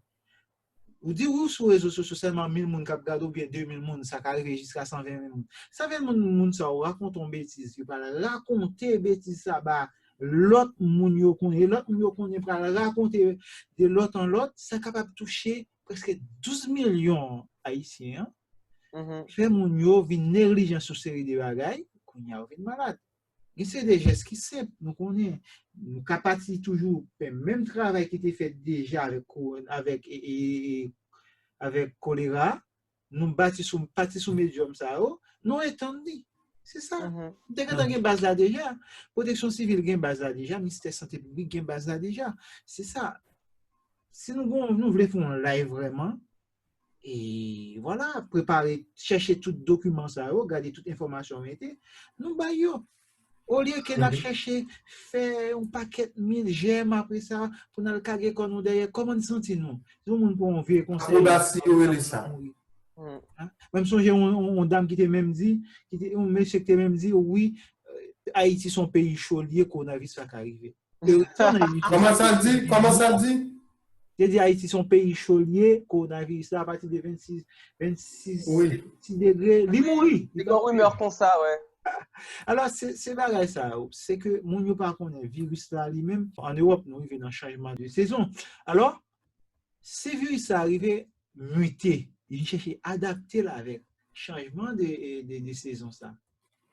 S2: Ou dit ou sur les réseaux sociaux seulement 1000 personnes qui regardent ou bien 2000 personnes, ça arrive jusqu'à 120 000 personnes. Ça fait moun ça raconte une bêtise, il va raconter bêtise ça bah l'autre moun yo connaît, l'autre moun yo connaît pour raconter de l'autre en l'autre, ça capable de toucher presque 12 millions haïtiens. Fait moun yo vin négligent sur série de bagailles, qu'on y a vin malade. Et c'est des gestes qui simples, nous connaissons. Nous capables toujours le même travail qui était fait déjà avec choléra, nous bâtissons sous médium ça, nous étendons. C'est ça. Dès que tu as une base là déjà, protection civile a une base là déjà, ministère de santé publique a une base là déjà. C'est ça. Si nous voulons faire un live vraiment, et voilà, préparer, chercher tout document ça, regarder toute information, nous baillons. Au lieu que nous chercher, faire un paquet de 1000 gemmes après ça, pour nous carrer comme nous derrière, comment nous sentons-nous? Tout le monde peut en vivre conseil. Même si j'ai une dame qui t'a même dit, un monsieur qui t'a même dit, oui, Haïti son pays chaud, lié qu'on a vu ça qui arrive.
S1: Comment ça dit? Comment ça dit?
S2: J'ai dit Haïti son pays chaud, lié qu'on a vu ça à partir de 26 degrés. Il mourit.
S3: Les rumeurs comme ça, ouais.
S2: Alors, c'est pareil ça. C'est que mon yo pas connaît virus là lui-même. En Europe, nous vivons dans un changement de saison. Alors, ces virus arrivé muté. Il cherche à adapter là avec changement de saison ça.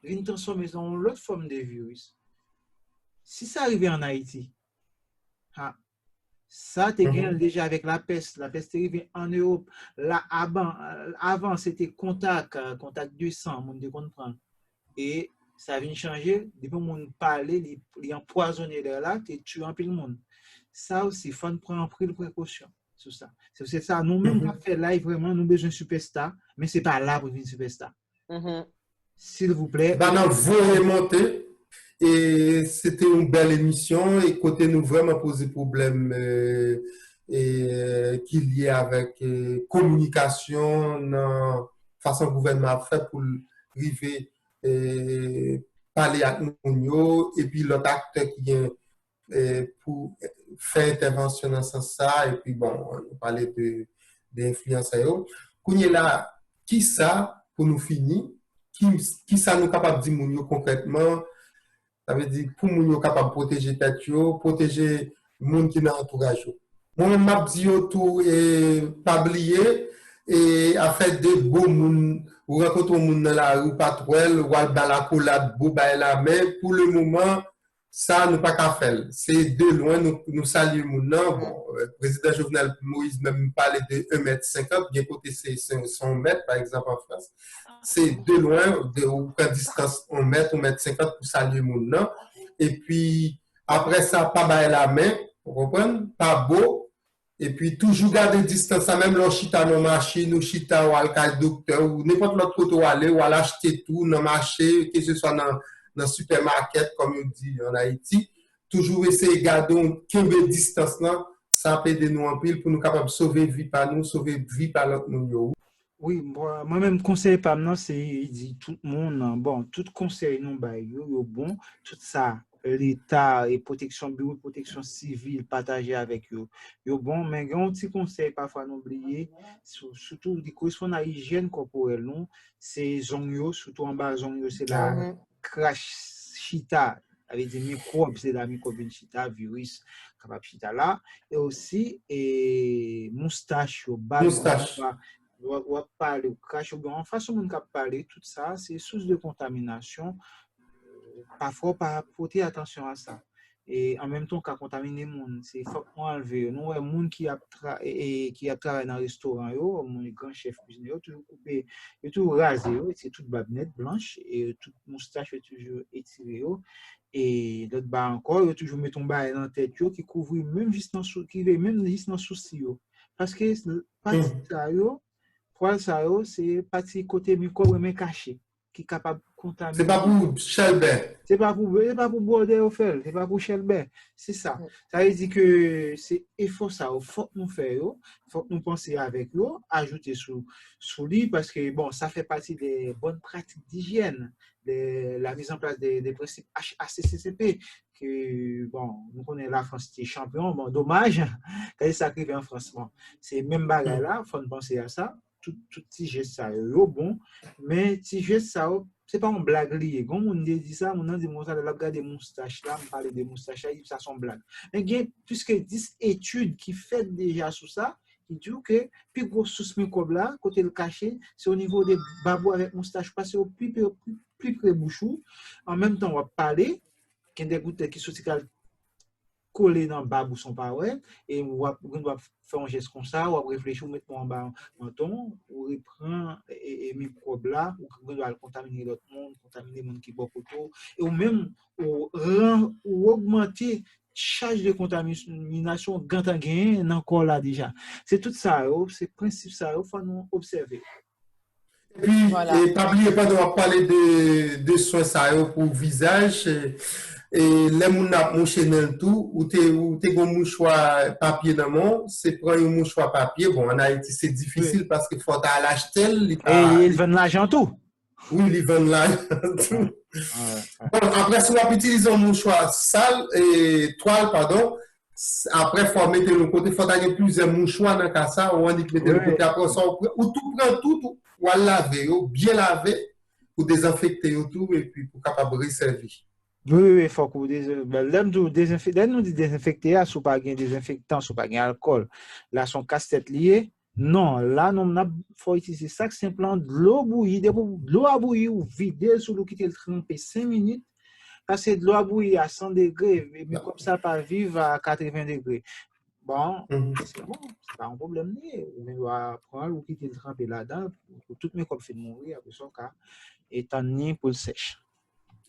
S2: Une transformation en l'autre forme de virus. Si ça arrivait en Haïti, ça t'es déjà avec la peste. La peste est arrivée en Europe. Là, avant c'était contact de sang, on de comprendre. Et ça vient changer, depuis que monde parler, il empoisonné là, tu tues un peu le monde. Ça aussi, il faut prendre pris de précaution sur ça. C'est ça, nous-mêmes, on fait live vraiment, nous avons besoin de superstar, mais ce n'est pas là pour une superstar. S'il vous plaît.
S1: Vous remontez, et c'était une belle émission, et côté nous vraiment poser problème qui lié avec communication, façon gouvernement fait pour arriver parler avec nous et puis l'autre acteur qui vient pour faire intervention dans ce sens ça et puis bon on parlait d'influenceurs là qui ça pour nous finir qui ça nous capable de dire concrètement ça veut dire pour nous capable de protéger tête protéger monde qui dans entourage moi m'a dit tout et pas oublier et à faire des beaux monde ou rencontre un monde dans la rue patrouille ou dans la collade bouba la mais pour le moment ça nous pas qu'à faire c'est de loin nous saluons monde bon président Jovenel Moïse même parlait de 1,50 m bien côté c'est 100 mètres par exemple en France c'est de loin de distance 1 mètre 50 pour saluer monde et puis après ça pas bailler la main vous comprenez pas beau. Et puis, toujours garder distance, même l'on chita dans la machine, ou chita ou al docteur, ou n'importe l'autre côté où aller, ou aller acheter tout dans le marché, que ce soit dans le supermarché, comme on dit en Haïti. Toujours essayer de garder une distance, ça peut aider nous en pile pour nous capables de sauver vie par nous, sauver vie par l'autre monde.
S2: Oui, moi-même, conseil par nous, c'est tout le monde, bon, tout conseil nous, bon, tout ça. L'État et protection bureau de protection civile partagé avec eux. Bon, mais un petit conseil parfois n'oublier, surtout des correspondent à l'hygiène corporelle, non, c'est zongyo, surtout en bas zongyo, c'est la crash chita, avec des microbes, c'est la microbe chita, virus, capable chita là, et aussi moustache, moustache. On parler, crash, en façon de parler, tout ça, c'est source de contamination. Parfois, pas porter attention à ça. Et en même temps, qu'à contaminer le monde, c'est faut enlever. Nous, les gens qui a travaillé dans le restaurant, les grands chefs cuisiniers, toujours coupé, toujours rasé, c'est toute babinette blanche et toute moustache est toujours étirée. Et d'autres bas encore, toujours mettre un bas dans la tête qui couvre même juste dans le souci. Parce que partie ça, c'est partie côté microbe mais caché. Qui est capable de contaminer.
S1: C'est pas pour Shelbert.
S2: C'est pas pour border au fer, c'est pas pour Shelbert. C'est ça. Ça veut dire que c'est effort ça, faut que nous faire, faut que nous penser avec eux, ajouter sous lui parce que bon, ça fait partie des bonnes pratiques d'hygiène, de la mise en place des principes HACCP que, bon, nous connaissons la France qui est champion, bon, dommage, quand ça arrive en France, bon, c'est même bagarre là, il faut penser à ça, tout petit geste ça, bon, mais petit geste ça, c'est pas une blague liée. Quand on dit ça, on dit, ça, là, regarde des moustaches là, on parle des moustaches là, ça sont blagues. Mais il y a plus que 10 études qui font déjà sur ça, qui disent que, plus gros sous microbe là, côté le caché, c'est au niveau des babous avec moustache, parce que plus près bouchou. En même temps, on va parler, qu'il y a des gouttes qui sont collées dans le babou sont pas ouais, et on va faire un geste comme ça, on va réfléchir, on met en bas menton, on reprend et microbe là, on doit contaminer l'autre monde, contaminer le monde qui boit autour, et ou même ou augmenter charge de contamination quand on gagne encore là déjà. C'est tout ça, c'est principe ça, il faut nous observer.
S1: Et puis, voilà. Et pas oublier pas de parler de soins ça pour visage. Et les moun n'a mouché dans tout, ou t'es un mouchoir papier dans mon, c'est prendre un mouchoir papier. Bon, en Haïti, c'est difficile oui. Parce qu'il faut aller l'acheter.
S2: Et ils vendent l'argent tout.
S1: Oui, ils vendent l'argent tout. Bon, après, si on utilise un mouchoir sale et toile, pardon, après, il faut mettre de l'autre côté, il faut avoir plusieurs mouchoirs dans le ça, ou on dit que mettre de l'autre côté, après, ça, ou tout prend tout, ou à laver, ou bien laver, ou désinfecter tout, et puis pour capable de servir.
S2: Oui, il faut que nous désinfecter, si pas de désinfectant, si pas d'alcool, là, son casse-tête lié. Non, là, il faut utiliser ça simplement de l'eau bouillie, de l'eau à bouillir ou vider sous l'eau qui est trempée 5 minutes. Parce que de l'eau à bouillir à 100 degrés, mais comme ça, pas vivre à 80 degrés. Bon, c'est bon, c'est pas un problème. On doit prendre l'eau qui est trempée là-dedans, pour tout le monde fait mourir, après son cas, et tant pour le sèche.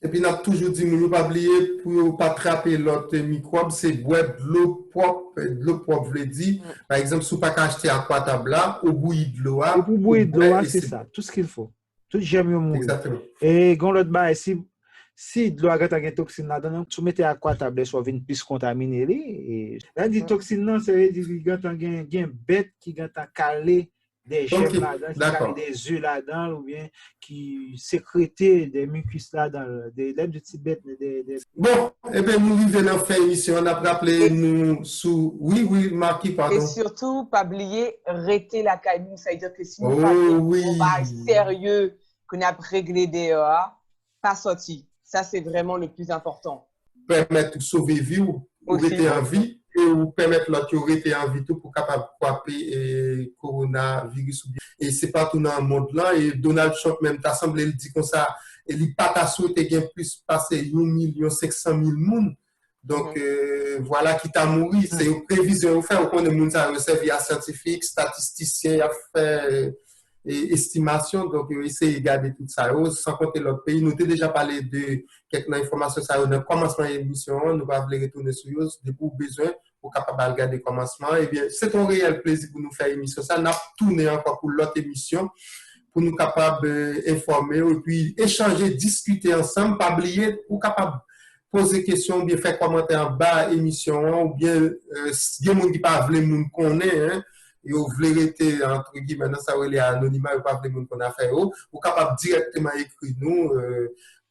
S1: Et puis, on a toujours dit, nous ne pas oublier, pour ne pas attraper l'autre microbe, c'est boire de l'eau propre. De l'eau propre, je dis. Par exemple, si vous ne pas acheter à quoi table là, au bouillir de l'eau.
S2: Et pour bouillir de l'eau, c'est ça, tout ce qu'il faut. Tout j'aime mieux mourir.
S1: Exactement.
S2: Et quand l'autre bas, si de l'eau a une toxine là-dedans, tu mettez à quoi table, soit une plus contaminée. Et là, dit toxine, ça veut dire qu'il y a une bête qui a calé des germes là-dedans, qui des œufs là-dedans, ou bien qui sécrétaient des mucus là-dedans, des lèvres de petites bêtes.
S1: Bon, eh bien, nous vivons dans fin émission, on a rappelé nous sous. Oui, Marquis, pardon.
S3: Et surtout, pas oublier, arrêter la caillou, ça veut dire que si nous on va sérieux, qu'on a réglé des pas sorti. Ça, c'est vraiment le plus important.
S1: Permettre de sauver vie ou rester en vie. Ou permettre l'autre qui été en vie pour capable de coronavirus. Et c'est pas tout dans le monde là. Et Donald Trump même t'a semblé il dit comme ça. Et il pas ta souhaité gain plus passer 1 500 000 monde. Donc voilà qui t'a mouru. C'est une prévision fait. On connaît monde ça recevoir à scientifique, statisticien, à faire estimation. Donc essayer de garder tout ça. Sans compter l'autre pays. Nous avons déjà parlé de quelques informations ça au commencement de l'émission. Nous va retourner sur eux pour besoin. Pour capable de regarder le commencement. Eh bien, c'est un réel plaisir pour nous faire émission. Ça n'a tourné encore pour l'autre émission, pour nous capable d'informer et puis échanger, discuter ensemble, pas oublier, pour capable poser questions, ou bien faire commentaire en bas émission, ou bien si des gens qui pas veulent nous connaître, hein, et vous voulez rester entre guillemets dans ça où il est anonymat, ou pas veulent nous connaître faire, ou capable directement écrire nous.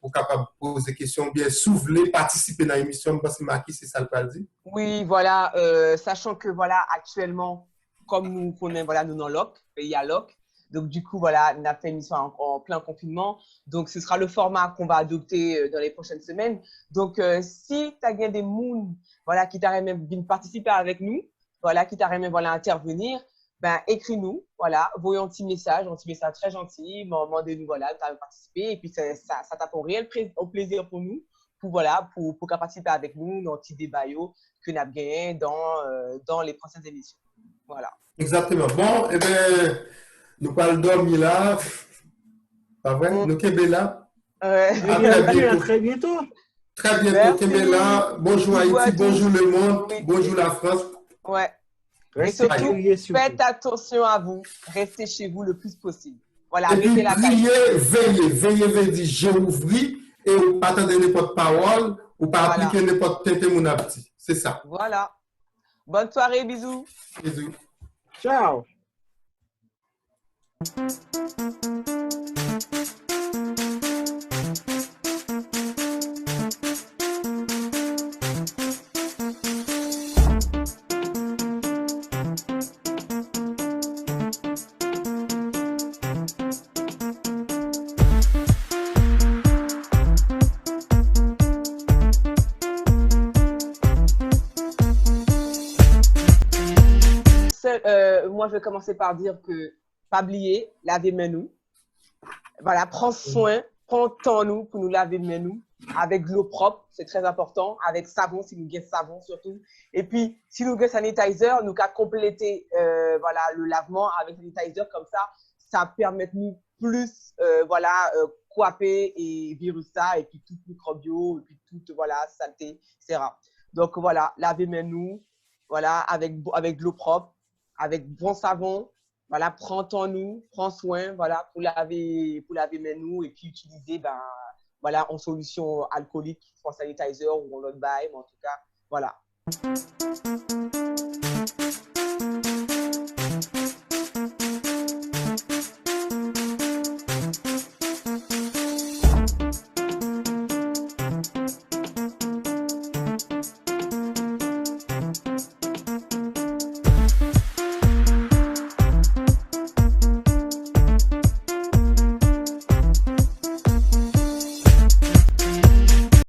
S1: Pour capable poser des questions, bien si vous voulez participer dans l'émission, parce que Marquis, c'est ça le pas dit.
S3: Oui, voilà, sachant que voilà, actuellement, comme nous connaissons, voilà, nous dans LOC, pays à LOC, donc du coup, voilà, on a fait une émission en plein confinement, donc ce sera le format qu'on va adopter dans les prochaines semaines. Donc, si tu as bien des mouns, voilà, qui t'auraient même bien participer avec nous, voilà, qui t'auraient même, voilà, intervenir, ben, écris-nous, voilà, voyons un petit message très gentil, demandez-nous, voilà, de participer, et puis ça tape un réel plaisir pour nous, pour participer avec nous dans le petit débat que nous avons gagné dans les prochaines émissions. Voilà.
S1: Exactement. Bon, eh bien, nous parlons dormir là, pas vrai? Nous sommes là.
S2: Très bientôt.
S1: Très bientôt, Kébéla. Bonjour Haïti, bonjour le monde,
S3: oui.
S1: Bonjour la France.
S3: Ouais. Et surtout, faites attention à vous. Restez chez vous le plus possible. Voilà,
S1: et puis, veillez, dire je ouvris et vous pas attendre n'importe parole ou pas appliquer n'importe tête mon appétit. C'est ça.
S3: Voilà. Bonne soirée, bisous.
S1: Bisous.
S2: Ciao.
S3: je vais commencer par dire que, pas oublier, laver mains nous. Voilà, prends soin, prends temps nous pour nous laver mains nous. Avec de l'eau propre, c'est très important. Avec savon, si nous gagnons savon surtout. Et puis, si nous gagnons sanitizer, nous qu'à compléter voilà, le lavement avec sanitizer comme ça permet nous plus voilà, coaper et virus ça, et puis tout microbio, et puis toute voilà, saleté, etc. Donc voilà, laver mains nous, voilà, avec de l'eau propre, avec bon savon. Voilà, prends soin, voilà, pour laver mains nous, et puis utiliser, ben, voilà, en solution alcoolique, en sanitizer ou en autre bail, mais en tout cas, voilà.